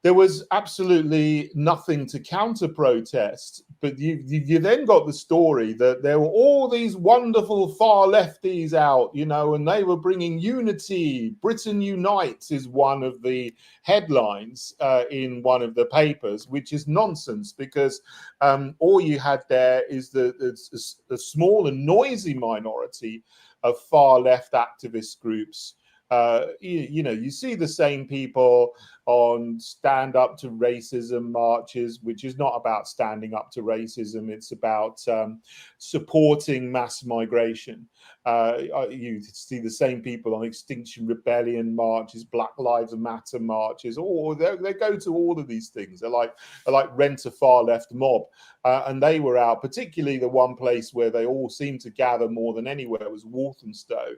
there was absolutely nothing to counter protest, but you then got the story that there were all these wonderful far lefties out, and they were bringing unity. Britain Unites is one of the headlines in one of the papers, which is nonsense, because all you had there is a small and noisy minority of far left activist groups You see the same people on stand up to racism marches, which is not about standing up to racism. It's about supporting mass migration. You see the same people on Extinction Rebellion marches, Black Lives Matter marches, or they go to all of these things. They're like rent a far left mob. And they were out, particularly the one place where they all seemed to gather more than anywhere was Walthamstow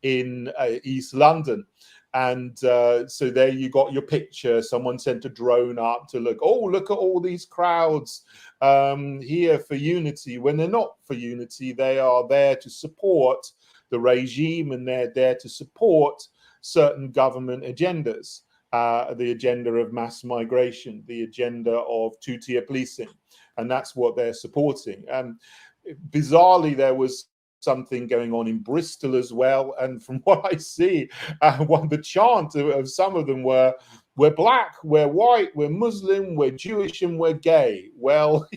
in East London. And so there you got your picture. Someone sent a drone up to look at all these crowds here for unity. When they're not for unity, they are there to support the regime, and they're there to support certain government agendas. The agenda of mass migration, the agenda of two-tier policing, and that's what they're supporting. Bizarrely, there was something going on in Bristol as well, and from what I see, the chant of some of them were, "We're black, we're white, we're Muslim, we're Jewish, and we're gay." Well,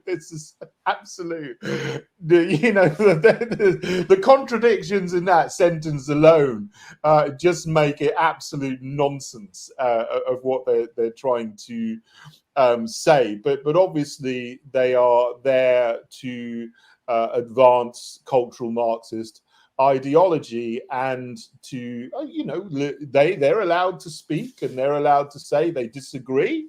this is absolute. The contradictions in that sentence alone just make it absolute nonsense of what they're trying to say. But obviously they are there to advance cultural Marxist ideology, and to they're allowed to speak, and they're allowed to say they disagree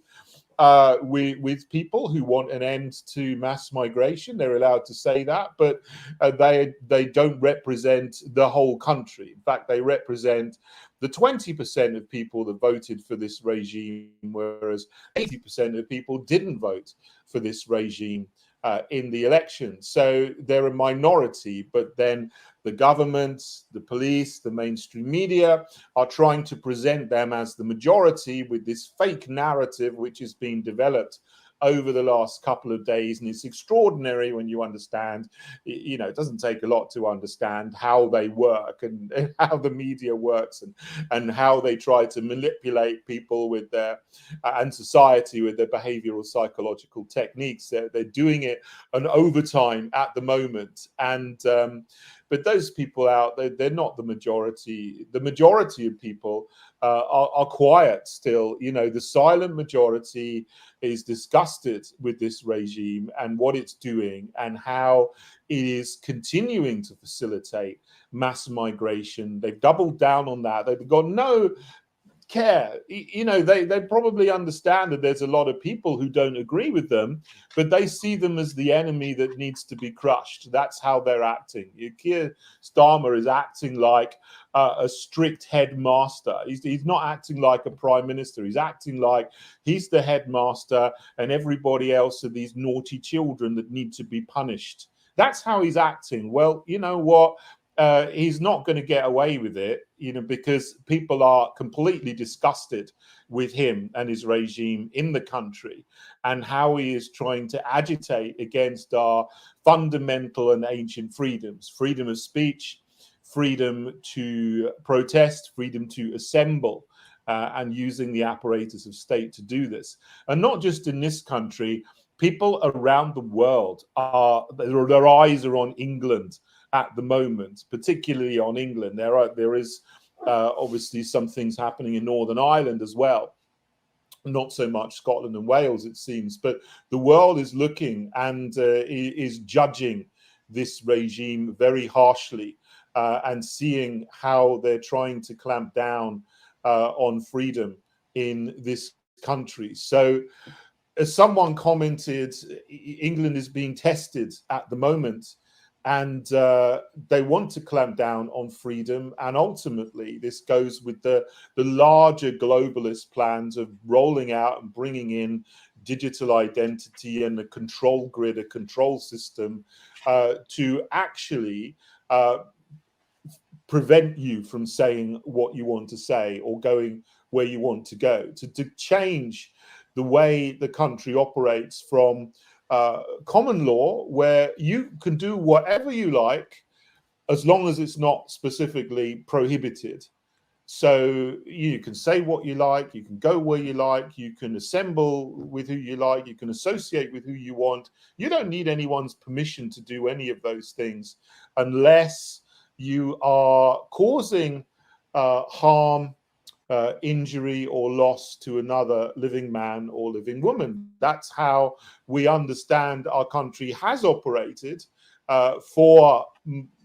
with people who want an end to mass migration. They're allowed to say that, but they don't represent the whole country. In fact, they represent the 20% of people that voted for this regime, whereas 80% of people didn't vote for this regime in the election. So they're a minority, but then the government, the police, the mainstream media are trying to present them as the majority with this fake narrative which is being developed over the last couple of days. And it's extraordinary when you understand, it doesn't take a lot to understand how they work, and how the media works, and how they try to manipulate people with their and society with their behavioral psychological techniques. They're doing it an overtime at the moment. And but those people out there, they're not the majority. The majority of people are quiet still. The silent majority is disgusted with this regime and what it's doing, and how it is continuing to facilitate mass migration. They've doubled down on that. They've got no care. They probably understand that there's a lot of people who don't agree with them, but they see them as the enemy that needs to be crushed. That's how they're acting. Keir Starmer is acting like a strict headmaster. He's not acting like a prime minister. He's acting like he's the headmaster, and everybody else are these naughty children that need to be punished. That's how he's acting. Well, you know what? He's not going to get away with it, because people are completely disgusted with him and his regime in the country, and how he is trying to agitate against our fundamental and ancient freedoms: freedom of speech, freedom to protest, freedom to assemble, and using the apparatus of state to do this. And not just in this country, people around the world their eyes are on England at the moment, particularly on England. There is obviously some things happening in Northern Ireland as well. Not so much Scotland and Wales, it seems, but the world is looking and is judging this regime very harshly, and seeing how they're trying to clamp down on freedom in this country. So, as someone commented, England is being tested at the moment, and they want to clamp down on freedom. And ultimately, this goes with the larger globalist plans of rolling out and bringing in digital identity and a control grid, a control system, to actually prevent you from saying what you want to say or going where you want to go, to change the way the country operates from common law, where you can do whatever you like as long as it's not specifically prohibited. So you can say what you like, you can go where you like, you can assemble with who you like, you can associate with who you want. You don't need anyone's permission to do any of those things unless you are causing harm, injury, or loss to another living man or living woman. That's how we understand our country has operated for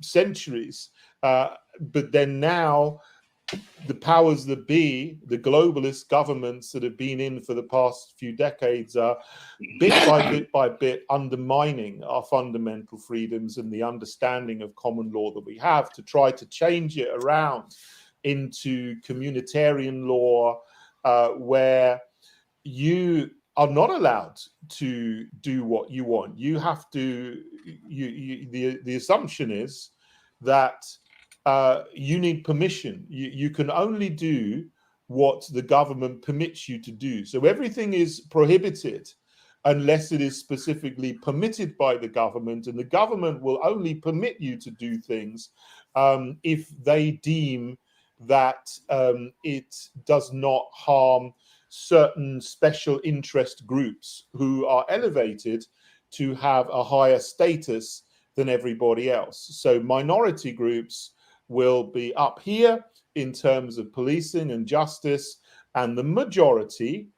centuries. But then now, the powers that be, the globalist governments that have been in for the past few decades, are bit by bit undermining our fundamental freedoms and the understanding of common law that we have, to try to change it around into communitarian law, where you are not allowed to do what you want. You have to, the assumption is that you need permission. You can only do what the government permits you to do. So everything is prohibited unless it is specifically permitted by the government, and the government will only permit you to do things if they deem that it does not harm certain special interest groups who are elevated to have a higher status than everybody else. So minority groups will be up here in terms of policing and justice, and the majority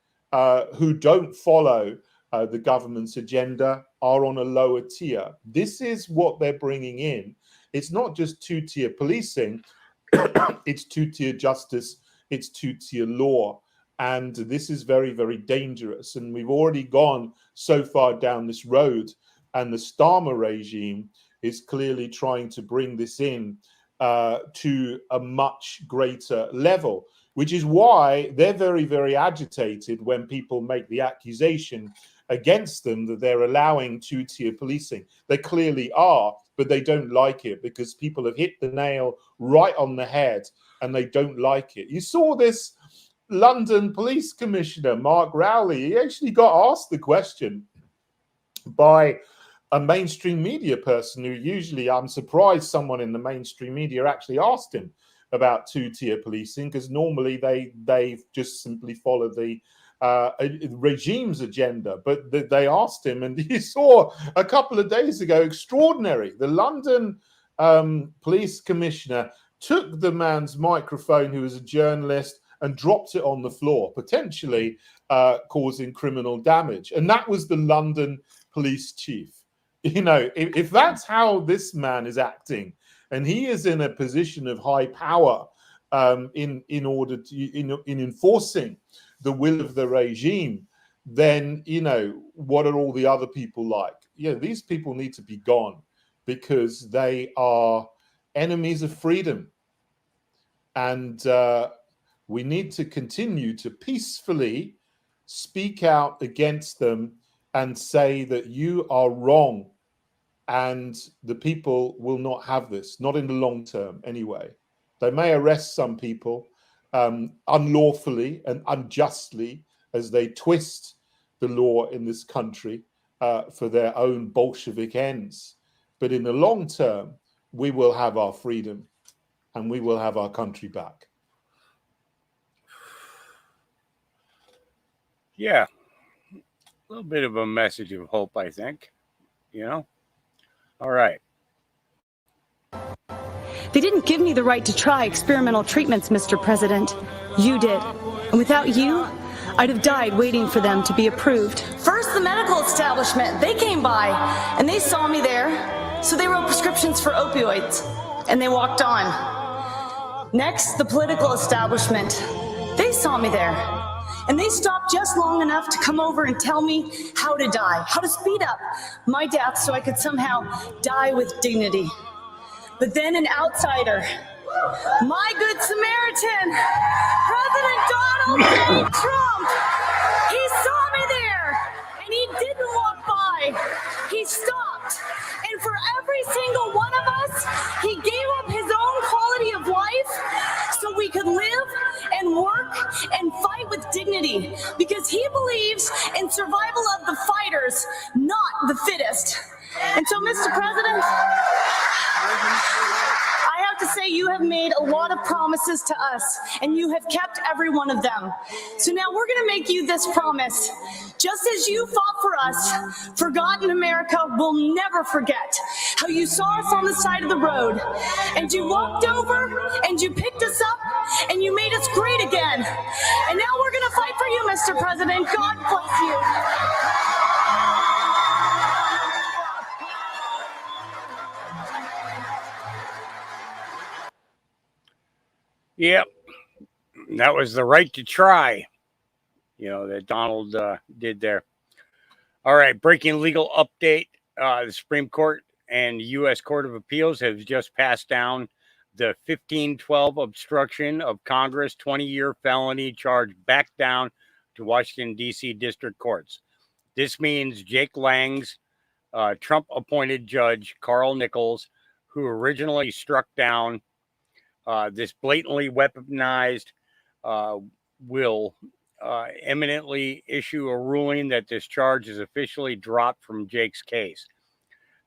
who don't follow the government's agenda are on a lower tier. This is what they're bringing in. It's not just two-tier policing, it's two-tier justice, it's two-tier law. And this is very, very dangerous. And we've already gone so far down this road, and the Starmer regime is clearly trying to bring this in to a much greater level, which is why they're very, very agitated when people make the accusation against them that they're allowing two-tier policing. They clearly are, but they don't like it because people have hit the nail right on the head and they don't like it. You saw this London Police Commissioner, Mark Rowley. He actually got asked the question by a mainstream media person who usually, I'm surprised someone in the mainstream media actually asked him about two-tier policing, because normally they just simply follow the regime's agenda. But they asked him, and you saw a couple of days ago, extraordinary. The London police commissioner took the man's microphone, who was a journalist, and dropped it on the floor, potentially causing criminal damage. And that was the London police chief. You know, if that's how this man is acting, and he is in a position of high power in order to in enforcing the will of the regime, then, you know, what are all the other people like? Yeah, these people need to be gone because they are enemies of freedom. And we need to continue to peacefully speak out against them and say that you are wrong, and the people will not have this, not in the long term anyway. They may arrest some people unlawfully and unjustly as they twist the law in this country for their own Bolshevik ends. But in the long term, we will have our freedom and we will have our country back. Yeah, a little bit of a message of hope, I think, you know? All right. They didn't give me the right to try experimental treatments, Mr. President. You did. And without you, I'd have died waiting for them to be approved. First, the medical establishment. They came by, and they saw me there, so they wrote prescriptions for opioids, and they walked on. Next, the political establishment. They saw me there, and they stopped just long enough to come over and tell me how to die, how to speed up my death so I could somehow die with dignity. But then an outsider, my good Samaritan, President Donald J. Trump, he saw me there, and he didn't walk by. He stopped, and for every single one of us, he gave up his own quality of life so we could live and work and fight with dignity, because he believes in survival of the fighters, not the fittest. And so, Mr. President, I have to say you have made a lot of promises promises to us, and you have kept every one of them. So now we're going to make you this promise. Just as you fought for us, Forgotten America will never forget how you saw us on the side of the road, and you walked over, and you picked us up, and you made us great again. And now we're going to fight for you, Mr. President. God bless you. Yep. That was the right to try, that Donald did there. All right. Breaking legal update. The Supreme Court and U.S. Court of Appeals have just passed down the 1512 obstruction of Congress 20-year felony charge back down to Washington, D.C. district courts. This means Jake Lang's Trump-appointed judge, Carl Nichols, who originally struck down this blatantly weaponized will imminently issue a ruling that this charge is officially dropped from Jake's case.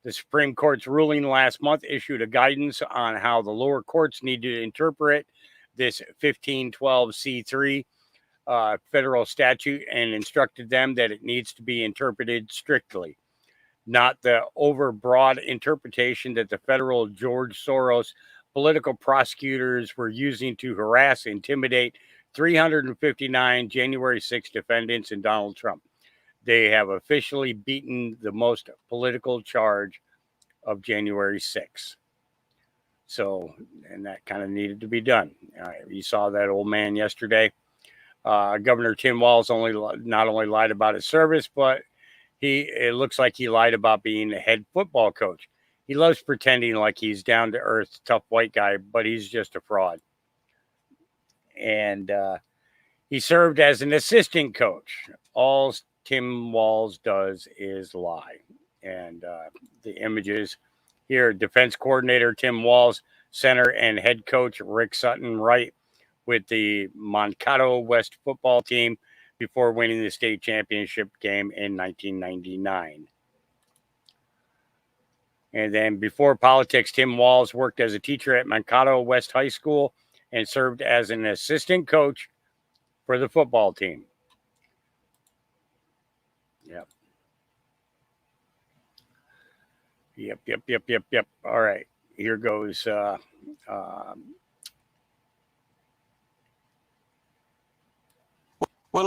The Supreme Court's ruling last month issued a guidance on how the lower courts need to interpret this 1512C3 federal statute and instructed them that it needs to be interpreted strictly, not the overbroad interpretation that the federal George Soros political prosecutors were using to harass, intimidate 359 January 6 defendants and Donald Trump. They have officially beaten the most political charge of January 6. So, and that kind of needed to be done. You saw that old man yesterday. Governor Tim Walz not only lied about his service, but it looks like he lied about being a head football coach. He loves pretending like he's down to earth, tough white guy, but he's just a fraud. And he served as an assistant coach. All Tim Walz does is lie. And the images here, defense coordinator Tim Walz, center and head coach Rick Sutton Wright with the Mankato West football team before winning the state championship game in 1999. And then before politics, Tim Walz worked as a teacher at Mankato West High School and served as an assistant coach for the football team. Yep. All right, here goes. Well,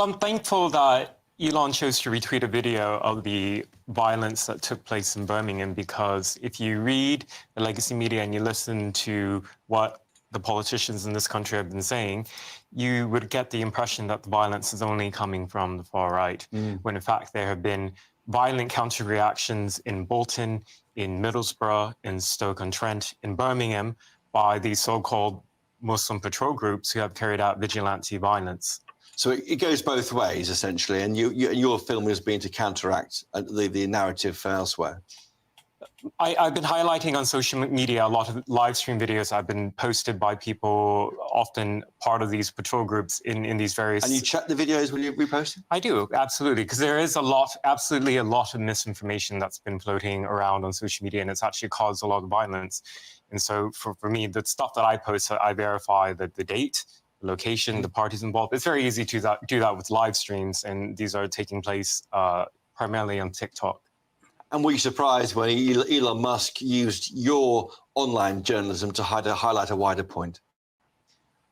I'm thankful that Elon chose to retweet a video of the violence that took place in Birmingham, because if you read the legacy media and you listen to what the politicians in this country have been saying, you would get the impression that the violence is only coming from the far right, when in fact there have been violent counter-reactions in Bolton, in Middlesbrough, in Stoke-on-Trent, in Birmingham, by these so-called Muslim patrol groups who have carried out vigilante violence. So it goes both ways, essentially, and your film has been to counteract the narrative elsewhere. I've been highlighting on social media a lot of live stream videos have been posted by people, often part of these patrol groups in these various... And you check the videos when you repost them? I do, absolutely, because there is absolutely a lot of misinformation that's been floating around on social media, and it's actually caused a lot of violence. And so for me, the stuff that I post, I verify that the date, the location, the parties involved. It's very easy to do that with live streams, and these are taking place primarily on TikTok. And were you surprised when Elon Musk used your online journalism to highlight a wider point?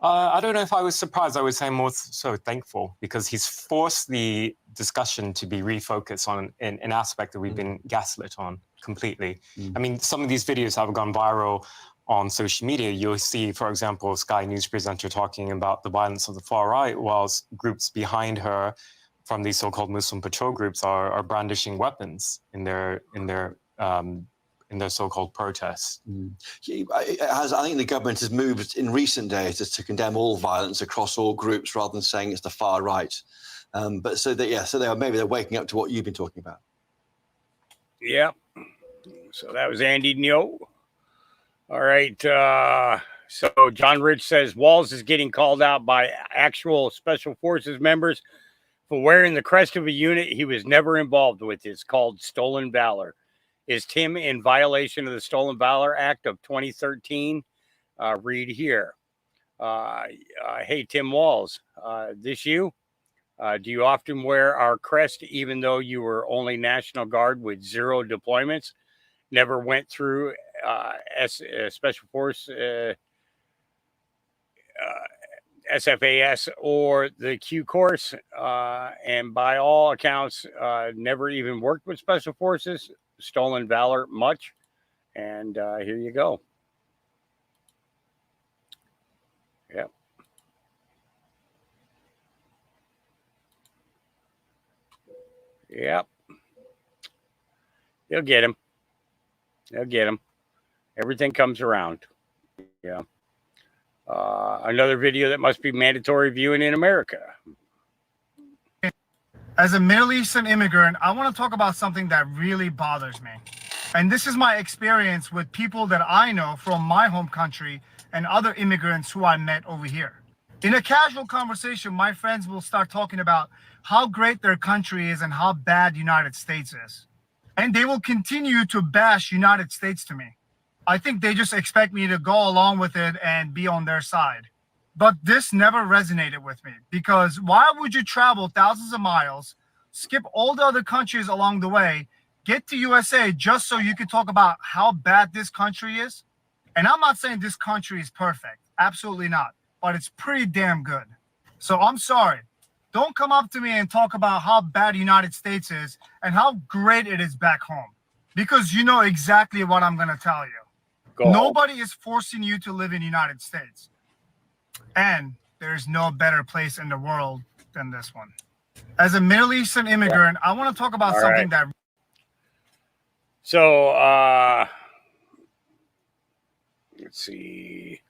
I don't know if I was surprised. I would say more so thankful, because he's forced the discussion to be refocused on an aspect that we've been gaslit on completely. I mean, some of these videos have gone viral on social media. You'll see, for example, a Sky News presenter talking about the violence of the far right, whilst groups behind her from these so-called Muslim patrol groups are brandishing weapons in their so-called protests. I think the government has moved in recent days to condemn all violence across all groups, rather than saying it's the far right. So maybe they're waking up to what you've been talking about. Yep. So that was Andy Nyo. All right. So John Rich says Walz is getting called out by actual Special Forces members for wearing the crest of a unit he was never involved with. It's called Stolen Valor. Is Tim in violation of the Stolen Valor Act of 2013? Read here. Hey, Tim Walls, this you? Do you often wear our crest even though you were only National Guard with 0 deployments? Never went through Special Force SFAS or the Q course, and by all accounts, never even worked with Special Forces. Stolen valor much, and here you go. Yep. Yep. They'll get him. They'll get him. Everything comes around. Yeah. Another video that must be mandatory viewing in America. As a Middle Eastern immigrant, I want to talk about something that really bothers me. And this is my experience with people that I know from my home country and other immigrants who I met over here. In a casual conversation, my friends will start talking about how great their country is and how bad United States is. And they will continue to bash United States to me. I think they just expect me to go along with it and be on their side. But this never resonated with me, because why would you travel thousands of miles, skip all the other countries along the way, get to USA just so you can talk about how bad this country is? And I'm not saying this country is perfect. Absolutely not. But it's pretty damn good. So I'm sorry. Don't come up to me and talk about how bad the United States is and how great it is back home, because you know exactly what I'm going to tell you. Nobody is forcing you to live in the United States. And there's no better place in the world than this one. As a Middle Eastern immigrant, I want to talk about something that... So, let's see.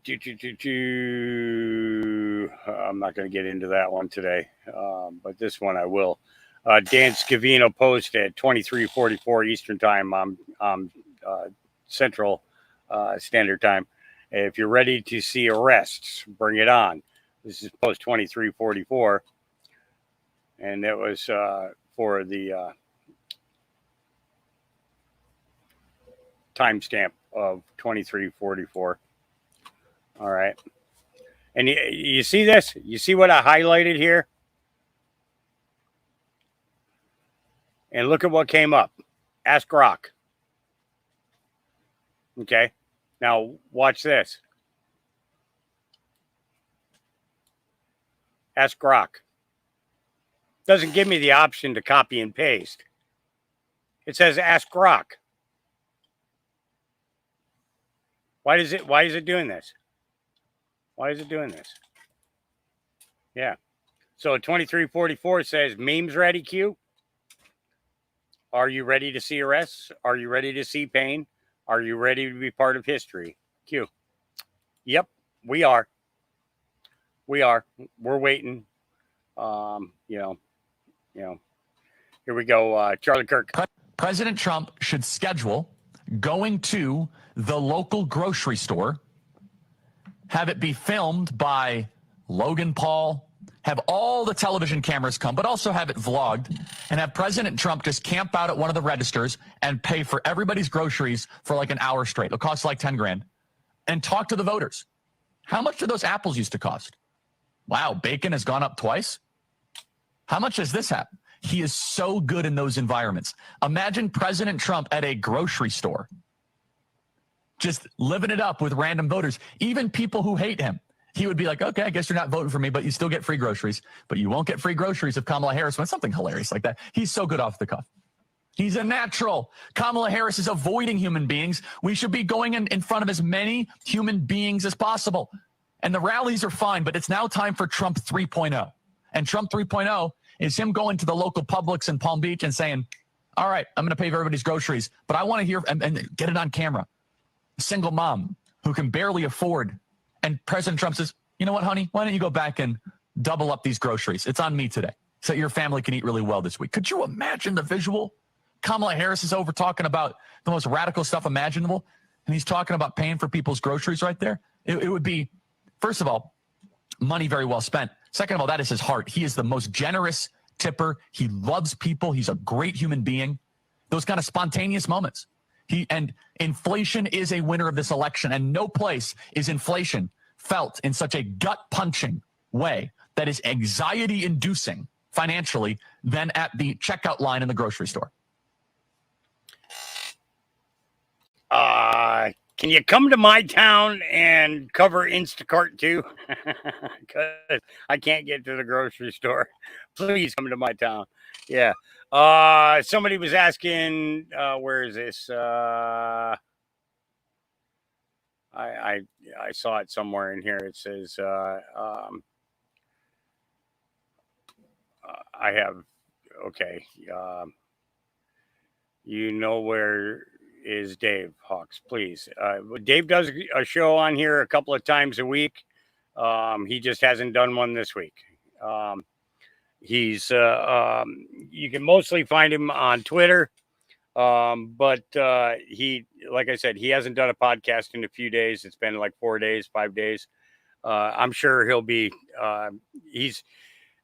I'm not going to get into that one today, but this one I will. Dan Scavino posted at 23:44 Eastern Time on Central Standard Time. If you're ready to see arrests, bring it on. This is post 23:44, and it was for the timestamp of 23:44. All right, and you see this? You see what I highlighted here? And look at what came up. Ask Grok. Okay. Now watch this. Ask Grok. Doesn't give me the option to copy and paste. It says ask Grok. Why is it doing this? Why is it doing this? Yeah. So 23:44 says memes ready, Q. Are you ready to see arrests? Are you ready to see pain? Are you ready to be part of history? Q. Yep, we are. We are. We're waiting. Here we go. Charlie Kirk. President Trump should schedule going to the local grocery store, have it be filmed by Logan Paul, have all the television cameras come, but also have it vlogged, and have President Trump just camp out at one of the registers and pay for everybody's groceries for like an hour straight. It'll cost like 10 grand. And talk to the voters. How much do those apples used to cost? Wow, bacon has gone up twice. How much does this happen? He is so good in those environments. Imagine President Trump at a grocery store, just living it up with random voters, even people who hate him. He would be like, okay, I guess you're not voting for me, but you still get free groceries. But you won't get free groceries if Kamala Harris wants something hilarious like that. He's so good off the cuff. He's a natural. Kamala Harris is avoiding human beings. We should be going in front of as many human beings as possible. And the rallies are fine, but it's now time for Trump 3.0. And Trump 3.0 is him going to the local Publix in Palm Beach and saying, all right, I'm going to pay for everybody's groceries, but I want to hear and get it on camera. A single mom who can barely afford. And President Trump says, you know what, honey, why don't you go back and double up these groceries? It's on me today so your family can eat really well this week. Could you imagine the visual? Kamala Harris is over talking about the most radical stuff imaginable, and he's talking about paying for people's groceries right there. It would be, first of all, money very well spent. Second of all, that is his heart. He is the most generous tipper. He loves people. He's a great human being. Those kind of spontaneous moments. And inflation is a winner of this election, and no place is inflation felt in such a gut-punching way that is anxiety-inducing financially than at the checkout line in the grocery store. Can you come to my town and cover Instacart too? Because I can't get to the grocery store. Please come to my town. Yeah. Somebody was asking, where is this? I saw it somewhere in here. It says, I have, okay. You know where is Dave Hawks, please. Dave does a show on here a couple of times a week. He just hasn't done one this week. He's you can mostly find him on Twitter. But he, like I said, he hasn't done a podcast in a few days. It's been like 4 days, 5 days. I'm sure he'll be, he's,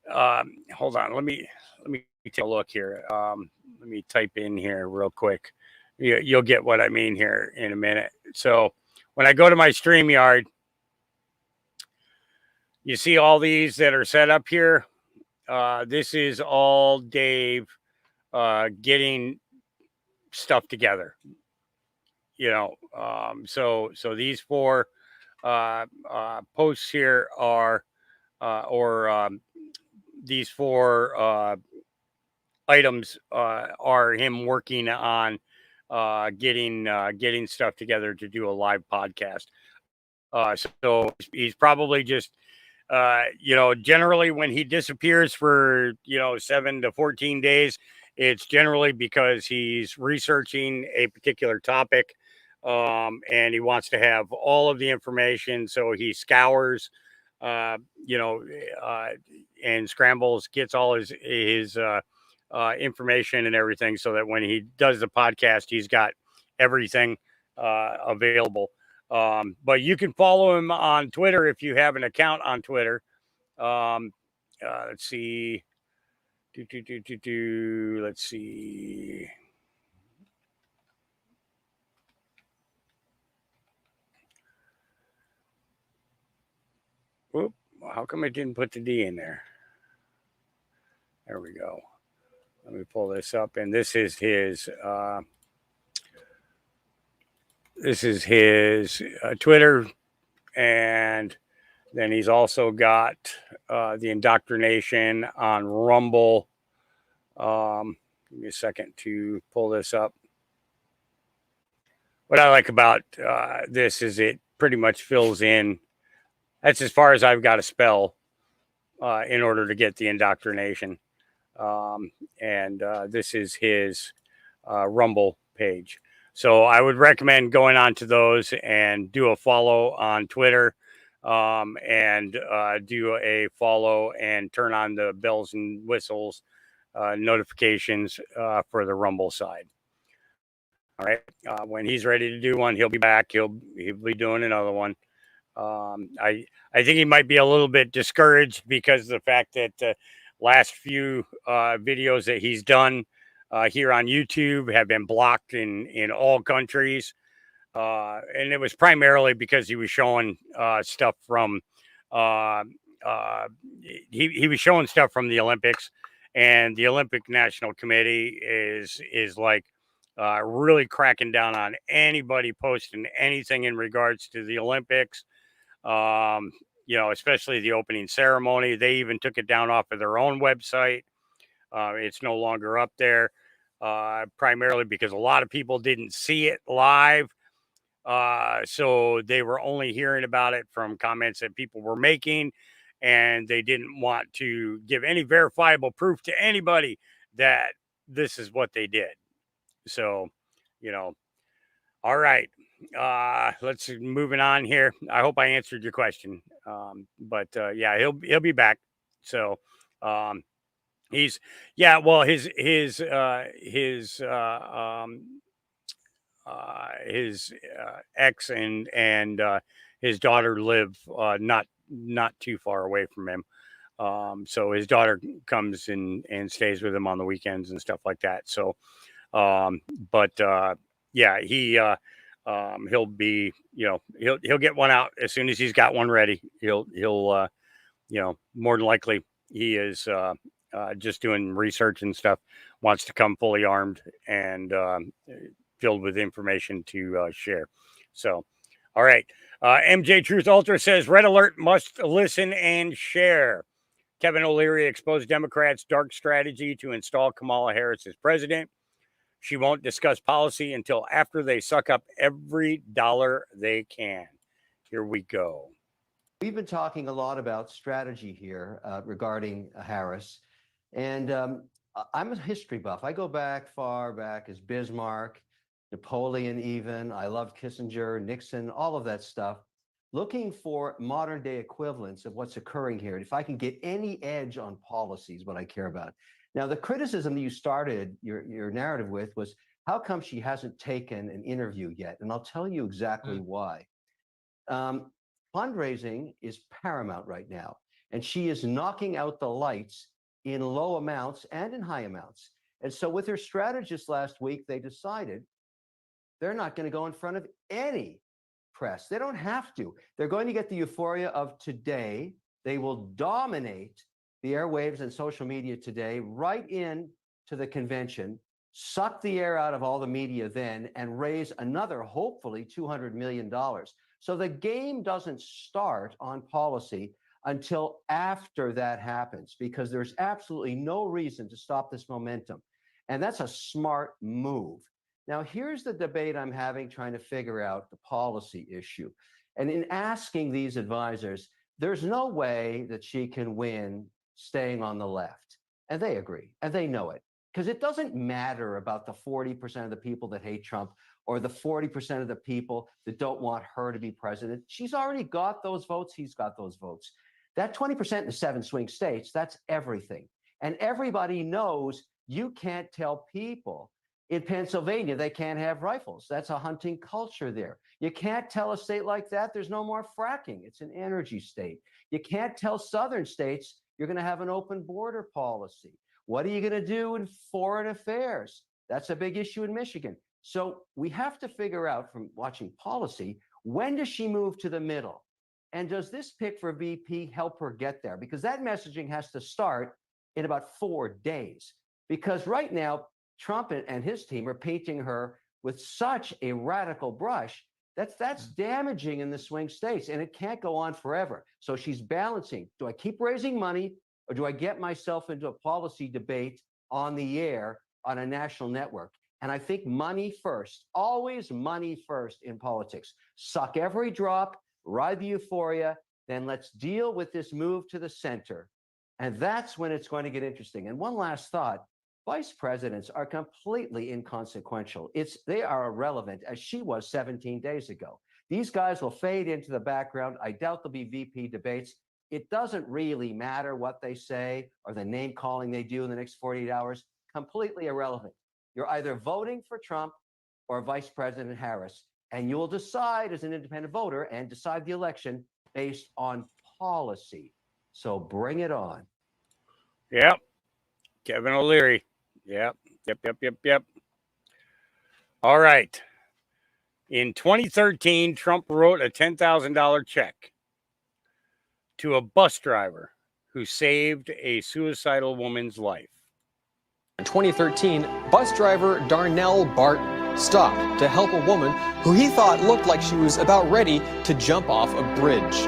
hold on. Let me take a look here. Let me type in here real quick. You'll get what I mean here in a minute. So when I go to my StreamYard, you see all these that are set up here. This is all Dave getting stuff together. You know, so these 4 posts here are, these 4 items are him working on getting stuff together to do a live podcast. So he's probably just, generally when he disappears for, 7 to 14 days, it's generally because he's researching a particular topic, and he wants to have all of the information. So he scours, and scrambles, gets all his information and everything, so that when he does the podcast, he's got everything available. But you can follow him on Twitter if you have an account on Twitter. Let's see. Let's see. Oop, how come I didn't put the D in there? There we go. Let me pull this up. And this is his Twitter. And then he's also got the indoctrination on Rumble. Give me a second to pull this up. What I like about this is it pretty much fills in. That's as far as I've got to spell in order to get the indoctrination. And this is his Rumble page. So I would recommend going on to those and do a follow on Twitter, and do a follow and turn on the bells and whistles notifications for the Rumble side. All right. When he's ready to do one, he'll be back. He'll be doing another one. I think he might be a little bit discouraged because of the fact that the last few videos that he's done here on YouTube have been blocked in all countries. And it was primarily because he was showing stuff from he was showing stuff from the Olympics, and the Olympic National Committee is like really cracking down on anybody posting anything in regards to the Olympics. Especially the opening ceremony. They even took it down off of their own website. It's no longer up there, primarily because a lot of people didn't see it live. So they were only hearing about it from comments that people were making, and they didn't want to give any verifiable proof to anybody that this is what they did. So, all right. Let's moving on here. I hope I answered your question. But yeah, he'll be back. So, his ex and his daughter live not too far away from him. So his daughter comes and stays with him on the weekends and stuff like that. So, yeah, he'll be, he'll get one out as soon as he's got one ready. He'll more than likely he is just doing research and stuff, wants to come fully armed and filled with information to share. So, all right. MJ Truth Ultra says, Red Alert must listen and share. Kevin O'Leary exposed Democrats' dark strategy to install Kamala Harris as president. She won't discuss policy until after they suck up every dollar they can. Here we go. We've been talking a lot about strategy here regarding Harris. And I'm a history buff. I go far back as Bismarck, Napoleon even. I love Kissinger, Nixon, all of that stuff. Looking for modern day equivalents of what's occurring here. And if I can get any edge on policy is what I care about. Now, the criticism that you started your narrative with was, how come she hasn't taken an interview yet? And I'll tell you exactly why. Fundraising is paramount right now, and she is knocking out the lights in low amounts and in high amounts. And so with her strategists last week, they decided they're not going to go in front of any press. They don't have to. They're going to get the euphoria of today. They will dominate the airwaves and social media today, right in to the convention, suck the air out of all the media then, and raise another, hopefully, $200 million. So the game doesn't start on policy until after that happens, because there's absolutely no reason to stop this momentum. And that's a smart move. Now, here's the debate I'm having, trying to figure out the policy issue. And in asking these advisors, there's no way that she can win staying on the left. And they agree, and they know it. Because it doesn't matter about the 40% of the people that hate Trump or the 40% of the people that don't want her to be president. She's already got those votes. He's got those votes. That 20% in the 7 swing states, that's everything. And everybody knows you can't tell people in Pennsylvania they can't have rifles. That's a hunting culture there. You can't tell a state like that there's no more fracking. It's an energy state. You can't tell southern states you're going to have an open border policy. What are you going to do in foreign affairs? That's a big issue in Michigan. So we have to figure out from watching policy, when does she move to the middle? And does this pick for VP help her get there? Because that messaging has to start in about 4 days. Because right now, Trump and his team are painting her with such a radical brush that's damaging in the swing states, and it can't go on forever. So she's balancing. Do I keep raising money, or do I get myself into a policy debate on the air on a national network? And I think money first, always money first in politics. Suck every drop, ride the euphoria, then let's deal with this move to the center. And that's when it's going to get interesting. And one last thought, vice presidents are completely inconsequential. They are irrelevant, as she was 17 days ago. These guys will fade into the background. I doubt there'll be VP debates. It doesn't really matter what they say or the name calling they do in the next 48 hours. Completely irrelevant. You're either voting for Trump or Vice President Harris, and you will decide as an independent voter and decide the election based on policy. So bring it on. Yep. Kevin O'Leary. Yep. All right. In 2013, Trump wrote a $10,000 check to a bus driver who saved a suicidal woman's life. In 2013, bus driver Darnell Bart stopped to help a woman who he thought looked like she was about ready to jump off a bridge.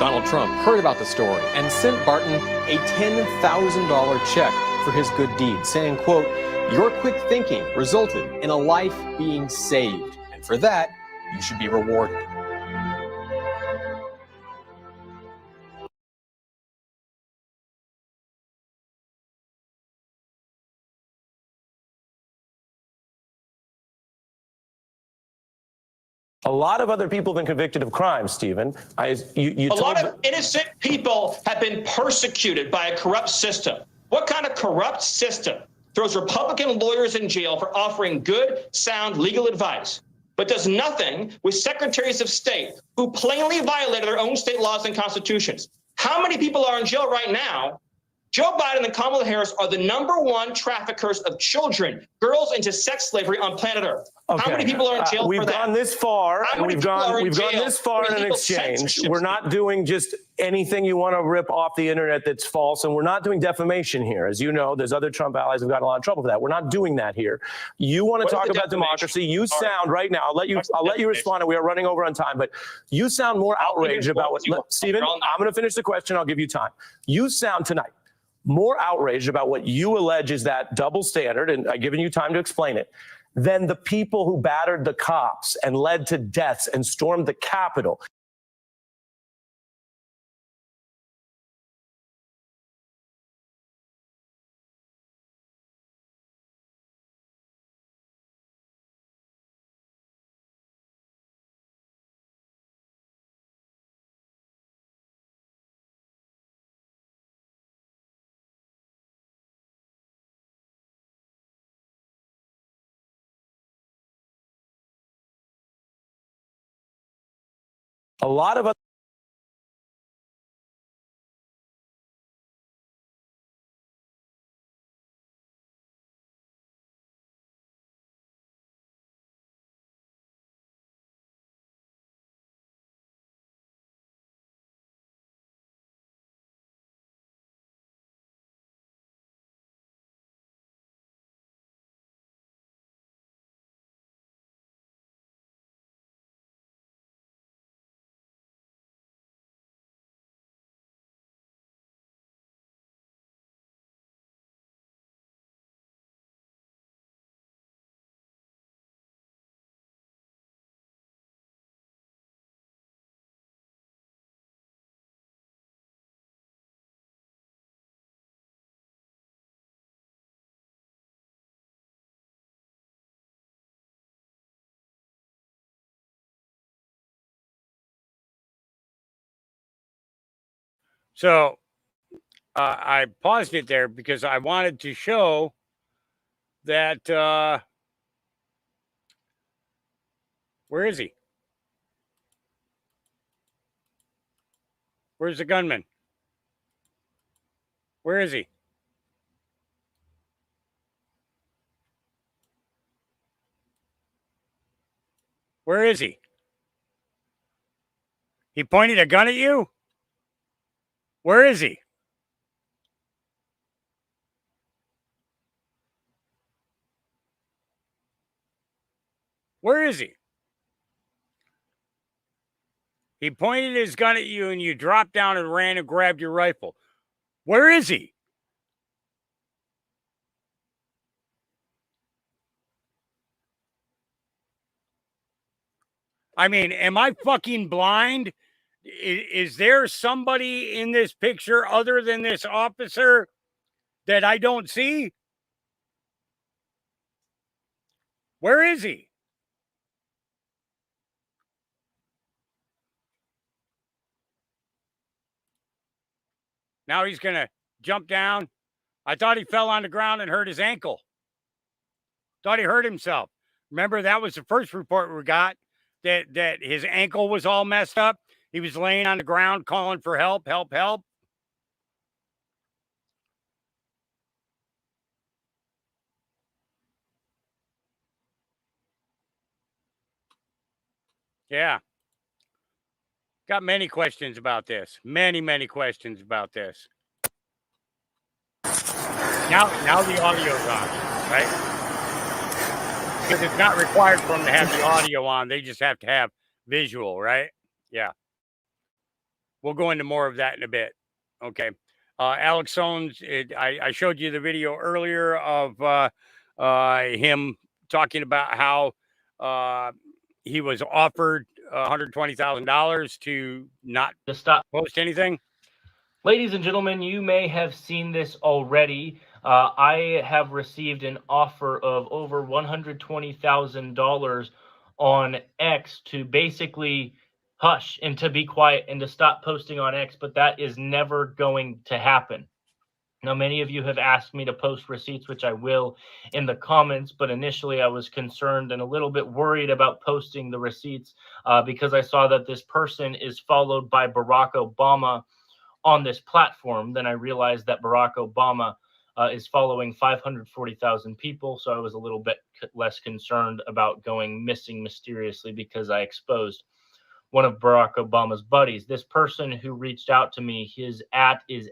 Donald Trump heard about the story and sent Barton a $10,000 check for his good deed, saying, quote, "Your quick thinking resulted in a life being saved, and for that, you should be rewarded." A lot of other people have been convicted of crimes, Stephen. A lot of innocent people have been persecuted by a corrupt system. What kind of corrupt system throws Republican lawyers in jail for offering good, sound legal advice, but does nothing with secretaries of state who plainly violated their own state laws and constitutions? How many people are in jail right now Joe Biden and Kamala Harris are the #1 traffickers of children, girls into sex slavery on planet Earth. How many people are in jail we've for that? gone this far, How and many we've people are gone in jail this far for in an illegal exchange. censorship, We're not doing just anything you want to rip off the internet that's false, and we're not doing defamation here. As you know, there's other Trump allies who've got a lot of trouble for that. We're not doing that here. You want to What is talk the about democracy? You sound right now. I'll let you respond, and we are running over on time. But you sound more outraged about what. Stephen, I'm going to finish the question. I'll give you time. You sound tonight more outraged about what you allege is that double standard, and I've given you time to explain it, than the people who battered the cops and led to deaths and stormed the Capitol. A lot of So I paused it there because I wanted to show that where is he? Where's the gunman? Where is he? Where is he? He pointed a gun at you? Where is he? Where is he? He pointed his gun at you and you dropped down and ran and grabbed your rifle. Where is he? I mean, am I fucking blind? Is there somebody in this picture other than this officer that I don't see? Where is he? Now he's going to jump down. I thought he fell on the ground and hurt his ankle. Thought he hurt himself. Remember, that was the first report we got, that his ankle was all messed up. He was laying on the ground calling for help, help, help. Yeah. Got many questions about this. Many, many questions about this. Now the audio's on, right? Because it's not required for them to have the audio on. They just have to have visual, right? Yeah. We'll go into more of that in a bit. Okay. Alex Soanes, I showed you the video earlier of him talking about how he was offered $120,000 to not post anything. Ladies and gentlemen, you may have seen this already. I have received an offer of over $120,000 on X to basically hush and to be quiet and to stop posting on X, but that is never going to happen. Now, many of you have asked me to post receipts, which I will in the comments, but initially I was concerned and a little bit worried about posting the receipts because I saw that this person is followed by Barack Obama on this platform, then I realized that Barack Obama is following 540,000 people. So I was a little bit less concerned about going missing mysteriously because I exposed one of Barack Obama's buddies. This person who reached out to me, his @ is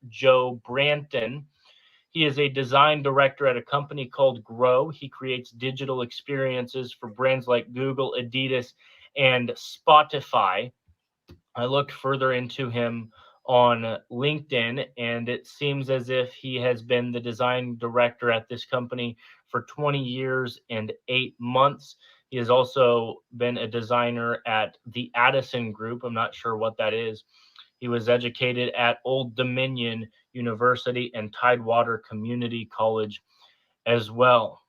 @Joe Branton. He is a design director at a company called Grow. He creates digital experiences for brands like Google, Adidas, and Spotify. I looked further into him on LinkedIn, and it seems as if he has been the design director at this company for 20 years and 8 months. He has also been a designer at the Addison Group. I'm not sure what that is. He was educated at Old Dominion University and Tidewater Community College as well.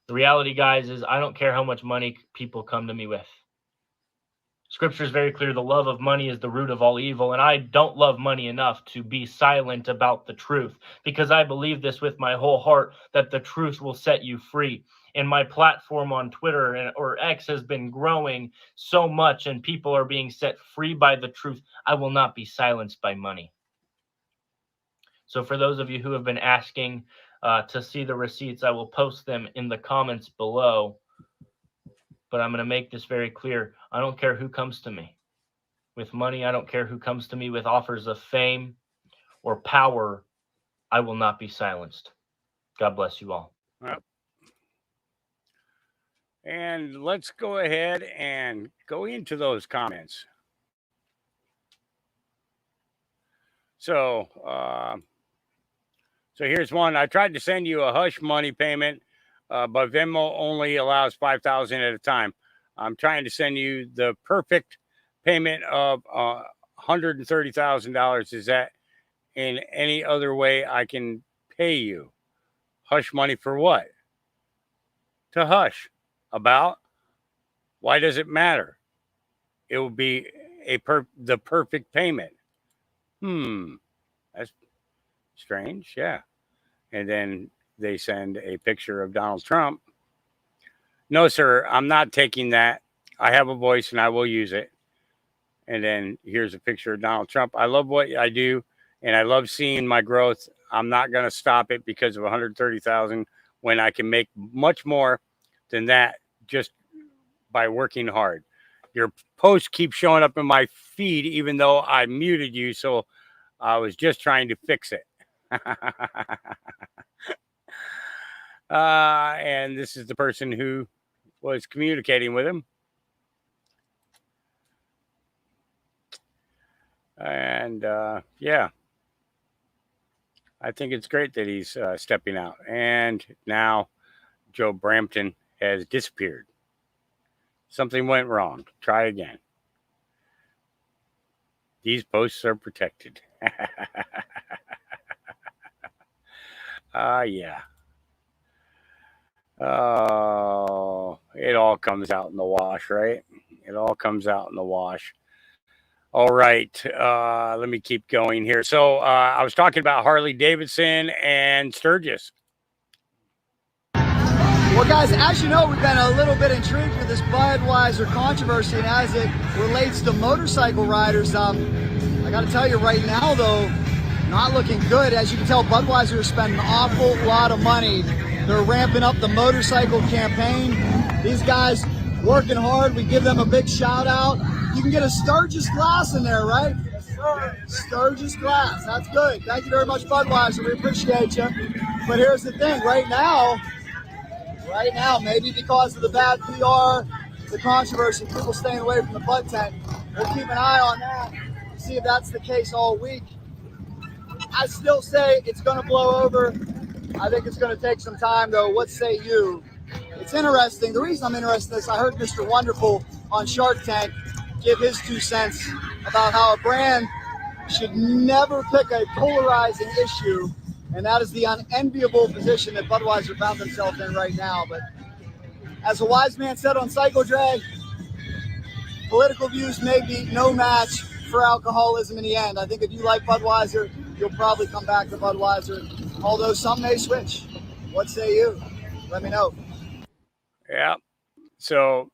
The reality, guys, is I don't care how much money people come to me with. Scripture is very clear. The love of money is the root of all evil. And I don't love money enough to be silent about the truth, because I believe this with my whole heart, that the truth will set you free. And my platform on Twitter or X has been growing so much, and people are being set free by the truth. I will not be silenced by money. So for those of you who have been asking to see the receipts, I will post them in the comments below. But I'm going to make this very clear. I don't care who comes to me with money. I don't care who comes to me with offers of fame or power. I will not be silenced. God bless you all. Well, and let's go ahead and go into those comments. So here's one. I tried to send you a hush money payment, but Venmo only allows $5,000 at a time. I'm trying to send you the perfect payment of $130,000. Is that in any other way I can pay you? Hush money for what? To hush about. Why does it matter? It will be the perfect payment. That's strange. Yeah. And then they send a picture of Donald Trump. No, sir, I'm not taking that. I have a voice and I will use it. And then here's a picture of Donald Trump. I love what I do and I love seeing my growth. I'm not going to stop it because of 130,000 when I can make much more than that just by working hard. Your posts keep showing up in my feed, even though I muted you. So I was just trying to fix it. And this is the person who was communicating with him. And yeah, I think it's great that he's stepping out. And now Joe Brampton has disappeared. Something went wrong. Try again. These posts are protected. Yeah. Oh, it all comes out in the wash, right? It all comes out in the wash. All right. Let me keep going here. So I was talking about Harley Davidson and Sturgis. Well, guys, as you know, we've been a little bit intrigued with this Budweiser controversy, and as it relates to motorcycle riders, I got to tell you right now, though, not looking good. As you can tell, Budweiser is spending an awful lot of money. They're ramping up the motorcycle campaign. These guys working hard. We give them a big shout out. You can get a Sturgis glass in there, right? Yes, sir. Sturgis glass. That's good. Thank you very much, Budweiser. We appreciate you. But here's the thing. Right now, maybe because of the bad PR, the controversy, people staying away from the Bud tent, we'll keep an eye on that, see if that's the case all week. I still say it's going to blow over. I think it's going to take some time, though. What say you? It's interesting. The reason I'm interested in this, I heard Mr. Wonderful on Shark Tank give his 2 cents about how a brand should never pick a polarizing issue, and that is the unenviable position that Budweiser found themselves in right now. But as a wise man said on Cycle Drag, political views may be no match for alcoholism in the end. I think if you like Budweiser, you'll probably come back to Budweiser, although some may switch. What say you? Let me know. Yeah. So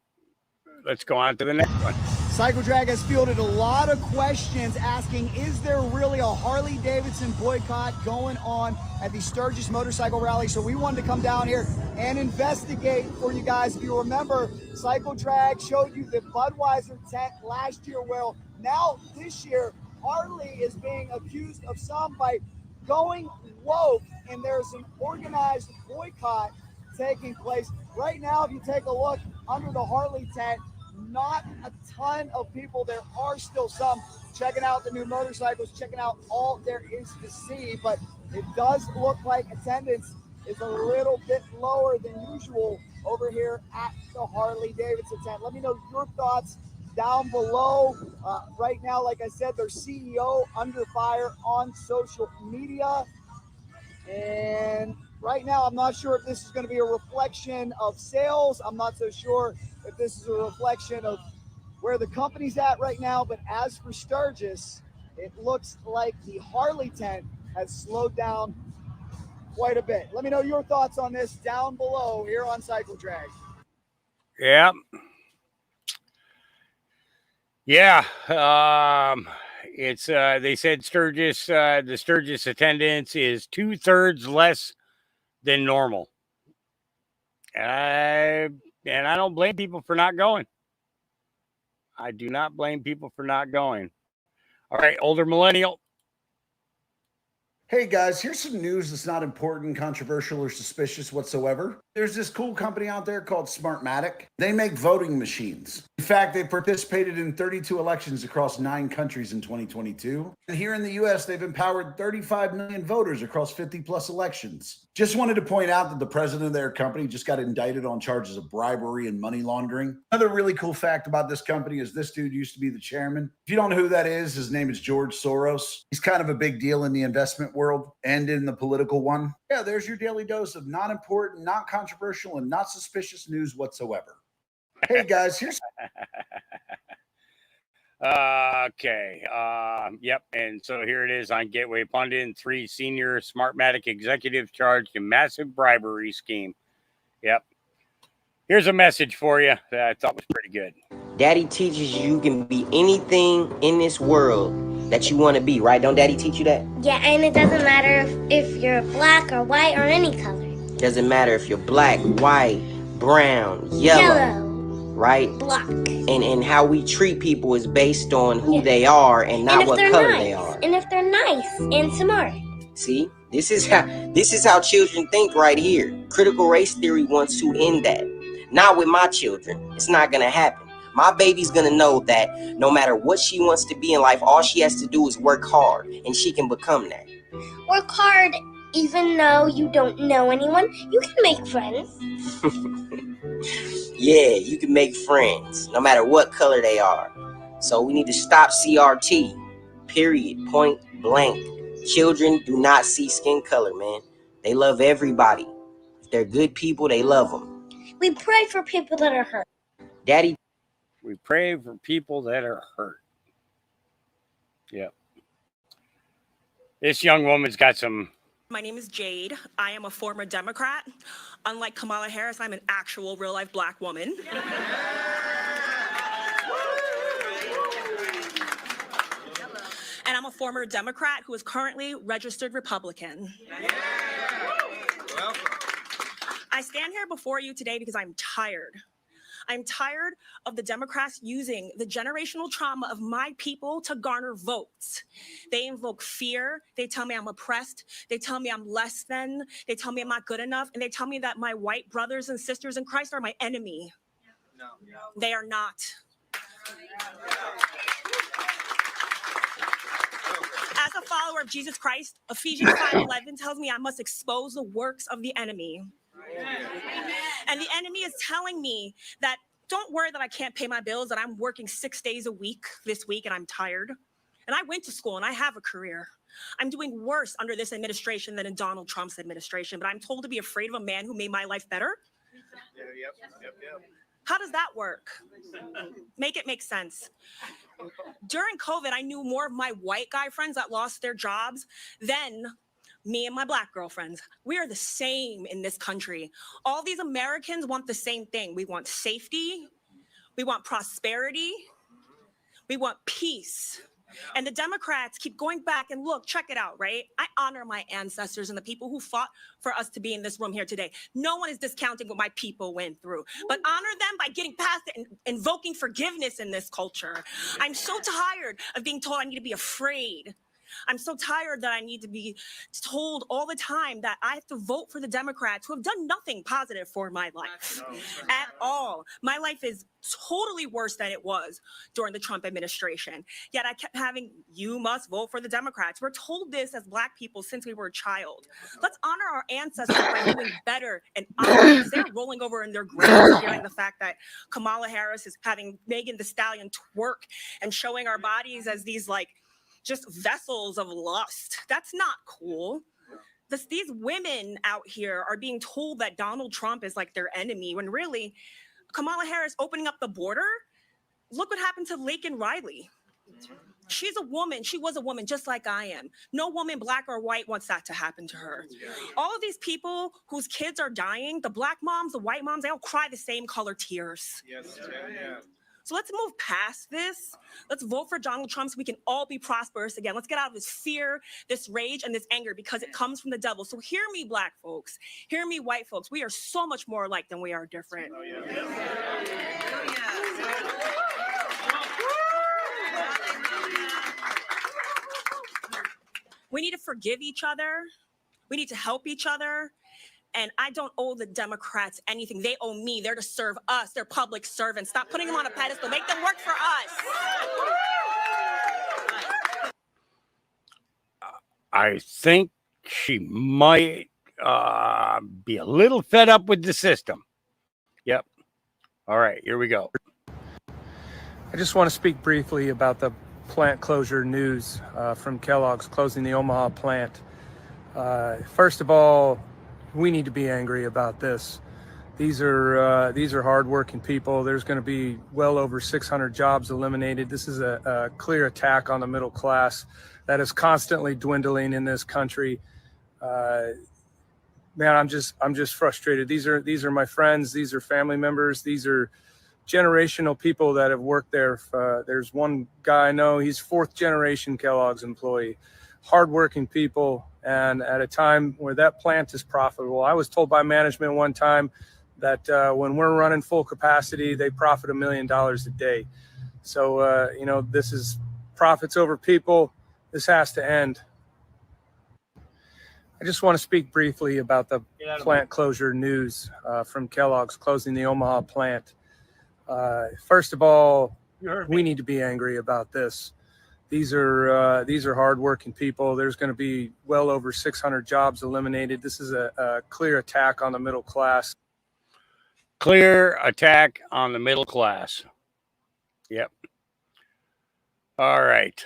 let's go on to the next one. Cycle Drag has fielded a lot of questions asking, is there really a Harley-Davidson boycott going on at the Sturgis Motorcycle Rally? So we wanted to come down here and investigate for you guys. If you remember, Cycle Drag showed you the Budweiser tent last year. Well, now this year, Harley is being accused of some by going woke, and there's an organized boycott taking place. Right now, if you take a look under the Harley tent, not a ton of people. There are still some checking out the new motorcycles, checking out all there is to see, but it does look like attendance is a little bit lower than usual over here at the Harley Davidson tent. Let me know your thoughts down below. Right now, like I said, their CEO under fire on social media. And right now, I'm not sure if this is going to be a reflection of sales. I'm not so sure if this is a reflection of where the company's at right now. But as for Sturgis, it looks like the Harley tent has slowed down quite a bit. Let me know your thoughts on this down below here on Cycle Drag. Yeah. Yeah. It's they said Sturgis, the Sturgis attendance is 2/3 less than normal. And I don't blame people for not going. I do not blame people for not going. All right, older millennial. Hey guys, here's some news that's not important, controversial, or suspicious whatsoever. There's this cool company out there called Smartmatic. They make voting machines. In fact, they participated in 32 elections across 9 countries in 2022. And here in the US, they've empowered 35 million voters across 50 plus elections. Just wanted to point out that the president of their company just got indicted on charges of bribery and money laundering. Another really cool fact about this company is this dude used to be the chairman. If you don't know who that is, his name is George Soros. He's kind of a big deal in the investment world and in the political one. Yeah, there's your daily dose of not important, not controversial, and not suspicious news whatsoever. Hey guys, here's Okay. Yep. And so here it is on Gateway Pundit. 3 senior Smartmatic executives charged in massive bribery scheme. Yep. Here's a message for you that I thought was pretty good. Daddy teaches you can be anything in this world that you want to be, right? Don't Daddy teach you that? Yeah, and it doesn't matter if you're black or white or any color. Doesn't matter if you're black, white, brown, yellow. Right? Black. And how we treat people is based on who they are and not what color they are. And if they're nice and smart. See? This is how children think right here. Critical race theory wants to end that. Not with my children. It's not gonna happen. My baby's gonna know that no matter what she wants to be in life, all she has to do is work hard and she can become that. Work hard even though you don't know anyone. You can make friends. Yeah, you can make friends no matter what color they are. So we need to stop CRT. Period. Point blank. Children do not see skin color, man. They love everybody. If they're good people, they love them. We pray for people that are hurt. Daddy. We pray for people that are hurt. Yep. This young woman's got some. My name is Jade. I am a former Democrat. Unlike Kamala Harris, I'm an actual real-life black woman. And I'm a former Democrat who is currently registered Republican. I stand here before you today because I'm tired. I'm tired of the Democrats using the generational trauma of my people to garner votes. They invoke fear. They tell me I'm oppressed. They tell me I'm less than. They tell me I'm not good enough. And they tell me that my white brothers and sisters in Christ are my enemy. No. They are not. As a follower of Jesus Christ, Ephesians 5:11 tells me I must expose the works of the enemy. And the enemy is telling me that don't worry that I can't pay my bills, that I'm working 6 days a week this week and I'm tired. And I went to school and I have a career. I'm doing worse under this administration than in Donald Trump's administration, but I'm told to be afraid of a man who made my life better. Yep. How does that work? Make it make sense. During COVID, I knew more of my white guy friends that lost their jobs than me and my black girlfriends. We are the same in this country. All these Americans want the same thing. We want safety. We want prosperity. We want peace. And the Democrats keep going back and look, check it out, right? I honor my ancestors and the people who fought for us to be in this room here today. No one is discounting what my people went through, but honor them by getting past it and invoking forgiveness in this culture. I'm so tired of being told I need to be afraid. I'm so tired that I need to be told all the time that I have to vote for the Democrats who have done nothing positive for my life at all. My life is totally worse than it was during the Trump administration. Yet I kept having, you must vote for the Democrats. We're told this as Black people since we were a child. Let's honor our ancestors by doing better and honor. They're rolling over in their graves hearing the fact that Kamala Harris is having Megan Thee Stallion twerk and showing our bodies as these like just vessels of lust. That's not cool. These women out here are being told that Donald Trump is like their enemy when really Kamala Harris opening up the border. Look what happened to Laken Riley. She's a woman. She was a woman just like I am. No woman, Black or white, wants that to happen to her. All of these people whose kids are dying, the Black moms, the white moms, they all cry the same color tears. Yes. Yeah. So let's move past this. Let's vote for Donald Trump so we can all be prosperous again. Let's get out of this fear, this rage, and this anger because it comes from the devil. So hear me, Black folks. Hear me, white folks. We are so much more alike than we are different. Oh, yeah. We need to forgive each other. We need to help each other. And I don't owe the Democrats anything. They owe me. They're to serve us. They're public servants. Stop putting them on a pedestal. Make them work for us. I think she might be a little fed up with the system. Yep. All right, here we go. I just want to speak briefly about the plant closure news from Kellogg's closing the Omaha plant. First of all, we need to be angry about this. These are hardworking people. There's going to be well over 600 jobs eliminated. This is a clear attack on the middle class that is constantly dwindling in this country. Man, I'm just frustrated. These are my friends. These are family members. These are generational people that have worked there. There's one guy I know. He's 4th generation Kellogg's employee. Hardworking people. And at a time where that plant is profitable, I was told by management one time that when we're running full capacity, they profit $1 million a day. So, this is profits over people. This has to end. I just want to speak briefly about the plant closure news from Kellogg's closing the Omaha plant. First of all, we need to be angry about this. These are hardworking people. There's going to be well over 600 jobs eliminated. This is a clear attack on the middle class. Clear attack on the middle class. Yep. All right.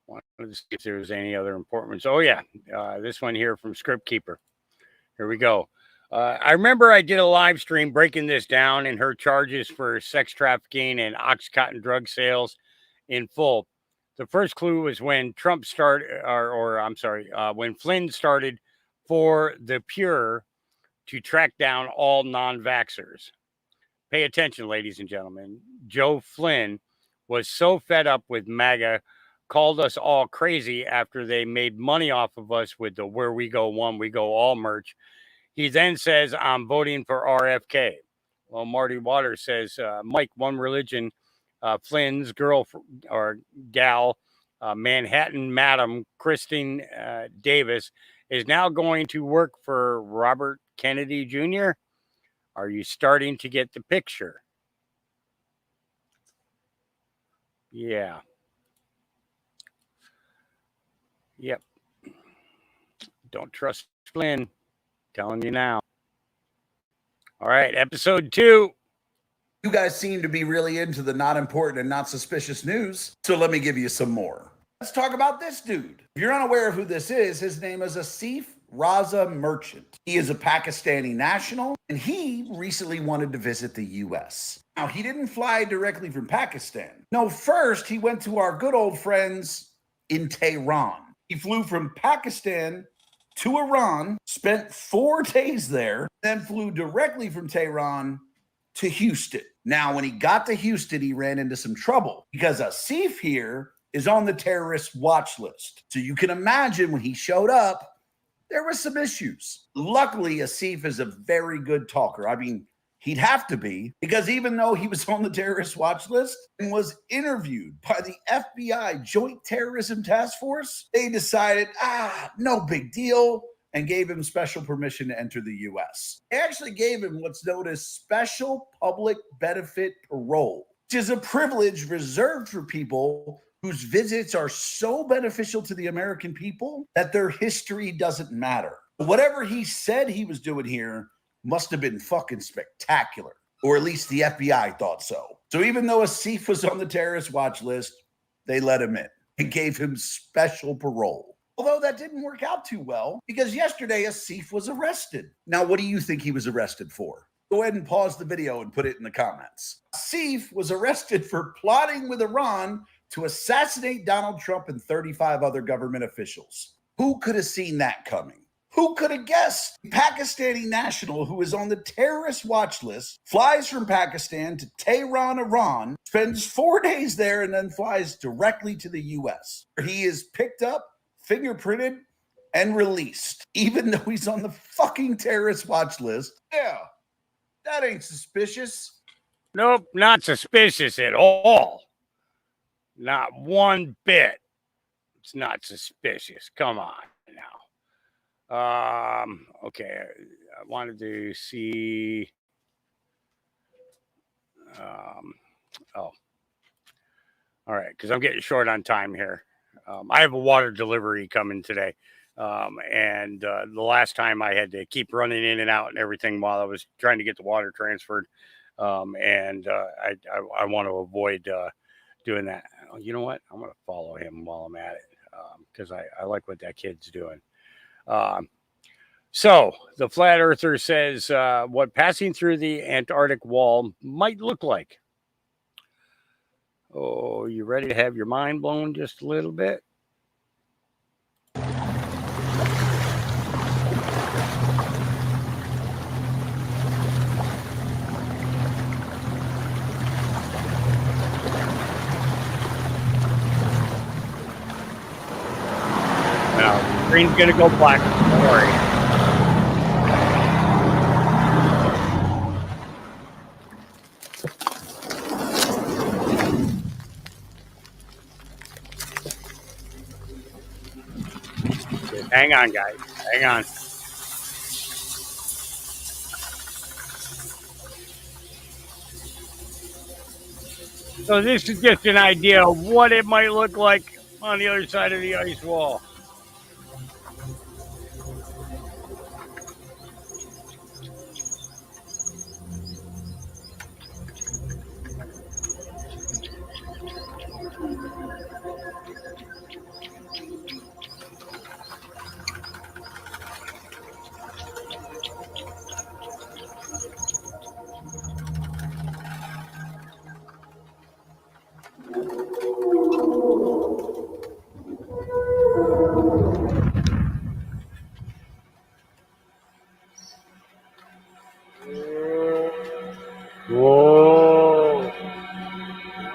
Wanted to see if there was any other important ones. Oh, yeah. This one here from Script Keeper. Here we go. I remember I did a live stream breaking this down and her charges for sex trafficking and Oxycontin drug sales in full. The first clue was when Trump started, when Flynn started for the Pure to track down all non-vaxxers. Pay attention, ladies and gentlemen. Joe Flynn was so fed up with MAGA, called us all crazy after they made money off of us with the Where We Go One, We Go All merch. He then says, I'm voting for RFK. Well, Marty Waters says, Mike, One Religion, Flynn's girl or gal, Manhattan Madam Christine Davis, is now going to work for Robert Kennedy Jr. Are you starting to get the picture? Yeah. Yep. Don't trust Flynn. Telling you now. All right, episode 2. You guys seem to be really into the not important and not suspicious news, so let me give you some more. Let's talk about this dude. If you're unaware of who this is, his name is Asif Raza Merchant. He is a Pakistani national, and he recently wanted to visit the U.S. Now, he didn't fly directly from Pakistan. No, first, he went to our good old friends in Tehran. He flew from Pakistan to Iran, spent 4 days there, then flew directly from Tehran to Houston. Now, when he got to Houston, he ran into some trouble because Asif here is on the terrorist watch list. So you can imagine when he showed up, there were some issues. Luckily, Asif is a very good talker. I mean, he'd have to be, because even though he was on the terrorist watch list and was interviewed by the FBI Joint Terrorism Task Force, they decided, no big deal, and gave him special permission to enter the U.S. They actually gave him what's known as special public benefit parole, which is a privilege reserved for people whose visits are so beneficial to the American people that their history doesn't matter. Whatever he said he was doing here must have been fucking spectacular, or at least the FBI thought so. So even though Asif was on the terrorist watch list, they let him in and gave him special parole. Although that didn't work out too well, because yesterday Asif was arrested. Now, what do you think he was arrested for? Go ahead and pause the video and put it in the comments. Asif was arrested for plotting with Iran to assassinate Donald Trump and 35 other government officials. Who could have seen that coming? Who could have guessed? A Pakistani national who is on the terrorist watch list flies from Pakistan to Tehran, Iran, spends 4 days there, and then flies directly to the U.S., where he is picked up, fingerprinted, and released, even though he's on the fucking terrorist watch list. Yeah, that ain't suspicious. Nope, not suspicious at all. Not one bit. It's not suspicious. Come on now. Okay, I wanted to see. All right, because I'm getting short on time here. I have a water delivery coming today. And the last time I had to keep running in and out and everything while I was trying to get the water transferred. I want to avoid doing that. You know what? I'm going to follow him while I'm at it because I like what that kid's doing. So the flat earther says what passing through the Antarctic wall might look like. Oh, you ready to have your mind blown just a little bit? Now, screen's gonna go black. Don't worry. Hang on, guys. Hang on. So this is just an idea of what it might look like on the other side of the ice wall. Whoa.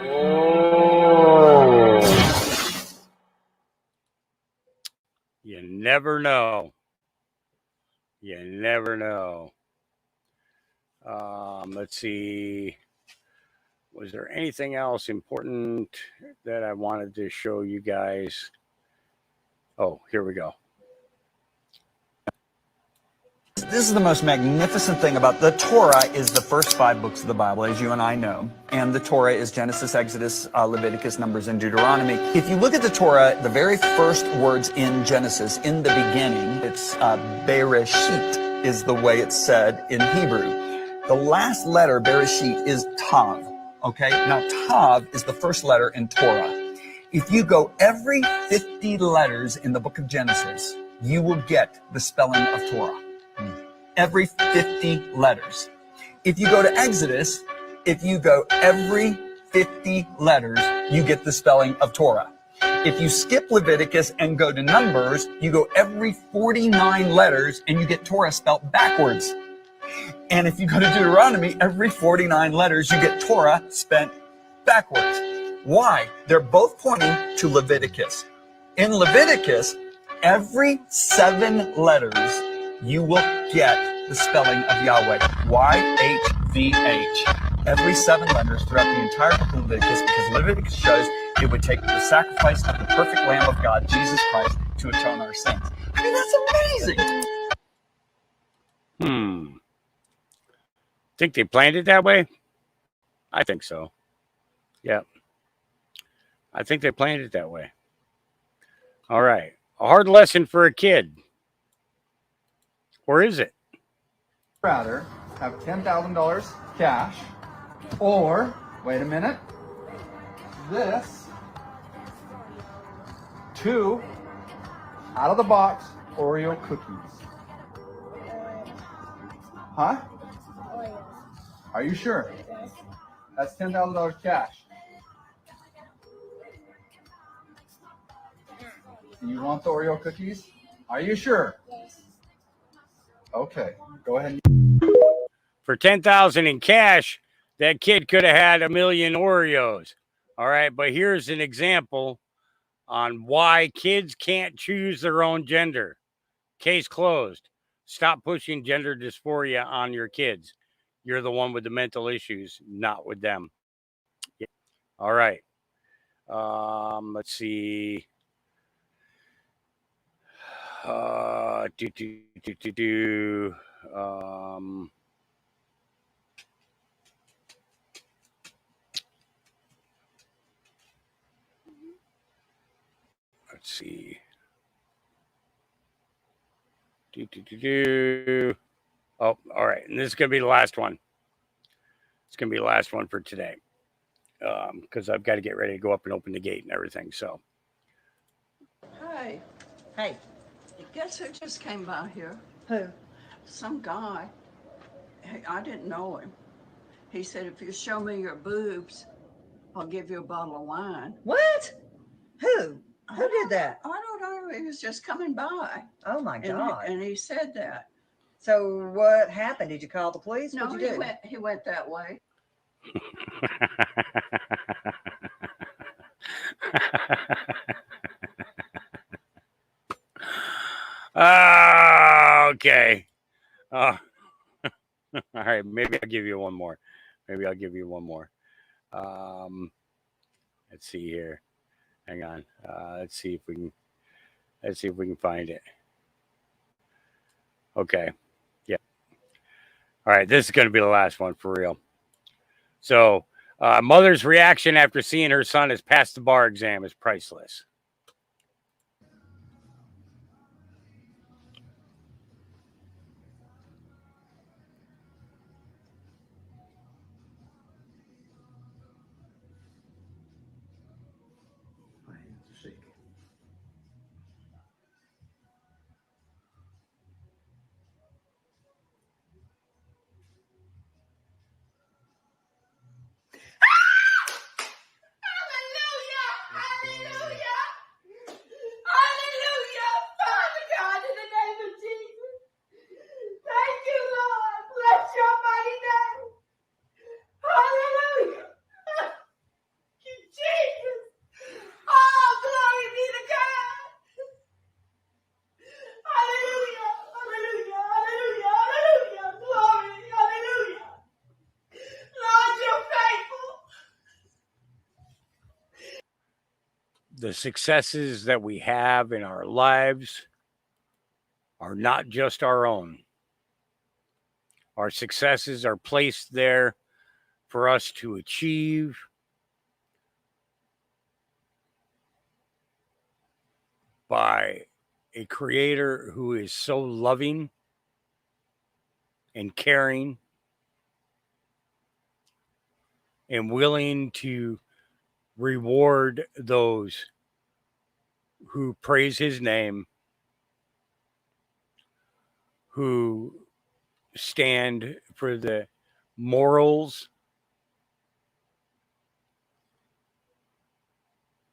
Whoa. You never know. You never know. Let's see. Was there anything else important that I wanted to show you guys? Oh, here we go. This is the most magnificent thing about the Torah is the first 5 books of the Bible, as you and I know. And the Torah is Genesis, Exodus, Leviticus, Numbers, and Deuteronomy. If you look at the Torah, the very first words in Genesis, in the beginning, it's Bereshit is the way it's said in Hebrew. The last letter, Bereshit, is Tav. Okay? Now, Tav is the first letter in Torah. If you go every 50 letters in the book of Genesis, you will get the spelling of Torah. Every 50 letters. If you go to Exodus, if you go every 50 letters, you get the spelling of Torah. If you skip Leviticus and go to Numbers, you go every 49 letters and you get Torah spelled backwards. And if you go to Deuteronomy, every 49 letters, you get Torah spent backwards. Why? They're both pointing to Leviticus. In Leviticus, every 7 letters, you will get the spelling of Yahweh. YHVH. Every 7 letters throughout the entire book of Leviticus, because Leviticus shows it would take the sacrifice of the perfect Lamb of God, Jesus Christ, to atone our sins. I mean, that's amazing. Think they planned it that way? I think so. Yeah. I think they planned it that way. All right. A hard lesson for a kid. Or is it? Rather have $10,000 cash or, wait a minute, this 2 out of the box Oreo cookies. Huh? Are you sure? Yes. That's $10,000 cash. Do you want the Oreo cookies? Are you sure? Yes. Okay, go ahead. For $10,000 in cash, that kid could have had 1 million Oreos. All right, but here's an example on why kids can't choose their own gender. Case closed. Stop pushing gender dysphoria on your kids. You're the one with the mental issues, not with them. Yeah. All right. Let's see. Let's see. Oh, all right. And this is going to be the last one. It's going to be the last one for today. Because I've got to get ready to go up and open the gate and everything. So. Hey. Hey. Guess who just came by here? Who? Some guy. Hey, I didn't know him. He said, if you show me your boobs, I'll give you a bottle of wine. What? Who? Who did that? I don't know. He was just coming by. Oh my God. And he said that. So what happened? Did you call the police? No, What'd you do? he went that way. Okay. All right. Maybe I'll give you one more. Let's see here. Hang on. Let's see if we can find it. Okay. Yeah. All right. This is going to be the last one for real. So, mother's reaction after seeing her son has passed the bar exam is priceless. Hallelujah! Father God, in the name of Jesus. Thank you, Lord. Bless your mighty name. Hallelujah. Thank you, Jesus. Oh, glory be to God. Hallelujah. Hallelujah. Hallelujah. Hallelujah. Glory. Hallelujah. Lord, you're faithful. The successes that we have in our lives are not just our own. Our successes are placed there for us to achieve by a creator who is so loving and caring and willing to reward those who praise his name, who stand for the morals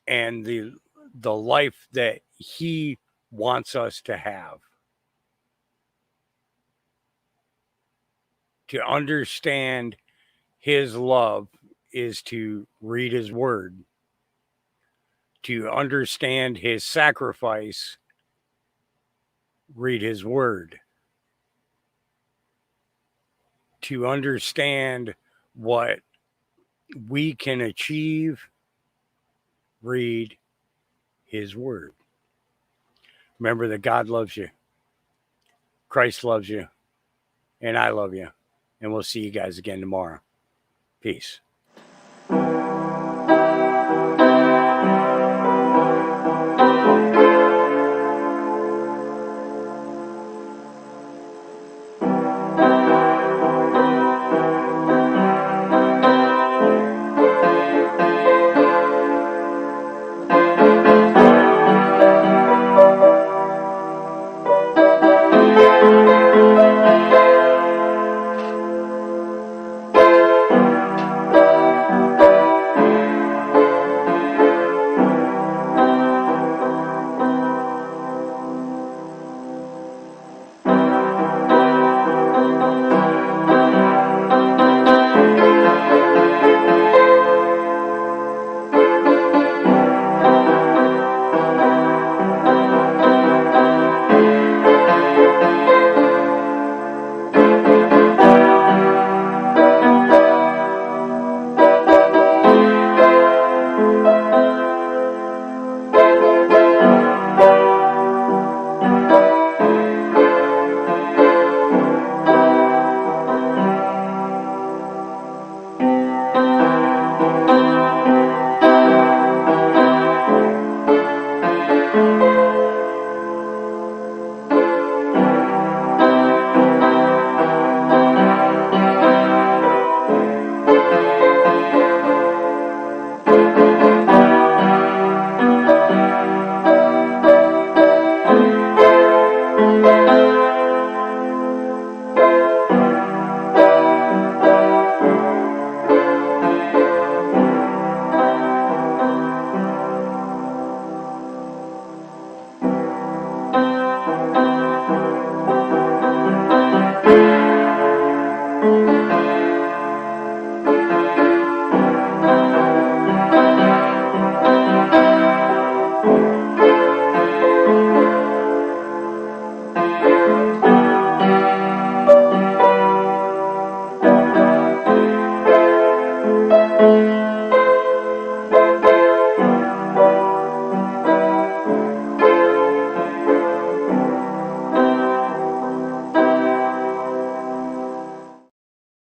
and the life that he wants us to have. To understand his love is to read his word. To understand his sacrifice, read his word. To understand what we can achieve, read his word. Remember that God loves you, Christ loves you, and I love you. And we'll see you guys again tomorrow. Peace.